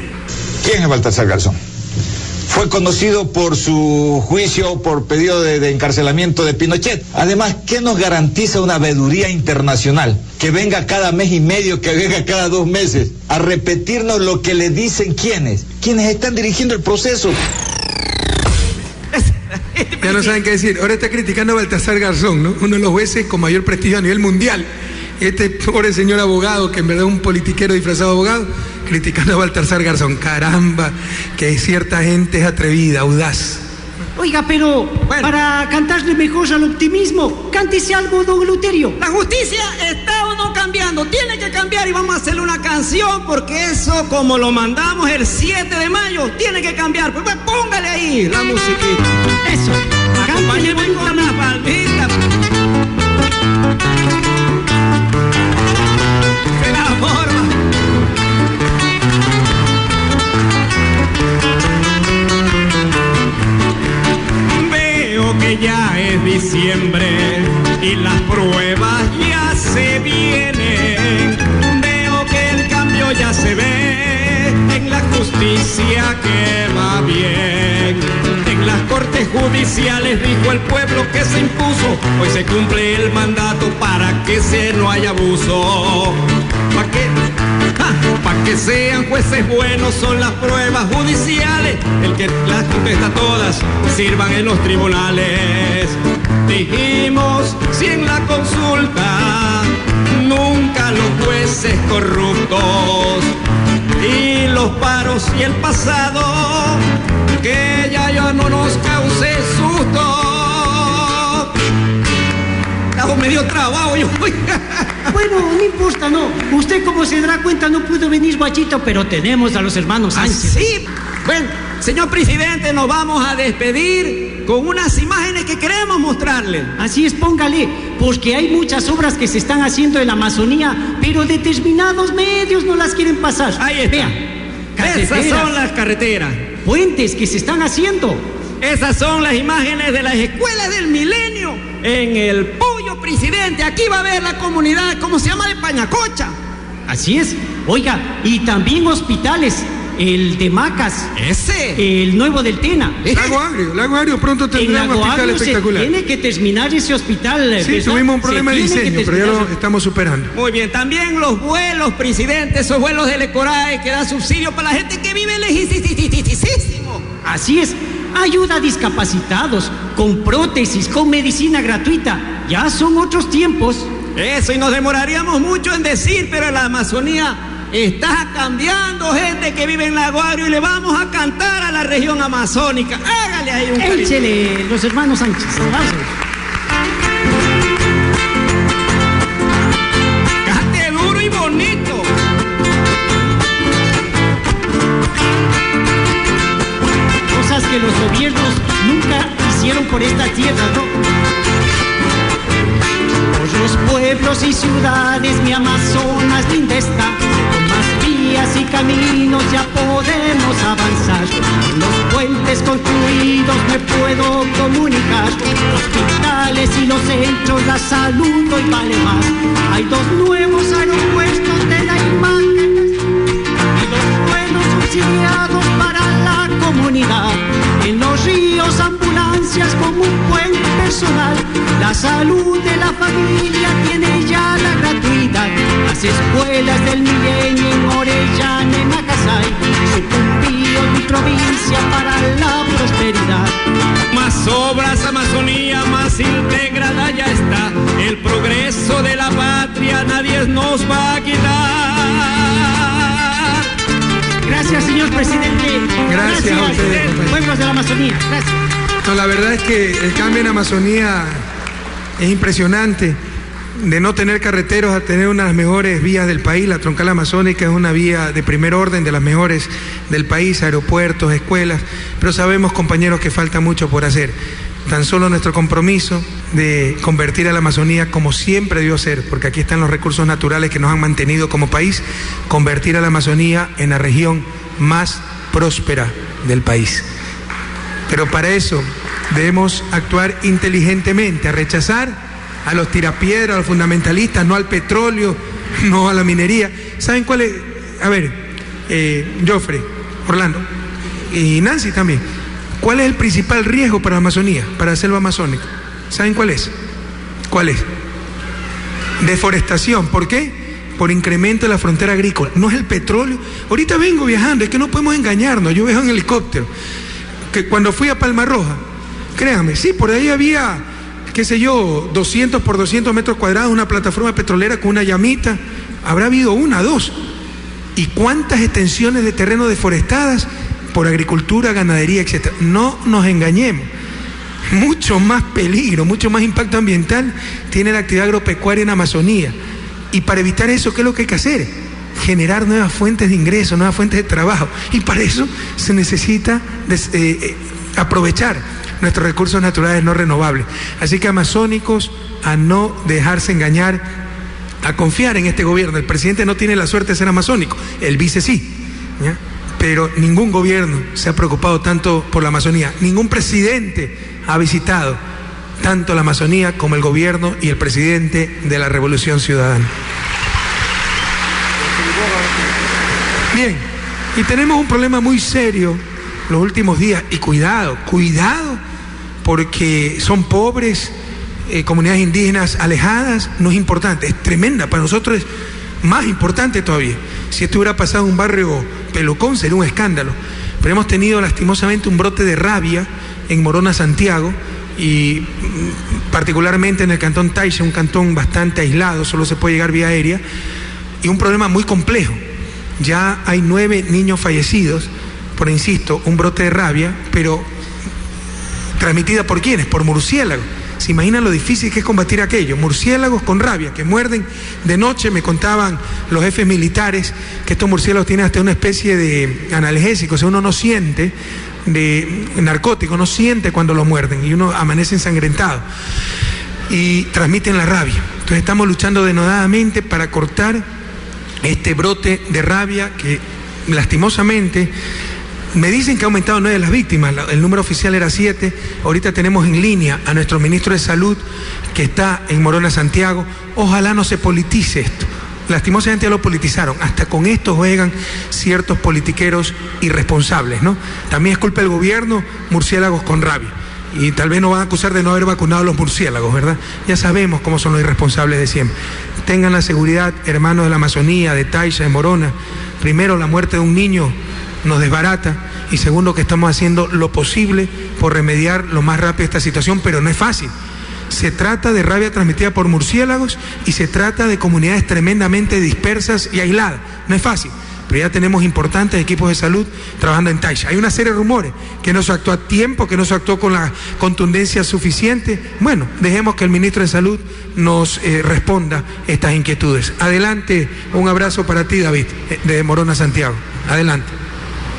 ¿Quién es Baltasar Garzón? Fue conocido por su juicio por pedido de encarcelamiento de Pinochet. Además, ¿qué nos garantiza una veeduría internacional? Que venga cada mes y medio, que venga cada 2 meses, a repetirnos lo que le dicen quienes están dirigiendo el proceso. Ya no saben qué decir. Ahora está criticando a Baltasar Garzón, ¿no? Uno de los jueces con mayor prestigio a nivel mundial. Este pobre señor abogado, que en verdad es un politiquero disfrazado de abogado, criticando a Baltasar Garzón. Caramba, que cierta gente es atrevida, audaz. Oiga, pero para cantarle mejor al optimismo, cántese algo, don Eleuterio. La justicia está o no cambiando, tiene que cambiar y vamos a hacerle una canción, porque eso, como lo mandamos el 7 de mayo, tiene que cambiar. Pues póngale ahí la musiquita. Eso, acompáñeme con la palmita. De la forma. Veo que ya es diciembre y las pruebas ya se vienen. Veo que el cambio ya se ve en la justicia que va bien. En las cortes judiciales dijo el pueblo que se impuso. Hoy se cumple el mandato para que no haya abuso. Para que sean jueces buenos son las pruebas judiciales. El que las contesta todas sirvan en los tribunales. Dijimos, si en la consulta nunca los jueces corruptos y los paros y el pasado, que ya no nos cause susto. Estaba medio trabajo yo. Bueno, no importa, no. Usted, como se dará cuenta, no pudo venir, Guachito, pero tenemos a los hermanos Sánchez. Sí. Bueno, señor presidente, nos vamos a despedir con unas imágenes que queremos mostrarle. Así es, póngale, porque hay muchas obras que se están haciendo en la Amazonía, pero determinados medios no las quieren pasar. Ahí está. Vea, esas son las carreteras. Puentes que se están haciendo. Esas son las imágenes de las escuelas del milenio en el Pollo, presidente. Aquí va a ver la comunidad, ¿cómo se llama? De Pañacocha. Así es. Oiga, y también hospitales. El de Macas. Ese. El nuevo del Tena. Lago Agrio pronto tendrá un hospital espectacular. Tiene que terminar ese hospital. Sí, tuvimos un problema de diseño, pero ya lo estamos superando. Muy bien, también los vuelos, presidente, esos vuelos del ECORAE que dan subsidio para la gente que vive lejísimo. Así es. Ayuda a discapacitados, con prótesis, con medicina gratuita. ya son otros tiempos. Eso, y nos demoraríamos mucho en decir, pero la Amazonía está cambiando, gente que vive en Lago Agrio, y le vamos a cantar a la región amazónica. Hágale ahí un cariño. Échele, los hermanos Sánchez. Vamos. Cante duro y bonito. Cosas que los gobiernos nunca hicieron por esta tierra, ¿no? Por los pueblos y ciudades mi Amazonas linda está, con más vías y caminos ya podemos avanzar. Con los puentes construidos me puedo comunicar, hospitales y los centros, la salud hoy vale más. Hay 2 nuevos aeropuertos de la imagen y 2 vuelos subsidiados para la comunidad. En los ríos ambulancias como un puente personal, la salud de la familia tiene ya la gratuidad. Las escuelas del Milenio en Orellana, en Acasay, Sucumbíos, mi provincia para la prosperidad. Más obras, Amazonía más integrada ya está. El progreso de la patria nadie nos va a quitar. Gracias, señor presidente. Gracias a ustedes, pueblos de la Amazonía. Gracias. No, la verdad es que el cambio en Amazonía es impresionante. De no tener carreteros a tener una de las mejores vías del país. La troncal amazónica es una vía de primer orden, de las mejores del país, aeropuertos, escuelas, pero sabemos, compañeros, que falta mucho por hacer. Tan solo nuestro compromiso de convertir a la Amazonía como siempre debió ser, porque aquí están los recursos naturales que nos han mantenido como país, convertir a la Amazonía en la región más próspera del país. Pero para eso debemos actuar inteligentemente, a rechazar a los tirapiedras, a los fundamentalistas, no al petróleo, no a la minería. ¿Saben cuál es? A ver, Joffrey, Orlando y Nancy también. ¿Cuál es el principal riesgo para la Amazonía, para la selva amazónica? ¿Saben cuál es? ¿Cuál es? Deforestación. ¿Por qué? Por incremento de la frontera agrícola. No es el petróleo. Ahorita vengo viajando, es que no podemos engañarnos. Yo viajo en helicóptero. Que cuando fui a Palma Roja, créanme, sí, por ahí había, qué sé yo, 200 por 200 metros cuadrados, una plataforma petrolera con una llamita. Habrá habido 1, 2. ¿Y cuántas extensiones de terreno deforestadas por agricultura, ganadería, etcétera? No nos engañemos. Mucho más peligro, mucho más impacto ambiental tiene la actividad agropecuaria en Amazonía. Y para evitar eso, ¿qué es lo que hay que hacer? Generar nuevas fuentes de ingreso, nuevas fuentes de trabajo. Y para eso se necesita aprovechar nuestros recursos naturales no renovables. Así que, amazónicos, a no dejarse engañar, a confiar en este gobierno. El presidente no tiene la suerte de ser amazónico, el vice sí, ¿ya? Pero ningún gobierno se ha preocupado tanto por la Amazonía, ningún presidente ha visitado tanto la Amazonía como el gobierno y el presidente de la Revolución Ciudadana. Bien, y tenemos un problema muy serio los últimos días, y cuidado, porque son pobres, comunidades indígenas alejadas, no es importante, es tremenda, para nosotros es más importante todavía. Si esto hubiera pasado en un barrio Pelucón sería un escándalo, pero hemos tenido lastimosamente un brote de rabia en Morona, Santiago, y particularmente en el cantón Taixa, un cantón bastante aislado, solo se puede llegar vía aérea, y un problema muy complejo. Ya hay 9 niños fallecidos por, insisto, un brote de rabia, pero transmitida por ¿quiénes? Por murciélagos. ¿Se imaginan lo difícil que es combatir aquello? Murciélagos con rabia, que muerden de noche. Me contaban los jefes militares que estos murciélagos tienen hasta una especie de analgésico, o sea, uno no siente, de narcótico, no siente cuando lo muerden, y uno amanece ensangrentado, y transmiten la rabia. Entonces estamos luchando denodadamente para cortar este brote de rabia que, lastimosamente, me dicen que ha aumentado 9 de las víctimas, el número oficial era 7, ahorita tenemos en línea a nuestro ministro de Salud que está en Morona, Santiago. Ojalá no se politice esto, lastimosamente ya lo politizaron, hasta con esto juegan ciertos politiqueros irresponsables, ¿no? También es culpa del gobierno, murciélagos con rabia, y tal vez nos van a acusar de no haber vacunado a los murciélagos, ¿verdad? Ya sabemos cómo son los irresponsables de siempre. Tengan la seguridad, hermanos de la Amazonía, de Taixa, de Morona, primero, la muerte de un niño nos desbarata, y segundo, que estamos haciendo lo posible por remediar lo más rápido esta situación, pero no es fácil. Se trata de rabia transmitida por murciélagos y se trata de comunidades tremendamente dispersas y aisladas. No es fácil, pero ya tenemos importantes equipos de salud trabajando en Taixa. Hay una serie de rumores que no se actuó a tiempo, que no se actuó con la contundencia suficiente. Bueno, dejemos que el ministro de Salud nos responda estas inquietudes. Adelante, un abrazo para ti, David, de Morona, Santiago. Adelante.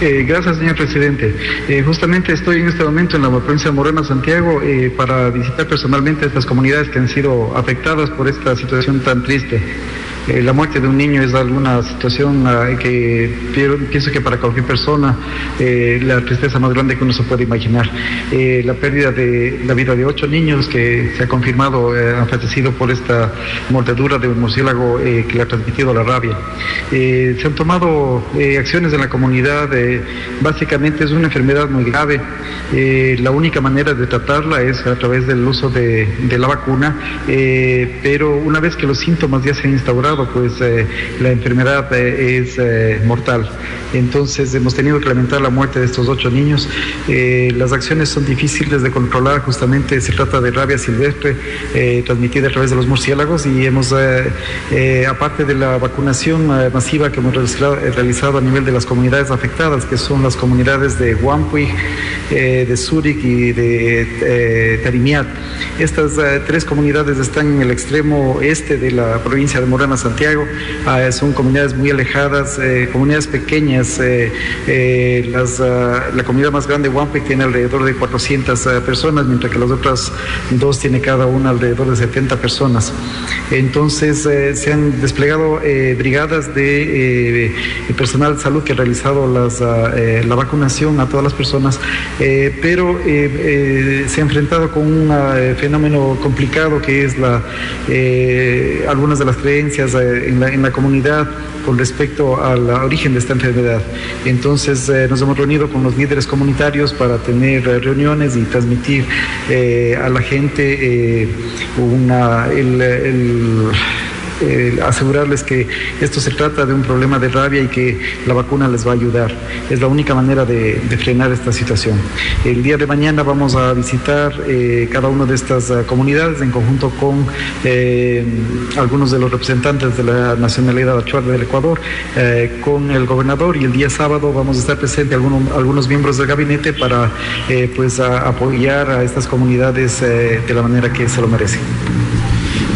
Gracias, señor presidente. Justamente estoy en este momento en la provincia de Morona, Santiago, para visitar personalmente estas comunidades que han sido afectadas por esta situación tan triste. La muerte de un niño es alguna situación que pienso que para cualquier persona la tristeza más grande que uno se puede imaginar. La pérdida de la vida de 8 niños que se ha confirmado han fallecido por esta mordedura de un murciélago que le ha transmitido la rabia. Se han tomado acciones en la comunidad. Básicamente es una enfermedad muy grave. La única manera de tratarla es a través del uso de la vacuna, pero una vez que los síntomas ya se han instaurado, pues la enfermedad es mortal. Entonces hemos tenido que lamentar la muerte de estos 8 niños. Las acciones son difíciles de controlar, justamente se trata de rabia silvestre transmitida a través de los murciélagos, y hemos, aparte de la vacunación masiva que hemos realizado a nivel de las comunidades afectadas, que son las comunidades de Huampuy, de Zúrich y de Tarimiat. Estas 3 comunidades están en el extremo este de la provincia de Morona, Santiago. Son comunidades muy alejadas, comunidades pequeñas. La comunidad más grande, Huampuy, tiene alrededor de 400 personas, mientras que las otras 2 tiene cada una alrededor de 70 personas. Entonces se han desplegado brigadas de personal de salud que ha realizado la vacunación a todas las personas, pero se ha enfrentado con un fenómeno complicado que es algunas de las creencias en la comunidad con respecto al origen de esta enfermedad. Entonces nos hemos reunido con los líderes comunitarios para tener reuniones y transmitir a la gente asegurarles que esto se trata de un problema de rabia y que la vacuna les va a ayudar. Es la única manera de frenar esta situación. El día de mañana vamos a visitar cada una de estas comunidades en conjunto con algunos de los representantes de la nacionalidad achuar del Ecuador, con el gobernador, y el día sábado vamos a estar presentes algunos miembros del gabinete para apoyar a estas comunidades de la manera que se lo merecen.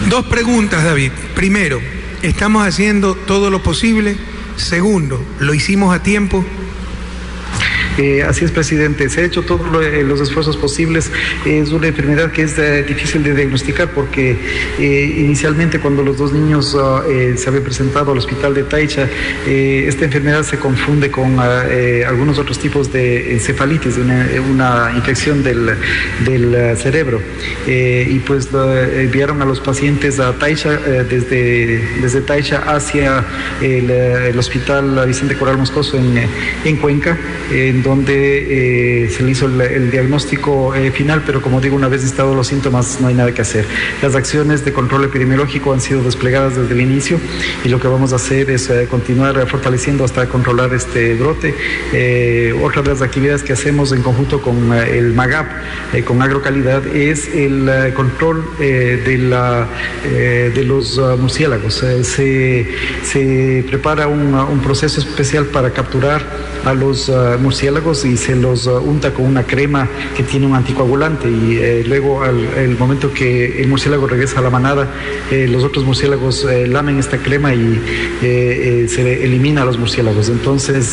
2 preguntas, David. Primero, ¿estamos haciendo todo lo posible? Segundo, ¿lo hicimos a tiempo? Así es, presidente. Se ha hecho todos los esfuerzos posibles. Es una enfermedad que es difícil de diagnosticar porque inicialmente cuando los 2 niños se habían presentado al hospital de Taixa, esta enfermedad se confunde con algunos otros tipos de encefalitis, una infección del cerebro. Y pues enviaron a los pacientes a Taixa, desde Taixa hacia el hospital Vicente Corral Moscoso en Cuenca, en donde se le hizo el diagnóstico final, pero como digo, una vez instalados los síntomas no hay nada que hacer. Las acciones de control epidemiológico han sido desplegadas desde el inicio y lo que vamos a hacer es continuar fortaleciendo hasta controlar este brote. Otra de las actividades que hacemos en conjunto con el MAGAP, con Agrocalidad, es el control de los murciélagos. Se prepara un proceso especial para capturar a los murciélagos y se los unta con una crema que tiene un anticoagulante, y luego al momento que el murciélago regresa a la manada, los otros murciélagos lamen esta crema y se elimina a los murciélagos. Entonces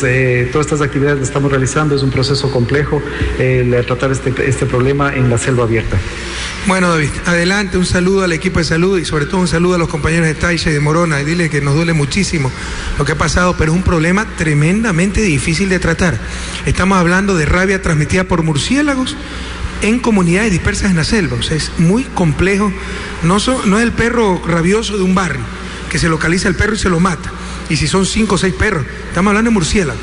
todas estas actividades las estamos realizando. Es un proceso complejo tratar este problema en la selva abierta. Bueno, David, adelante. Un saludo al equipo de salud y sobre todo un saludo a los compañeros de Taixa y de Morona, y dile que nos duele muchísimo lo que ha pasado, pero es un problema tremendamente difícil de tratar. Estamos hablando de rabia transmitida por murciélagos en comunidades dispersas en la selva. O sea, es muy complejo. No es el perro rabioso de un barrio que se localiza el perro y se lo mata, y si son 5 o 6 perros, estamos hablando de murciélagos,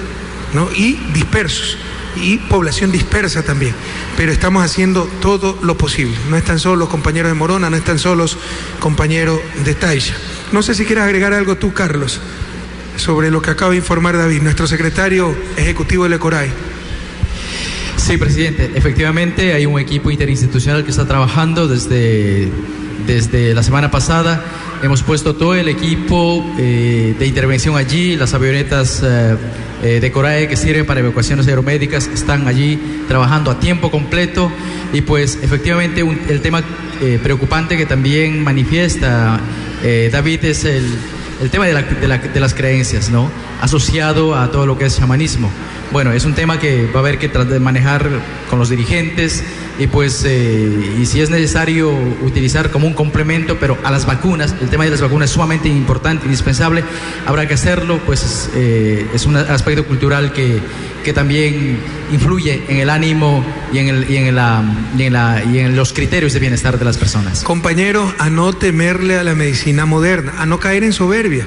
¿no? Y dispersos, y población dispersa también, pero estamos haciendo todo lo posible. No están solos los compañeros de Morona, no están solos compañeros de Taixa. No sé si quieres agregar algo tú, Carlos, sobre lo que acaba de informar David, nuestro secretario ejecutivo del ECORAI. Sí, presidente. Efectivamente, hay un equipo interinstitucional que está trabajando desde la semana pasada. Hemos puesto todo el equipo de intervención allí. Las avionetas de Corae que sirven para evacuaciones aeromédicas están allí trabajando a tiempo completo. Y pues efectivamente el tema preocupante que también manifiesta David es el tema de las creencias, ¿no? Asociado a todo lo que es chamanismo. Bueno, es un tema que va a haber que manejar con los dirigentes y pues y si es necesario utilizar como un complemento, pero a las vacunas, el tema de las vacunas es sumamente importante, indispensable, habrá que hacerlo, pues es un aspecto cultural que también influye en el ánimo y en los criterios de bienestar de las personas. Compañeros, a no temerle a la medicina moderna, a no caer en soberbia.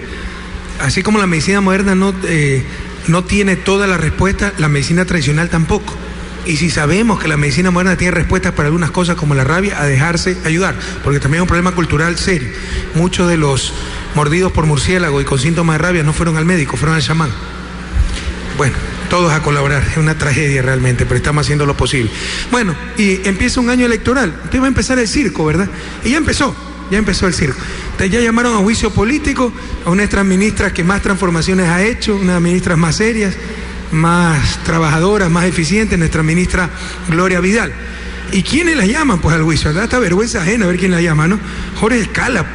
Así como la medicina moderna no tiene toda la respuesta, la medicina tradicional tampoco. Y si sabemos que la medicina moderna tiene respuestas para algunas cosas como la rabia, a dejarse ayudar, porque también es un problema cultural serio. Muchos de los mordidos por murciélago y con síntomas de rabia no fueron al médico, fueron al chamán. Bueno, todos a colaborar, es una tragedia realmente, pero estamos haciendo lo posible. Bueno, y empieza un año electoral, entonces va a empezar el circo, ¿verdad? Y ya empezó el circo. Entonces ya llamaron a juicio político a una de nuestras ministras que más transformaciones ha hecho, una de las ministras más serias, más trabajadoras, más eficientes, nuestra ministra Gloria Vidal. ¿Y quiénes la llaman pues al juicio? Da esta vergüenza ajena a ver quién la llama, ¿no? Jorge Escala.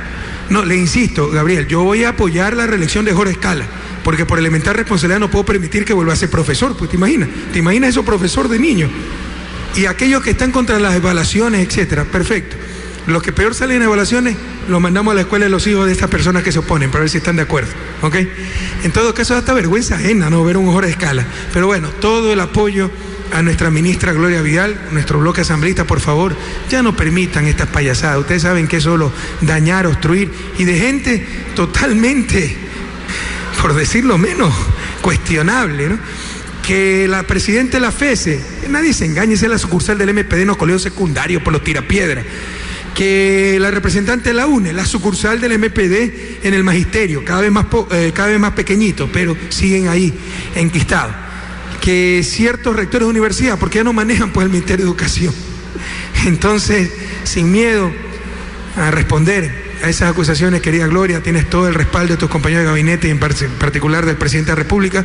No, le insisto, Gabriel, yo voy a apoyar la reelección de Jorge Escala, porque por elemental responsabilidad no puedo permitir que vuelva a ser profesor, pues te imaginas eso, profesor de niños. Y aquellos que están contra las evaluaciones, etcétera, perfecto. Los que peor salen en evaluaciones, los mandamos a la escuela de los hijos de estas personas que se oponen, para ver si están de acuerdo, ¿ok? En todo caso, da esta vergüenza ajena, ¿no? Ver un Jorge Escala. Pero bueno, todo el apoyo a nuestra ministra Gloria Vidal, nuestro bloque asambleísta, por favor, ya no permitan estas payasadas. Ustedes saben que es solo dañar, obstruir, y de gente totalmente, por decirlo menos, cuestionable, ¿no? Que la presidenta de la FESE, nadie se engañe, esa es la sucursal del MPD en los colegios secundarios por los tirapiedras. Que la representante de la UNE, la sucursal del MPD en el magisterio, cada vez más pequeñito, pero siguen ahí enquistados. Que ciertos rectores de universidad, porque ya no manejan pues el Ministerio de Educación. Entonces, sin miedo a responder a esas acusaciones, querida Gloria, tienes todo el respaldo de tus compañeros de gabinete y en particular del presidente de la República.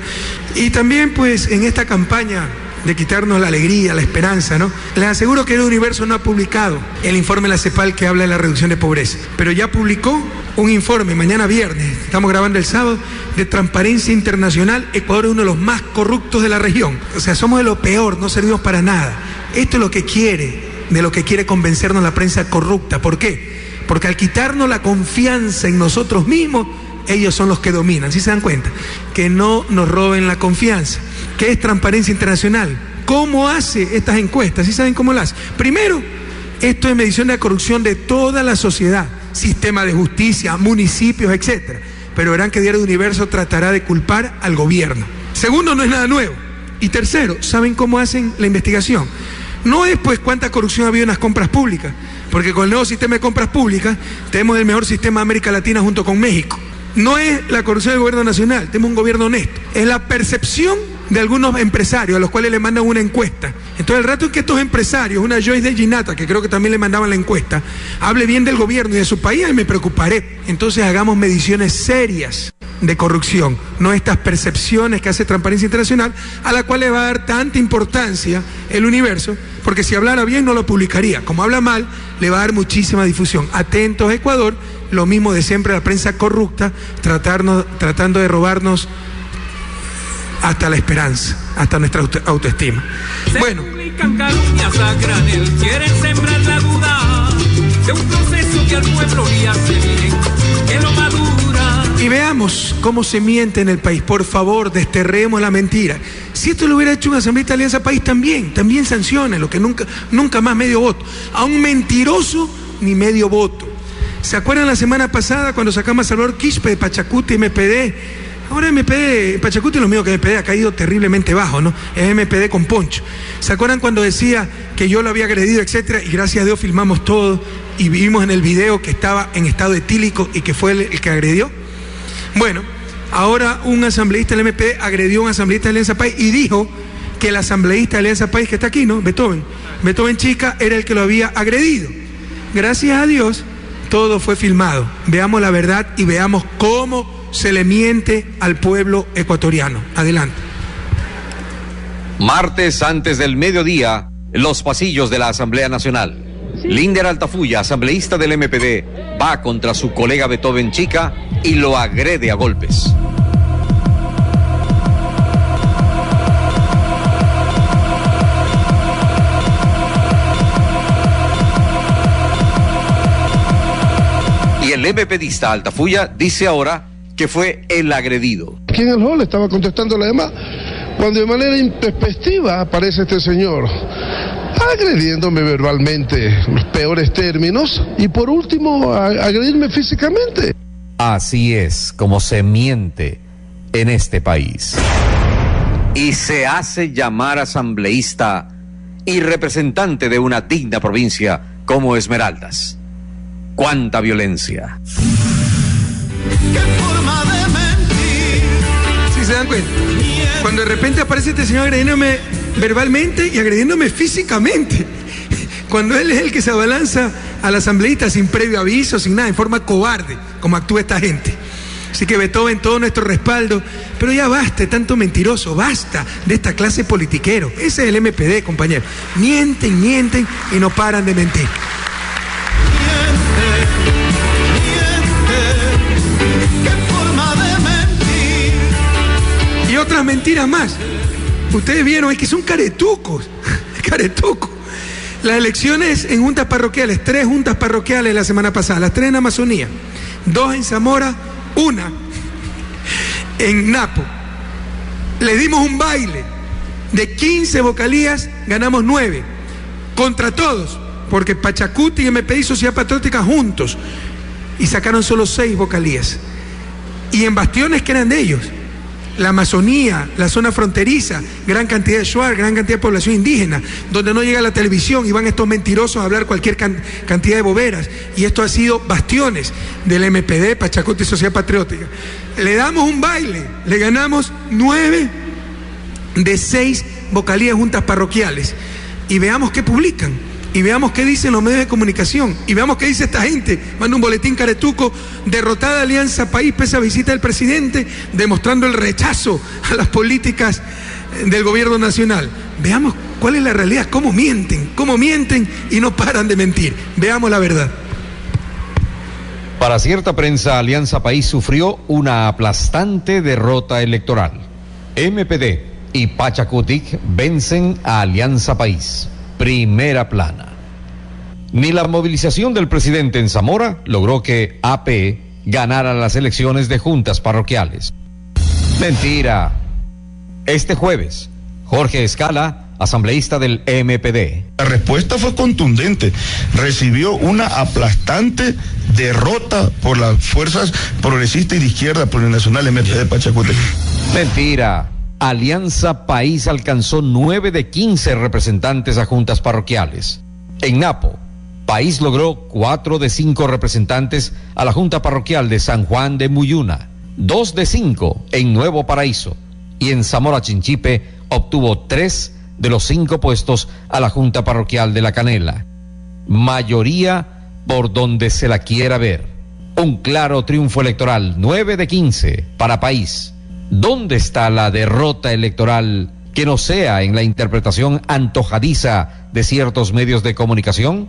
Y también pues en esta campaña de quitarnos la alegría, la esperanza, ¿no? Les aseguro que el Universo no ha publicado el informe de la CEPAL que habla de la reducción de pobreza, pero ya publicó un informe mañana viernes, estamos grabando el sábado, de Transparencia Internacional. Ecuador es uno de los más corruptos de la región, o sea, somos de lo peor, no servimos para nada. Esto es lo que quiere convencernos la prensa corrupta. ¿Por qué? Porque al quitarnos la confianza en nosotros mismos, ellos son los que dominan. ¿Sí se dan cuenta? Que no nos roben la confianza. ¿Qué es Transparencia Internacional? ¿Cómo hace estas encuestas? ¿Sí saben cómo las hace? Primero, esto es medición de la corrupción de toda la sociedad, sistema de justicia, municipios, etcétera. Pero verán que Diario Universo tratará de culpar al gobierno. Segundo, no es nada nuevo. Y tercero, ¿saben cómo hacen la investigación? No es pues cuánta corrupción ha habido en las compras públicas, porque con el nuevo sistema de compras públicas tenemos el mejor sistema de América Latina junto con México. No es la corrupción del gobierno nacional, tenemos un gobierno honesto. Es la percepción de algunos empresarios a los cuales le mandan una encuesta. Entonces el rato es que estos empresarios, una Joyce de Ginata, que creo que también le mandaban la encuesta, hable bien del gobierno y de su país, y me preocuparé. Entonces hagamos mediciones serias de corrupción, no estas percepciones que hace Transparencia Internacional, a la cual le va a dar tanta importancia el Universo, porque si hablara bien no lo publicaría. Como habla mal, le va a dar muchísima difusión. Atentos, Ecuador, lo mismo de siempre, la prensa corrupta, tratando de robarnos hasta la esperanza, hasta nuestra autoestima. Bueno. Quieren sembrar la duda de un proceso que al pueblo le hace bien, que lo madura. Y veamos cómo se miente en el país. Por favor, desterremos la mentira. Si esto lo hubiera hecho un asambleísta de Alianza País, también sanciona lo que nunca más medio voto. A un mentiroso ni medio voto. ¿Se acuerdan la semana pasada cuando sacamos a Salvador Quispe de Pachacuti, MPD? Ahora MPD, Pachacuti es lo mismo que MPD, ha caído terriblemente bajo, ¿no? Es MPD con poncho. ¿Se acuerdan cuando decía que yo lo había agredido, etcétera? Y gracias a Dios filmamos todo y vimos en el video que estaba en estado etílico y que fue el que agredió. Bueno, ahora un asambleísta del MPD agredió a un asambleísta de Alianza País y dijo que el asambleísta de Alianza País, que está aquí, ¿no? Beethoven Chica, era el que lo había agredido. Gracias a Dios, todo fue filmado. Veamos la verdad y veamos cómo se le miente al pueblo ecuatoriano. Adelante. Martes antes del mediodía, en los pasillos de la Asamblea Nacional. Linder Altafulla, asambleísta del MPD, va contra su colega Beethoven Chica y lo agrede a golpes. Y el MPDista Altafulla dice ahora que fue el agredido. Aquí en el hall estaba contestando la demás, cuando de manera intempestiva aparece este señor, agrediéndome verbalmente en los peores términos y por último agredirme físicamente. Así es como se miente en este país. Y se hace llamar asambleísta y representante de una digna provincia como Esmeraldas. ¡Cuánta violencia! ¿Sí se dan cuenta? Cuando de repente aparece este señor agrediéndome verbalmente y agrediéndome físicamente, cuando él es el que se abalanza al asambleísta sin previo aviso, sin nada, en forma cobarde, como actúa esta gente. Así que Beethoven, todo nuestro respaldo, pero ya basta, tanto mentiroso, basta de esta clase politiquero. Ese es el MPD, compañero. Mienten y no paran de mentir. Y otras mentiras más. Ustedes vieron, es que son caretucos. Las elecciones en juntas parroquiales, 3 juntas parroquiales la semana pasada, las 3 en Amazonía, 2 en Zamora, 1 en Napo. Le dimos un baile. De 15 vocalías, ganamos 9. Contra todos, porque Pachacuti y MPD y Sociedad Patriótica juntos. Y sacaron solo 6 vocalías. Y en bastiones que eran de ellos. La Amazonía, la zona fronteriza, gran cantidad de shuar, gran cantidad de población indígena, donde no llega la televisión y van estos mentirosos a hablar cualquier cantidad de boberas. Y esto ha sido bastiones del MPD, Pachacuti y Sociedad Patriótica. Le damos un baile, le ganamos 9 de 6 vocalías juntas parroquiales. Y veamos qué publican. Y veamos qué dicen los medios de comunicación. Y veamos qué dice esta gente. Manda un boletín caretuco. Derrotada Alianza País pese a visita del presidente, demostrando el rechazo a las políticas del gobierno nacional. Veamos cuál es la realidad. Cómo mienten y no paran de mentir. Veamos la verdad. Para cierta prensa, Alianza País sufrió una aplastante derrota electoral. MPD y Pachacutic vencen a Alianza País. Primera plana. Ni la movilización del presidente en Zamora logró que AP ganara las elecciones de juntas parroquiales. Mentira. Este jueves, Jorge Escala, asambleísta del MPD. La respuesta fue contundente. Recibió una aplastante derrota por las fuerzas progresistas y de izquierda plurinacional MPD Pachacutic. Mentira. Alianza País alcanzó 9 de 15 representantes a juntas parroquiales. En Napo, País logró 4 de 5 representantes a la junta parroquial de San Juan de Muyuna, 2 de 5 en Nuevo Paraíso, y en Zamora Chinchipe obtuvo 3 de los 5 puestos a la junta parroquial de La Canela. Mayoría por donde se la quiera ver. Un claro triunfo electoral, 9 de 15 para País. ¿Dónde está la derrota electoral que no sea en la interpretación antojadiza de ciertos medios de comunicación?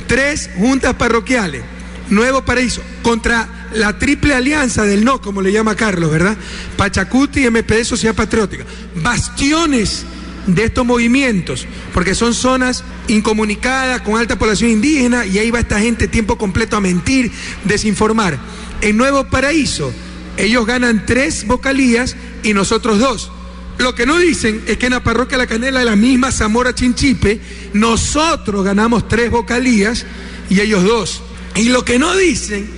3 juntas parroquiales, Nuevo Paraíso, contra la triple alianza del no, como le llama Carlos, ¿verdad? Pachacuti y MPD Sociedad Patriótica. Bastiones de estos movimientos, porque son zonas incomunicadas, con alta población indígena, y ahí va esta gente tiempo completo a mentir, desinformar. En Nuevo Paraíso, ellos ganan 3 vocalías y nosotros 2. Lo que no dicen es que en la parroquia La Canela de la misma Zamora Chinchipe, nosotros ganamos 3 vocalías y ellos 2. Y lo que no dicen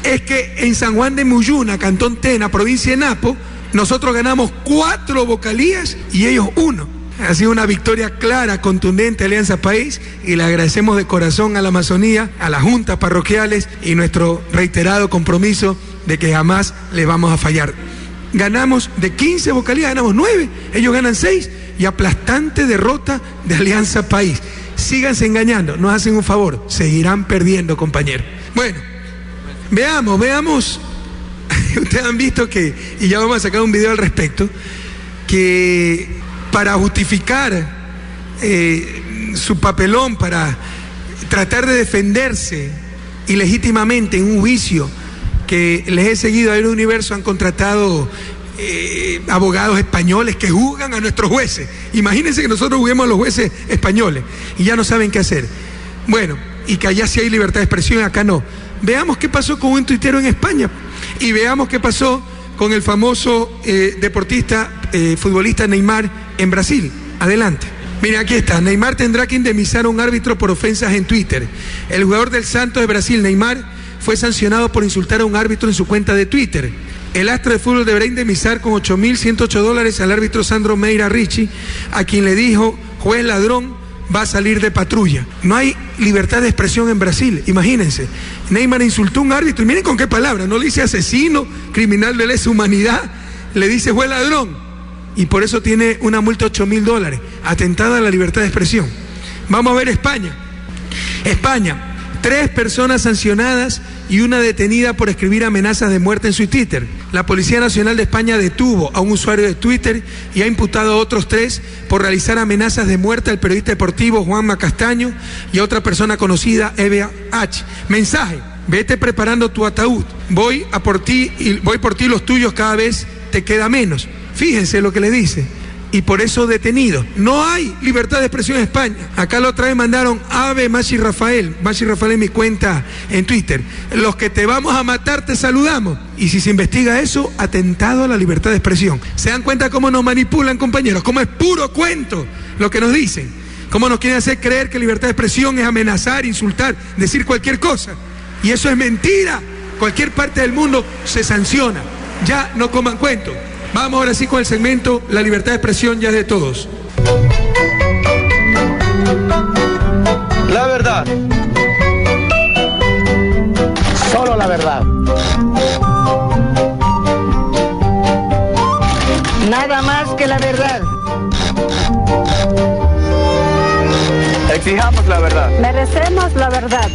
es que en San Juan de Muyuna, Cantón Tena, provincia de Napo, nosotros ganamos 4 vocalías y ellos 1. Ha sido una victoria clara, contundente Alianza País, y le agradecemos de corazón a la Amazonía, a las juntas parroquiales y nuestro reiterado compromiso de que jamás le vamos a fallar. ganamos de 15 vocalías, ganamos 9, ellos ganan 6 y aplastante derrota de Alianza País. Síganse engañando, nos hacen un favor, seguirán perdiendo, compañeros. Bueno, veamos, ustedes han visto que, y ya vamos a sacar un video al respecto, que para justificar su papelón, para tratar de defenderse ilegítimamente en un juicio que les he seguido a Universo, han contratado abogados españoles que juzgan a nuestros jueces. Imagínense que nosotros juguemos a los jueces españoles y ya no saben qué hacer. Bueno, y que allá sí hay libertad de expresión, acá no. Veamos qué pasó con un tuitero en España y veamos qué pasó con el famoso deportista, futbolista Neymar en Brasil. Adelante. Miren, aquí está. Neymar tendrá que indemnizar a un árbitro por ofensas en Twitter. El jugador del Santos de Brasil, Neymar, fue sancionado por insultar a un árbitro en su cuenta de Twitter. El astro de fútbol deberá indemnizar con $8.108 al árbitro Sandro Meira Ricci, a quien le dijo: juez ladrón, va a salir de patrulla. No hay libertad de expresión en Brasil, imagínense. Neymar insultó a un árbitro, y miren con qué palabra, no le dice asesino, criminal de lesa humanidad, le dice juez ladrón. Y por eso tiene una multa de $8.000, atentada a la libertad de expresión. Vamos a ver España. España, 3 personas sancionadas y una detenida por escribir amenazas de muerte en su Twitter. La Policía Nacional de España detuvo a un usuario de Twitter y ha imputado a otros 3 por realizar amenazas de muerte al periodista deportivo Juanma Castaño y a otra persona conocida, Eva H. Mensaje: vete preparando tu ataúd, voy por ti, los tuyos cada vez te queda menos. Fíjense lo que le dice. Y por eso detenido. No hay libertad de expresión en España. Acá la otra vez mandaron Ave Machi Rafael. Machi Rafael es mi cuenta en Twitter. Los que te vamos a matar te saludamos. Y si se investiga eso, atentado a la libertad de expresión. ¿Se dan cuenta cómo nos manipulan, compañeros? Cómo es puro cuento lo que nos dicen. Cómo nos quieren hacer creer que libertad de expresión es amenazar, insultar, decir cualquier cosa. Y eso es mentira. Cualquier parte del mundo se sanciona. Ya no coman cuento. Vamos ahora sí con el segmento La libertad de expresión ya es de todos. La verdad. Solo la verdad. Nada más que la verdad. Exijamos la verdad. Merecemos la verdad.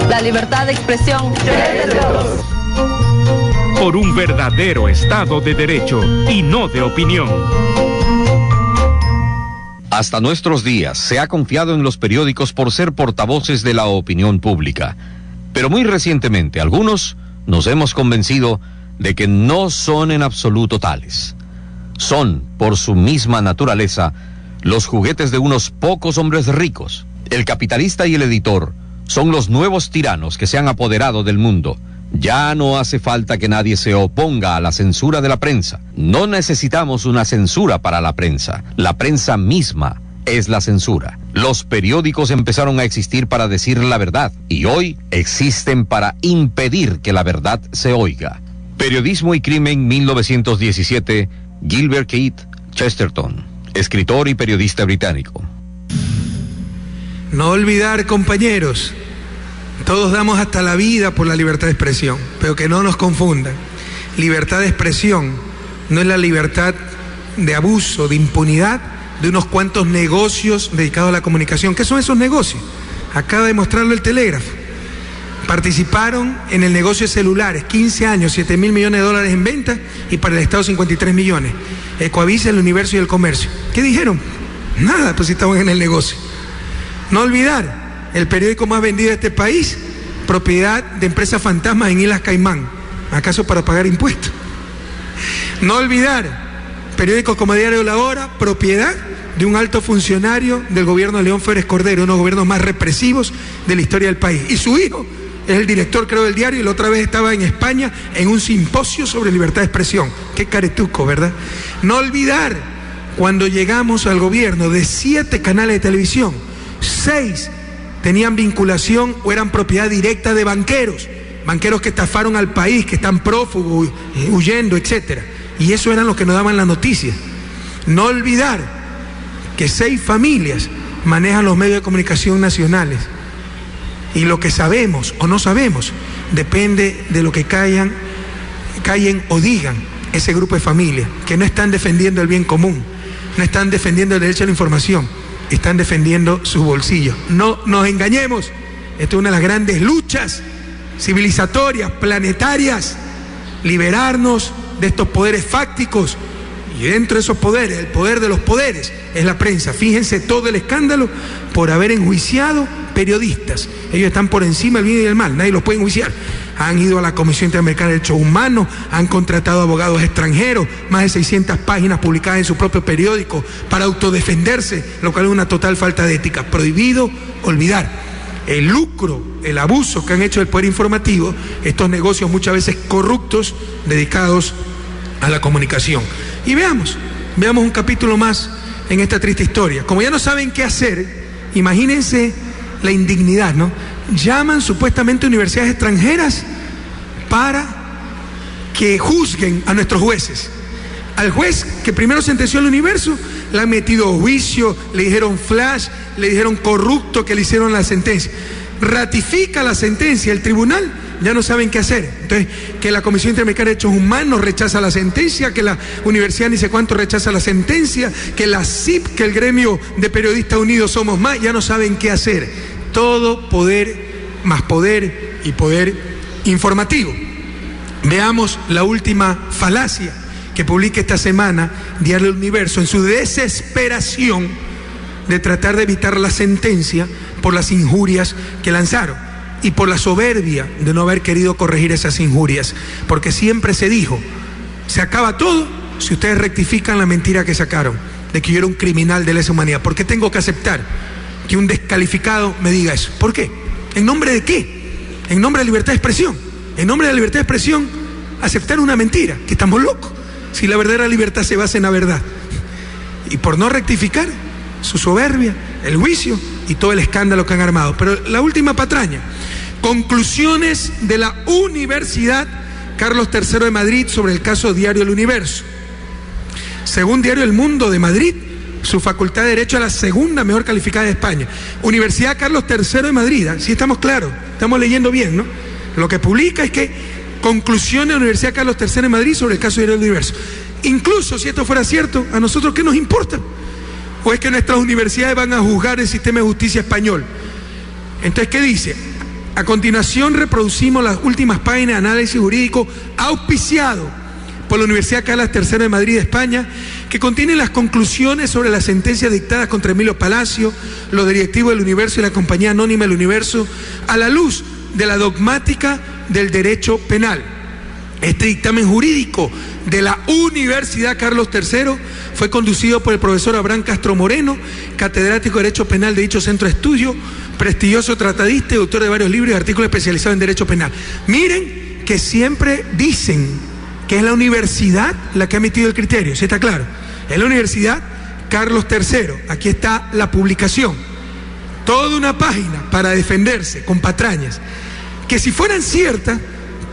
La libertad de expresión es de todos. Por un verdadero Estado de Derecho y no de opinión. Hasta nuestros días se ha confiado en los periódicos por ser portavoces de la opinión pública. Pero muy recientemente algunos nos hemos convencido de que no son en absoluto tales. Son, por su misma naturaleza, los juguetes de unos pocos hombres ricos. El capitalista y el editor son los nuevos tiranos que se han apoderado del mundo. Ya no hace falta que nadie se oponga a la censura de la prensa. No necesitamos una censura para la prensa. La prensa misma es la censura. Los periódicos empezaron a existir para decir la verdad y hoy existen para impedir que la verdad se oiga. Periodismo y crimen, 1917, Gilbert Keith Chesterton, escritor y periodista británico. No olvidar, compañeros, todos damos hasta la vida por la libertad de expresión, pero que no nos confundan. Libertad de expresión no es la libertad de abuso, de impunidad de unos cuantos negocios dedicados a la comunicación. ¿Qué son esos negocios? Acaba de mostrarlo el Telégrafo. Participaron en el negocio de celulares, 15 años, $7.000 millones en venta y para el Estado 53 millones. Ecoavisa, El Universo y El Comercio. ¿Qué dijeron? Nada, pues si estaban en el negocio. No olvidar. El periódico más vendido de este país, propiedad de empresas fantasmas en Islas Caimán. ¿Acaso para pagar impuestos? No olvidar, periódicos como Diario La Hora, propiedad de un alto funcionario del gobierno de León Férez Cordero, uno de los gobiernos más represivos de la historia del país. Y su hijo es el director, creo, del diario, y la otra vez estaba en España en un simposio sobre libertad de expresión. Qué caretuco, ¿verdad? No olvidar, cuando llegamos al gobierno, de 7 canales de televisión, 6 tenían vinculación o eran propiedad directa de banqueros que estafaron al país, que están prófugos, huyendo, etc. Y eso eran los que nos daban la noticia. No olvidar que 6 familias manejan los medios de comunicación nacionales. Y lo que sabemos o no sabemos depende de lo que callan callen o digan ese grupo de familia que no están defendiendo el bien común, no están defendiendo el derecho a la información, están defendiendo sus bolsillos. No nos engañemos, esta es una de las grandes luchas civilizatorias, planetarias, liberarnos de estos poderes fácticos. Y dentro de esos poderes, el poder de los poderes es la prensa. Fíjense todo el escándalo por haber enjuiciado periodistas. Ellos están por encima del bien y del mal, nadie los puede enjuiciar. Han ido a la Comisión Interamericana de Derechos Humanos, han contratado abogados extranjeros, más de 600 páginas publicadas en su propio periódico para autodefenderse, lo cual es una total falta de ética. Prohibido olvidar el lucro, el abuso que han hecho del poder informativo, estos negocios muchas veces corruptos dedicados a la comunicación. Y veamos un capítulo más en esta triste historia. Como ya no saben qué hacer, imagínense la indignidad, ¿no? Llaman supuestamente a universidades extranjeras para que juzguen a nuestros jueces. Al juez que primero sentenció al Universo, le han metido juicio, le dijeron flash, le dijeron corrupto, que le hicieron la sentencia. Ratifica la sentencia el tribunal, ya no saben qué hacer. Entonces, que la Comisión Interamericana de Derechos Humanos rechaza la sentencia, que la Universidad ni sé cuánto rechaza la sentencia, que la CIP, que el gremio de periodistas unidos somos más, ya no saben qué hacer. Todo poder más poder y poder informativo. Veamos la última falacia que publica esta semana Diario El Universo en su desesperación de tratar de evitar la sentencia por las injurias que lanzaron y por la soberbia de no haber querido corregir esas injurias, porque siempre se dijo, se acaba todo si ustedes rectifican la mentira que sacaron de que yo era un criminal de lesa humanidad. ¿Por qué tengo que aceptar que un descalificado me diga eso? ¿Por qué? ¿En nombre de qué? En nombre de la libertad de expresión. En nombre de la libertad de expresión, aceptar una mentira, que estamos locos, si la verdadera libertad se basa en la verdad. Y por no rectificar, su soberbia, el juicio y todo el escándalo que han armado. Pero la última patraña, conclusiones de la Universidad Carlos III de Madrid sobre el caso Diario El Universo. Según Diario El Mundo de Madrid, su facultad de Derecho es la segunda mejor calificada de España. Universidad Carlos III de Madrid, ¿sí estamos claros? Estamos leyendo bien, ¿no? Lo que publica es que conclusiones de la Universidad Carlos III de Madrid sobre el caso Diario El Universo. Incluso si esto fuera cierto, ¿a nosotros qué nos importa? ¿O es que nuestras universidades van a juzgar el sistema de justicia español? Entonces, ¿qué dice? A continuación reproducimos las últimas páginas de análisis jurídico auspiciado por la Universidad Carlos III de Madrid, España, que contiene las conclusiones sobre las sentencias dictadas contra Emilio Palacio, los directivos del Universo y la compañía anónima del Universo, a la luz de la dogmática del derecho penal. Este dictamen jurídico de la Universidad Carlos III fue conducido por el profesor Abraham Castro Moreno, catedrático de Derecho Penal de dicho centro de estudio, prestigioso tratadista y autor de varios libros y artículos especializados en Derecho Penal. Miren que siempre dicen que es la universidad la que ha emitido el criterio, ¿sí está claro? Es la Universidad Carlos III. Aquí está la publicación. Toda una página para defenderse con patrañas, que si fueran ciertas,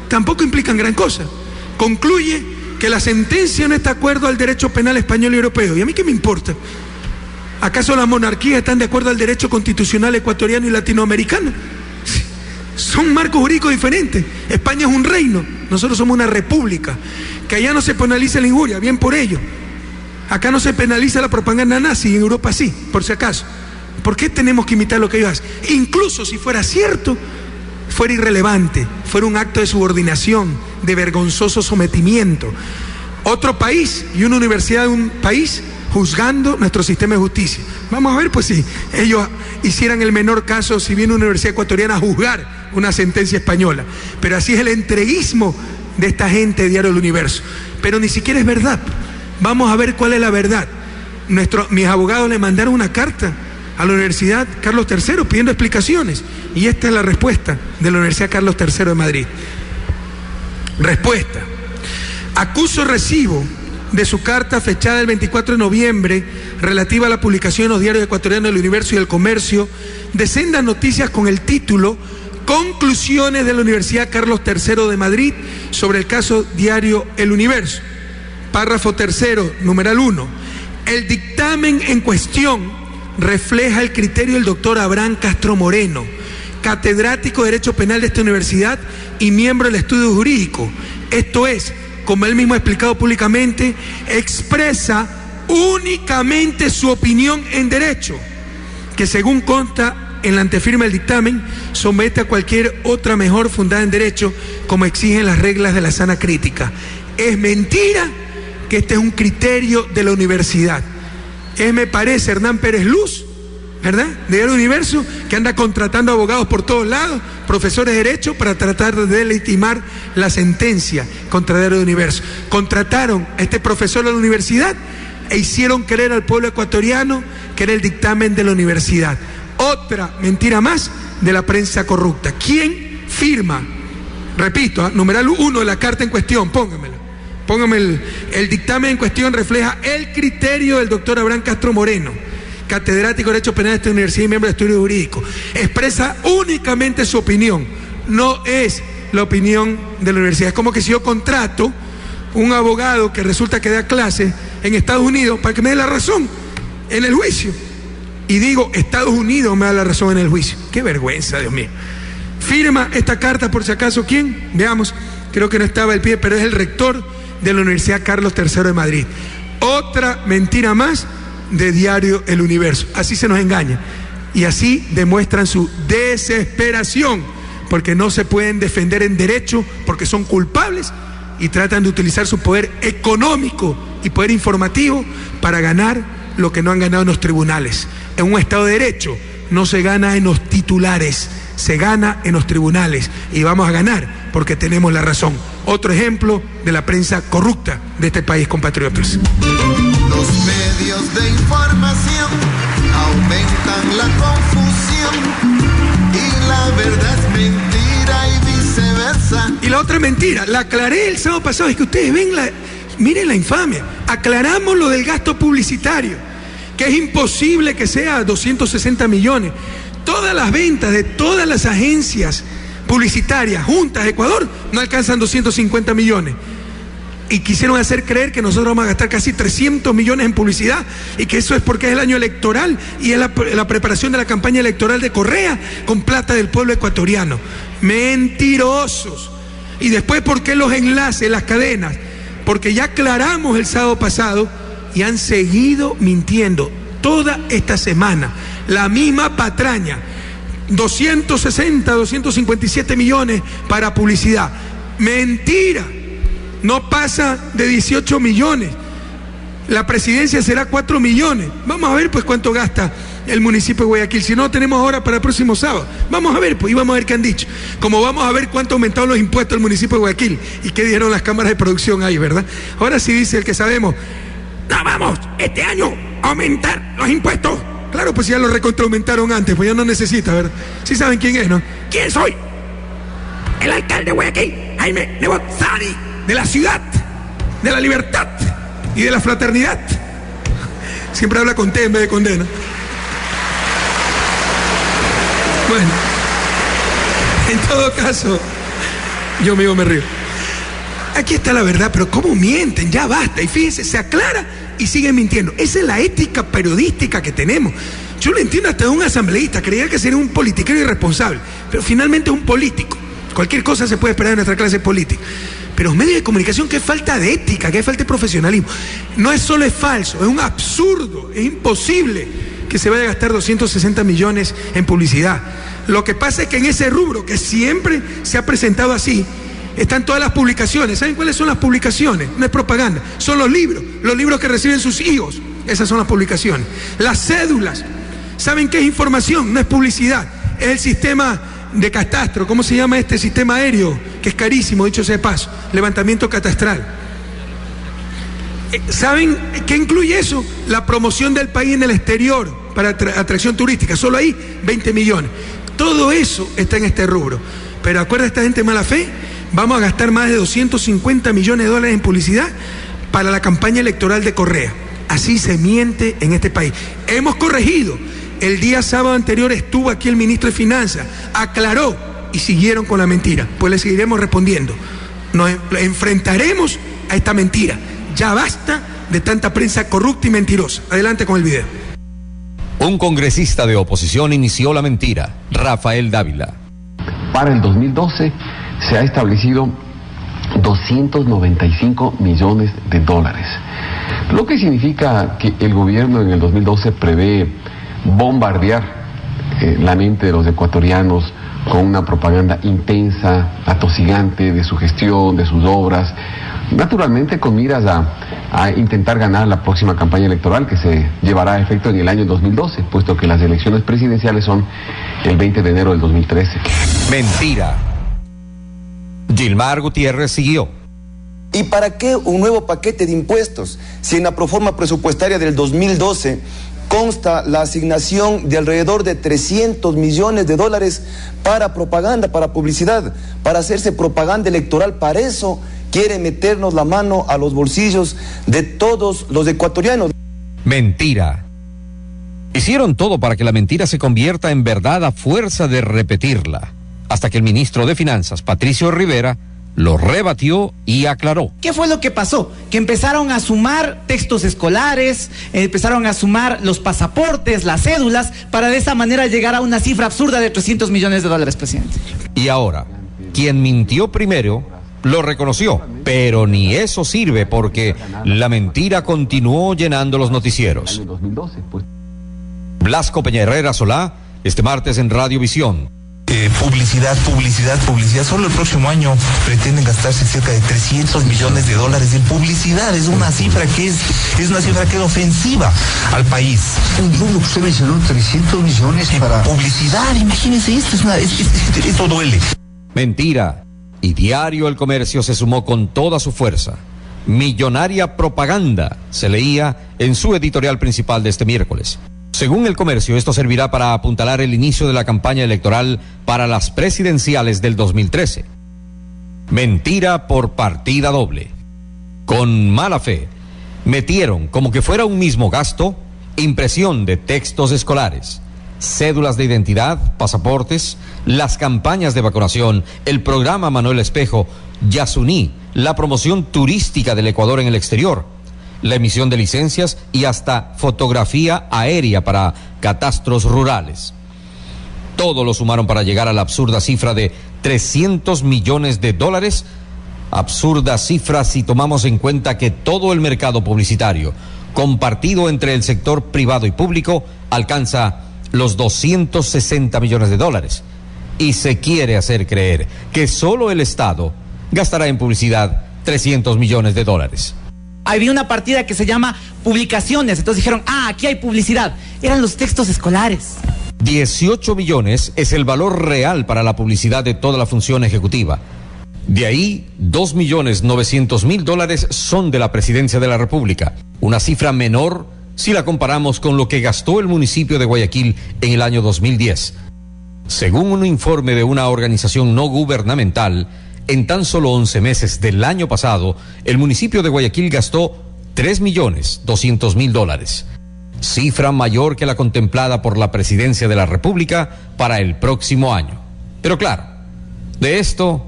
tampoco implican gran cosa. Concluye que la sentencia no está de acuerdo al derecho penal español y europeo. ¿Y a mí qué me importa? ¿Acaso las monarquías están de acuerdo al derecho constitucional ecuatoriano y latinoamericano? Son marcos jurídicos diferentes. España es un reino, nosotros somos una república. Que allá no se penaliza la injuria, bien por ello. Acá no se penaliza la propaganda nazi, en Europa sí, por si acaso. ¿Por qué tenemos que imitar lo que ellos hacen? Incluso si fuera cierto, fuera irrelevante, fuera un acto de subordinación, de vergonzoso sometimiento. Otro país y una universidad de un país juzgando nuestro sistema de justicia. Vamos a ver, pues, si ellos hicieran el menor caso, si viene una universidad ecuatoriana a juzgar una sentencia española. Pero así es el entreguismo de esta gente de Diario El Universo. Pero ni siquiera es verdad. Vamos a ver cuál es la verdad. Mis abogados le mandaron una carta a la Universidad Carlos III pidiendo explicaciones. Y esta es la respuesta de la Universidad Carlos III de Madrid. Respuesta. Acuso recibo de su carta fechada el 24 de noviembre relativa a la publicación en los diarios ecuatorianos del Universo y del Comercio de sendas noticias con el título Conclusiones de la Universidad Carlos III de Madrid sobre el caso Diario El Universo. Párrafo tercero, numeral 1. El dictamen en cuestión refleja el criterio del doctor Abraham Castro Moreno, catedrático de Derecho Penal de esta universidad y miembro del estudio jurídico, Esto es, como él mismo ha explicado públicamente, expresa únicamente su opinión en derecho, que según consta en la antefirma del dictamen, somete a cualquier otra mejor fundada en derecho, como exigen las reglas de la sana crítica. Es mentira que este es un criterio de la universidad. Me parece Hernán Pérez Luz, ¿verdad?, de Diario Universo, que anda contratando abogados por todos lados, profesores de derecho, para tratar de legitimar la sentencia contra Diario Universo. Contrataron a este profesor de la universidad e hicieron creer al pueblo ecuatoriano que era el dictamen de la universidad. Otra mentira más de la prensa corrupta. ¿Quién firma? Repito, numeral 1 de la carta en cuestión, póngamela. Póngame el dictamen en cuestión, refleja el criterio del doctor Abraham Castro Moreno, catedrático de Derecho Penal de esta universidad y miembro de estudio jurídico. Expresa únicamente su opinión, no es la opinión de la universidad. Es como que si yo contrato un abogado que resulta que da clases en Estados Unidos para que me dé la razón en el juicio, y digo, Estados Unidos me da la razón en el juicio. Qué vergüenza, Dios mío. Firma esta carta, por si acaso, ¿quién? Veamos, creo que no estaba el pie, pero es el rector de la Universidad Carlos III de Madrid. Otra mentira más de Diario El Universo. Así se nos engaña y así demuestran su desesperación, porque no se pueden defender en derecho porque son culpables y tratan de utilizar su poder económico y poder informativo para ganar lo que no han ganado en los tribunales. En un Estado de Derecho no se gana en los titulares, se gana en los tribunales, y vamos a ganar porque tenemos la razón. Otro ejemplo de la prensa corrupta de este país, compatriotas. Los medios de información aumentan la confusión y la verdad es mentira y viceversa. Y la otra mentira, la aclaré el sábado pasado, es que ustedes ven miren la infamia. Aclaramos lo del gasto publicitario, que es imposible que sea 260 millones. Todas las ventas de todas las agencias publicitarias juntas de Ecuador no alcanzan 250 millones. Y quisieron hacer creer que nosotros vamos a gastar casi 300 millones en publicidad y que eso es porque es el año electoral y es la preparación de la campaña electoral de Correa con plata del pueblo ecuatoriano. Mentirosos. Y después, ¿por qué los enlaces, las cadenas? Porque ya aclaramos el sábado pasado y han seguido mintiendo toda esta semana. La misma patraña. 260, 257 millones para publicidad. Mentira. No pasa de 18 millones. La presidencia será 4 millones. Vamos a ver pues cuánto gasta el municipio de Guayaquil. Si no tenemos ahora para el próximo sábado. Vamos a ver pues, y vamos a ver qué han dicho. Como vamos a ver cuánto aumentaron los impuestos del municipio de Guayaquil y qué dijeron las cámaras de producción ahí, ¿verdad? Ahora sí dice el que sabemos, no vamos este año a aumentar los impuestos. Claro, pues ya lo recontraaumentaron antes, pues ya no necesita, ¿verdad? Sí saben quién es, ¿no? ¿Quién soy? El alcalde de Guayaquil, Jaime Nebot Sadi, de la ciudad, de la libertad y de la fraternidad. Siempre habla con T en vez de con D, ¿no? Bueno, en todo caso, yo mismo me río. Aquí está la verdad, pero ¿cómo mienten? Ya basta. Y fíjense, se aclara y siguen mintiendo. Esa es la ética periodística que tenemos. Yo lo entiendo hasta de un asambleísta, creía que sería un politiquero irresponsable, pero finalmente es un político. Cualquier cosa se puede esperar en nuestra clase política. Pero los medios de comunicación, qué falta de ética, qué falta de profesionalismo. No es solo es falso, es un absurdo, es imposible que se vaya a gastar 260 millones en publicidad. Lo que pasa es que en ese rubro, que siempre se ha presentado así, están todas las publicaciones. ¿Saben cuáles son las publicaciones? No es propaganda, son los libros que reciben sus hijos. Esas son las publicaciones. Las cédulas, ¿saben qué es información? No es publicidad, es el sistema de catastro. ¿Cómo se llama este sistema aéreo? Que es carísimo, dicho sea de paso, levantamiento catastral. ¿Saben qué incluye eso? La promoción del país en el exterior para atracción turística, solo ahí 20 millones. Todo eso está en este rubro. Pero acuerda esta gente mala fe, vamos a gastar más de 250 millones de dólares en publicidad para la campaña electoral de Correa. Así se miente en este país. Hemos corregido. El día sábado anterior estuvo aquí el ministro de Finanzas, aclaró y siguieron con la mentira. Pues le seguiremos respondiendo. Nos enfrentaremos a esta mentira. Ya basta de tanta prensa corrupta y mentirosa. Adelante con el video. Un congresista de oposición inició la mentira, Rafael Dávila. Para el 2012 se ha establecido 295 millones de dólares. Lo que significa que el gobierno en el 2012 prevé bombardear la mente de los ecuatorianos con una propaganda intensa, atosigante de su gestión, de sus obras, naturalmente con miras a intentar ganar la próxima campaña electoral que se llevará a efecto en el año 2012, puesto que las elecciones presidenciales son el 20 de enero del 2013. Mentira. Gilmar Gutiérrez siguió. ¿Y para qué un nuevo paquete de impuestos si en la proforma presupuestaria del 2012 consta la asignación de alrededor de 300 millones de dólares para propaganda, para publicidad, para hacerse propaganda electoral? Para eso quiere meternos la mano a los bolsillos de todos los ecuatorianos. Mentira. Hicieron todo para que la mentira se convierta en verdad a fuerza de repetirla, hasta que el ministro de Finanzas, Patricio Rivera, lo rebatió y aclaró. ¿Qué fue lo que pasó? Que empezaron a sumar textos escolares, empezaron a sumar los pasaportes, las cédulas, para de esa manera llegar a una cifra absurda de 300 millones de dólares, presidente. Y ahora, quien mintió primero lo reconoció, pero ni eso sirve porque la mentira continuó llenando los noticieros. Blasco Peña Herrera Solá, este martes en Radiovisión. Publicidad. Solo el próximo año pretenden gastarse cerca de 300 millones de dólares en publicidad. Es una cifra que es ofensiva al país. Lo que usted mencionó, 300 millones para publicidad. Imagínense esto duele. Mentira. Y Diario El Comercio se sumó con toda su fuerza. Millonaria propaganda, se leía en su editorial principal de este miércoles. Según El Comercio, esto servirá para apuntalar el inicio de la campaña electoral para las presidenciales del 2013. Mentira por partida doble. Con mala fe, metieron como que fuera un mismo gasto, impresión de textos escolares, cédulas de identidad, pasaportes, las campañas de vacunación, el programa Manuel Espejo, Yasuní, la promoción turística del Ecuador en el exterior, la emisión de licencias y hasta fotografía aérea para catastros rurales. Todo lo sumaron para llegar a la absurda cifra de 300 millones de dólares. Absurda cifra si tomamos en cuenta que todo el mercado publicitario, compartido entre el sector privado y público, alcanza los 260 millones de dólares. Y se quiere hacer creer que solo el Estado gastará en publicidad 300 millones de dólares. Había una partida que se llama publicaciones, entonces dijeron, aquí hay publicidad. Eran los textos escolares. 18 millones es el valor real para la publicidad de toda la función ejecutiva. De ahí, 2.900.000 dólares son de la Presidencia de la República, una cifra menor si la comparamos con lo que gastó el municipio de Guayaquil en el año 2010. Según un informe de una organización no gubernamental, en tan solo 11 meses del año pasado, el municipio de Guayaquil gastó 3.200.000 dólares, cifra mayor que la contemplada por la Presidencia de la República para el próximo año. Pero claro, de esto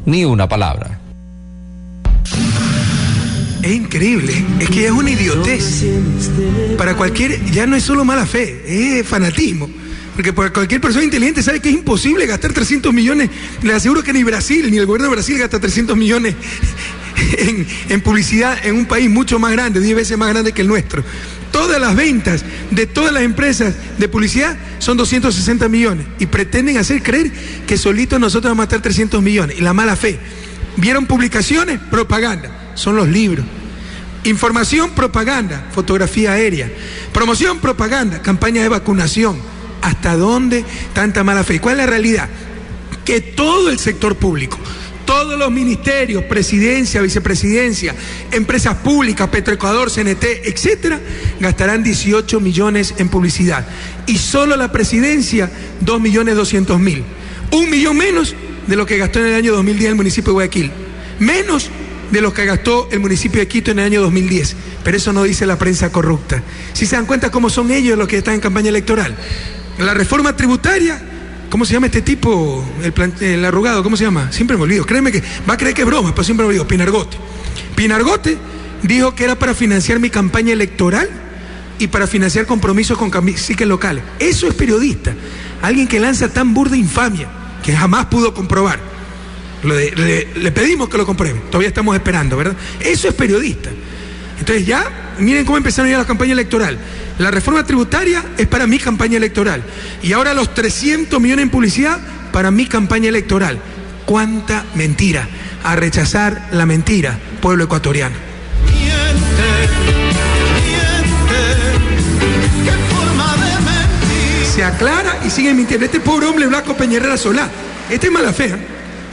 ni una palabra. Es increíble, es que es una idiotez. Para ya no es solo mala fe, es fanatismo. Porque cualquier persona inteligente sabe que es imposible gastar 300 millones. Le aseguro que ni Brasil, ni el gobierno de Brasil gasta 300 millones en publicidad en un país mucho más grande, 10 veces más grande que el nuestro. Todas las ventas de todas las empresas de publicidad son 260 millones. Y pretenden hacer creer que solitos nosotros vamos a gastar 300 millones. Y la mala fe. ¿Vieron publicaciones? Propaganda. Son los libros. Información, propaganda. Fotografía aérea. Promoción, propaganda. Campaña de vacunación. ¿Hasta dónde tanta mala fe? ¿Cuál es la realidad? Que todo el sector público, todos los ministerios, presidencia, vicepresidencia, empresas públicas, Petroecuador, CNT, etcétera, gastarán 18 millones en publicidad. Y solo la presidencia, 2.200.000. 1 millón menos de lo que gastó en el año 2010 el municipio de Guayaquil. Menos de lo que gastó el municipio de Quito en el año 2010. Pero eso no dice la prensa corrupta. Si se dan cuenta cómo son ellos los que están en campaña electoral. La reforma tributaria, ¿cómo se llama este tipo? El arrugado, ¿cómo se llama? Siempre me olvido. Créeme que va a creer que es broma, pero siempre me olvido. Pinargote dijo que era para financiar mi campaña electoral y para financiar compromisos con caciques locales. Eso es periodista. Alguien que lanza tan burda infamia que jamás pudo comprobar. Le pedimos que lo compruebe, todavía estamos esperando, ¿verdad? Eso es periodista. Entonces ya, miren cómo empezaron ya la campaña electoral. La reforma tributaria es para mi campaña electoral. Y ahora los 300 millones en publicidad para mi campaña electoral. ¡Cuánta mentira! A rechazar la mentira, pueblo ecuatoriano. Se aclara y sigue mintiendo. Este pobre hombre Blasco Peñarera Solá, este es mala fe, ¿eh?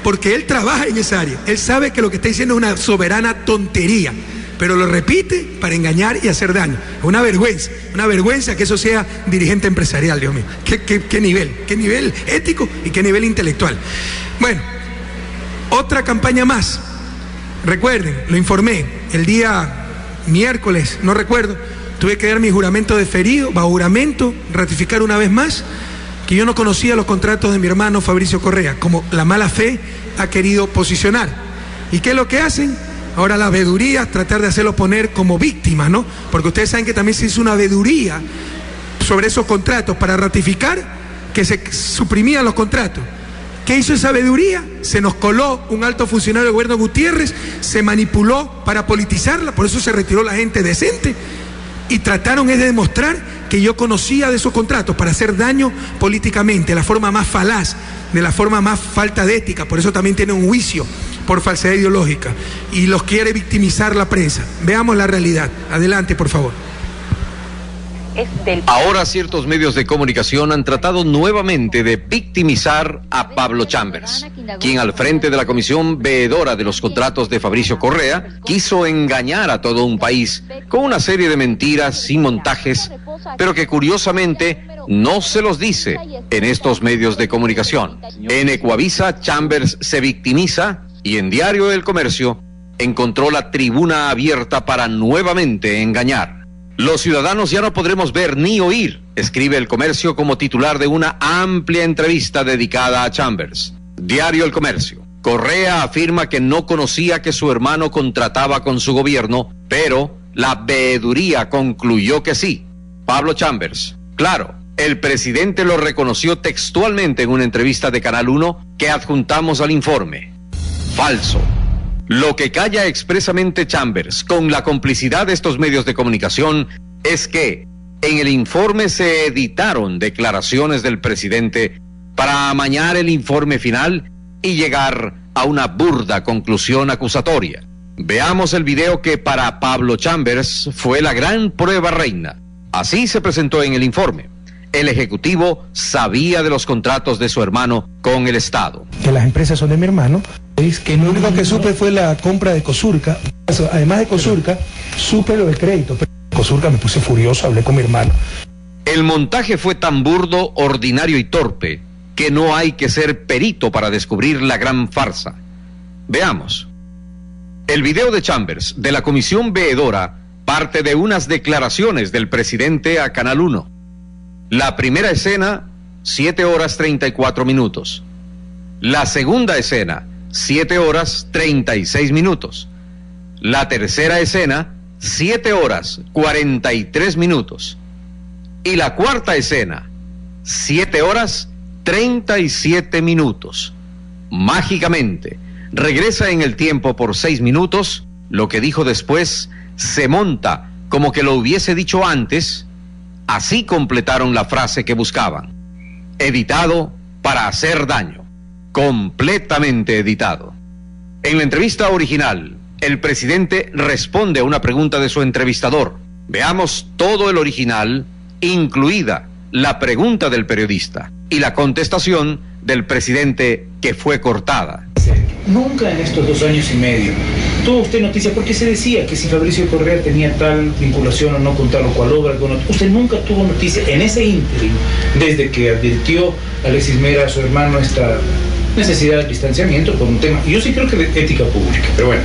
Porque él trabaja en esa área. Él sabe que lo que está diciendo es una soberana tontería, pero lo repite para engañar y hacer daño. Es una vergüenza que eso sea dirigente empresarial, Dios mío. ¿Qué nivel ético y qué nivel intelectual. Bueno, otra campaña más. Recuerden, lo informé, el día miércoles, no recuerdo, tuve que dar mi juramento deferido, bajo juramento, ratificar una vez más que yo no conocía los contratos de mi hermano Fabricio Correa, como la mala fe ha querido posicionar. ¿Y qué es lo que hacen? Ahora la veeduría, tratar de hacerlo poner como víctima, ¿no? Porque ustedes saben que también se hizo una veeduría sobre esos contratos para ratificar que se suprimían los contratos. ¿Qué hizo esa veeduría? Se nos coló un alto funcionario del gobierno Gutiérrez, se manipuló para politizarla, por eso se retiró la gente decente, y trataron de demostrar que yo conocía de esos contratos para hacer daño políticamente, la forma más falaz, de la forma más falta de ética. Por eso también tiene un juicio por falsedad ideológica y los quiere victimizar la prensa. Veamos la realidad. Adelante, por favor. Ahora ciertos medios de comunicación han tratado nuevamente de victimizar a Pablo Chambers, quien al frente de la comisión veedora de los contratos de Fabricio Correa quiso engañar a todo un país con una serie de mentiras y montajes, pero que curiosamente no se los dice en estos medios de comunicación. En Ecuavisa, Chambers se victimiza y en Diario El Comercio encontró la tribuna abierta para nuevamente engañar. Los ciudadanos ya no podremos ver ni oír, escribe El Comercio como titular de una amplia entrevista dedicada a Chambers. Diario El Comercio. Correa afirma que no conocía que su hermano contrataba con su gobierno, pero la veeduría concluyó que sí. Pablo Chambers. Claro, el presidente lo reconoció textualmente en una entrevista de Canal 1 que adjuntamos al informe. Falso. Lo que calla expresamente Chambers, con la complicidad de estos medios de comunicación, es que en el informe se editaron declaraciones del presidente para amañar el informe final y llegar a una burda conclusión acusatoria. Veamos el video que para Pablo Chambers fue la gran prueba reina. Así se presentó en el informe. El Ejecutivo sabía de los contratos de su hermano con el Estado. Que las empresas son de mi hermano. Es que lo único que supe fue la compra de Cosurca. Además de Cosurca, supe lo del crédito. Pero Cosurca me puse furioso, hablé con mi hermano. El montaje fue tan burdo, ordinario y torpe que no hay que ser perito para descubrir la gran farsa. Veamos. El video de Chambers de la comisión veedora parte de unas declaraciones del presidente a Canal 1. La primera escena, 7 horas 34 minutos. La segunda escena, 7 horas 36 minutos. La tercera escena, 7 horas 43 minutos. Y la cuarta escena, 7 horas 37 minutos. Mágicamente, regresa en el tiempo por 6 minutos, lo que dijo después se monta como que lo hubiese dicho antes. Así completaron la frase que buscaban. Editado para hacer daño. Completamente editado. En la entrevista original, el presidente responde a una pregunta de su entrevistador. Veamos todo el original, incluida la pregunta del periodista y la contestación del presidente que fue cortada. Nunca en estos 2 años y medio tuvo usted noticia, porque se decía que si Fabricio Correa tenía tal vinculación o no con tal o cual obra, usted nunca tuvo noticia en ese ínterin, desde que advirtió Alexis Mera a su hermano esta necesidad de distanciamiento por un tema, y yo sí creo que de ética pública, pero bueno,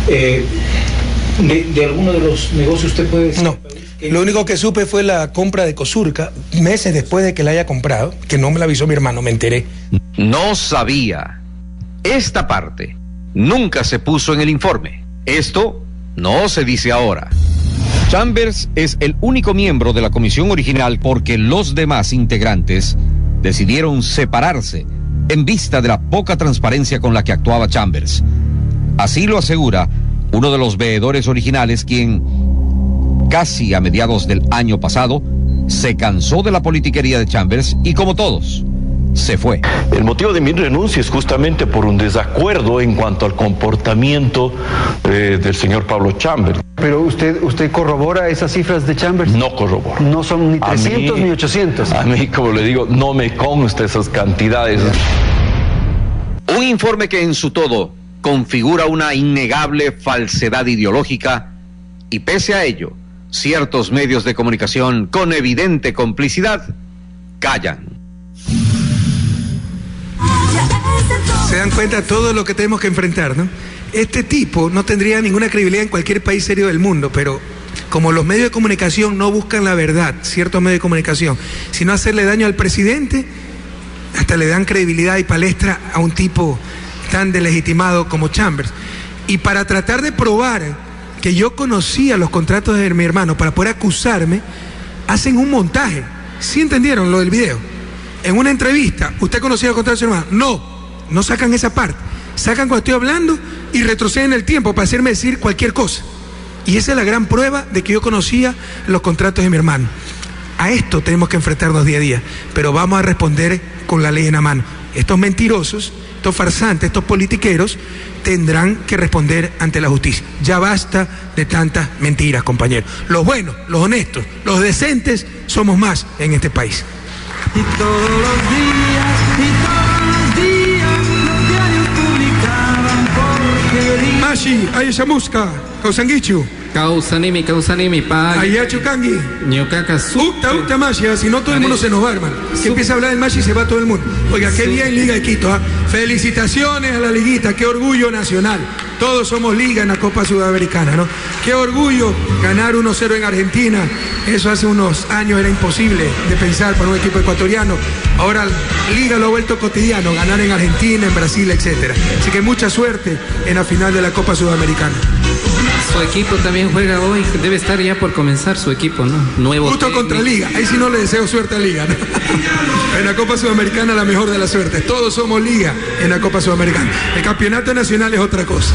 de alguno de los negocios usted puede decir. No. Lo único que supe fue la compra de Cosurca, meses después de que la haya comprado, que no me la avisó mi hermano, me enteré. No sabía. Esta parte nunca se puso en el informe. Esto no se dice ahora. Chambers es el único miembro de la comisión original porque los demás integrantes decidieron separarse en vista de la poca transparencia con la que actuaba Chambers. Así lo asegura uno de los veedores originales, quien casi a mediados del año pasado se cansó de la politiquería de Chambers y, como todos, se fue. El motivo de mi renuncia es justamente por un desacuerdo en cuanto al comportamiento del señor Pablo Chambers. Pero usted corrobora esas cifras de Chambers. No corroboro. No son ni 300 ni 800. A mí, como le digo, no me consta esas cantidades. Un informe que en su todo configura una innegable falsedad ideológica y, pese a ello, ciertos medios de comunicación con evidente complicidad callan. Se dan cuenta de todo lo que tenemos que enfrentar, ¿no? Este tipo no tendría ninguna credibilidad en cualquier país serio del mundo, pero como los medios de comunicación no buscan la verdad, ciertos medios de comunicación, sino hacerle daño al presidente, hasta le dan credibilidad y palestra a un tipo tan deslegitimado como Chambers. Y para tratar de probar que yo conocía los contratos de mi hermano, para poder acusarme, hacen un montaje. ¿Sí entendieron lo del video? En una entrevista, ¿usted conocía los contratos de su hermano? No sacan esa parte. Sacan cuando estoy hablando y retroceden el tiempo para hacerme decir cualquier cosa. Y esa es la gran prueba de que yo conocía los contratos de mi hermano. A esto tenemos que enfrentarnos día a día, pero vamos a responder con la ley en la mano. Estos mentirosos, estos farsantes, estos politiqueros tendrán que responder ante la justicia. Ya basta de tantas mentiras, compañeros. Los buenos, los honestos, los decentes somos más en este país. Y todos los días los diarios publicaban porquería. Mashi, Ayeshamuska, Kausangichu. Kausanimi, pa. Ayachukangi. Ñucaca Ukta Mashi, si no todo el mundo se nos va, hermano. Que empieza a hablar del Mashi y se va todo el mundo. Oiga, qué bien Liga de Quito, ¿eh? Felicitaciones a la liguita, qué orgullo nacional. Todos somos liga en la Copa Sudamericana, ¿no? Qué orgullo ganar 1-0 en Argentina. Eso hace unos años era imposible de pensar para un equipo ecuatoriano. Ahora Liga lo ha vuelto cotidiano, ganar en Argentina, en Brasil, etcétera. Así que mucha suerte en la final de la Copa Sudamericana. Su equipo también juega hoy, debe estar ya por comenzar su equipo, ¿no? Nuevo justo técnico. Contra Liga, ahí sí no le deseo suerte a Liga, ¿no? En la Copa Sudamericana la mejor de la suerte. Todos somos Liga en la Copa Sudamericana. El campeonato nacional es otra cosa.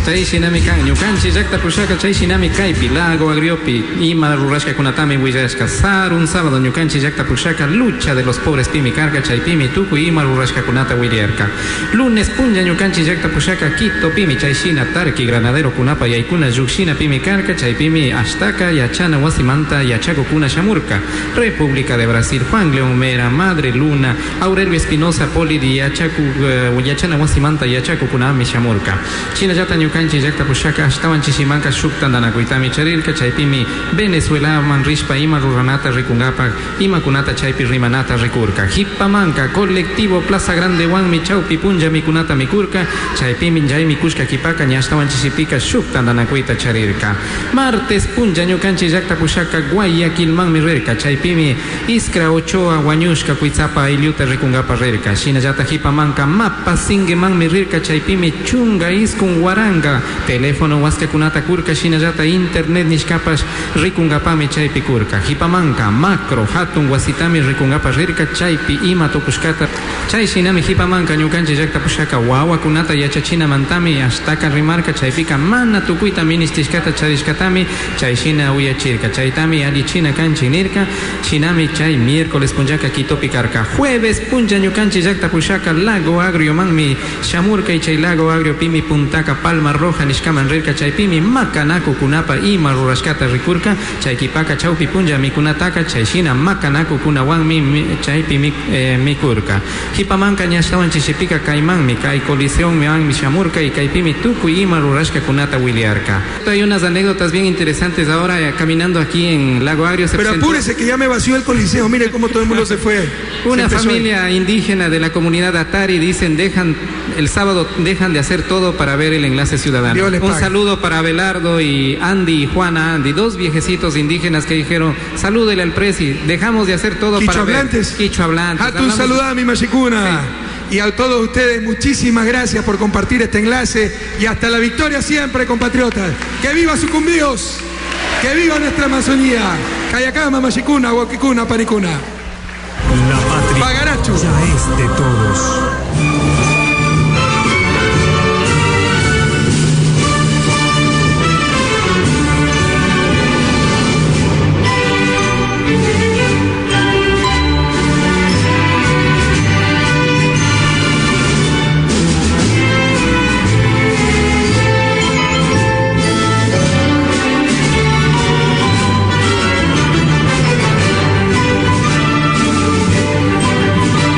Chay shinami kan ñukanchi llaqta pushaka chay shinami kaypi lago agriopi ima rurashka kunatami willashka sar un sábado ñukanchi llaqta pushaka lucha de los pobres pimi karka chay pimi tuku ima rurashka kunata willierka lunes punya ñukanchi llaqta pushaka Quito pimi chay shina tarki granadero kunapa yaykuna llukshina pimi karka chay pimi ashtaka yachana wasimanta yachaco kuna shamurka República de Brasil Juan León Mera Madre Luna Aurelio Espinosa Poli di yachacu yachana wasimanta yachaco kunami shamurka China yata ñukanchi llaqta pushaka ashtawan chishimanka shuktan danakuitami charilka chaypimi Venezuela man rishpa ima ruranata rikungapa ima kunata chaypi rimanata rikurka Hipamanka colectivo Plaza Grande Wanmi chawpi punja mikunata mikurka chaypimi jaymi kushka kipaka ñashtawan chishipika shuktan danakuita charirka martes punja ñukanchi llaqta pushaka Guayaquilmanmi rirka chaypimi Iskra Ochoa wañushka kuitzapa aylluyta rikungapa rirka shina yata hipamanka mapa singemanmi rirka chaypimi chunga iskun waranga teléfono waskakunata kurka shinallata internet nishkapash rikungapami chaypi kurka hipamanka macro hatun wasitami rikungapa rirka chaypi ima tokushkata chay shinami hipamanka ñukanchi llaqta pushaka wawakunata yachachina mantami ashtaka rimarka chaypika mana tukuyta ministishkata charishkatami chay shina uyachirka chaytami allichina kanchi nirka shinami chay miércoles punjaka Quitopi karka jueves punja ñukanchi llaqta pushaka lago agrio manmi shamurka y chay lago agrio pimi puntaka Palma Roja nishkaman rirka chaypimi makanaku kunapa ima rurashkata rikurka chaykipaka chawpi punja mikunataka chayshina makanaku kunawanmi chaypi mikurka hipamanka ñashtawan chishipika kaymanmi kay coliseonmi wanmi shamurka y kaypimi tukuy ima rurashka kunata wiliarka. Hay unas anécdotas bien interesantes ahora caminando aquí en Lago Agrio. Pero apúrese que ya me vació el coliseo, mire cómo todo el mundo se fue. Una familia indígena de la comunidad Atari dicen el sábado dejan de hacer todo para ver el enlace ciudadano. Un saludo para Abelardo y Andy y Juana Andy, dos viejecitos indígenas que dijeron, salúdele al presi, dejamos de hacer todo para ver. Quicho hablantes. Un saludo a mi machicuna. Sí. Y a todos ustedes, muchísimas gracias por compartir este enlace y hasta la victoria siempre, compatriotas. ¡Que viva Sucumbíos! ¡Que viva nuestra Amazonía! Kayakama, machicuna, huaquicuna, panicuna. La patria ya es de todos.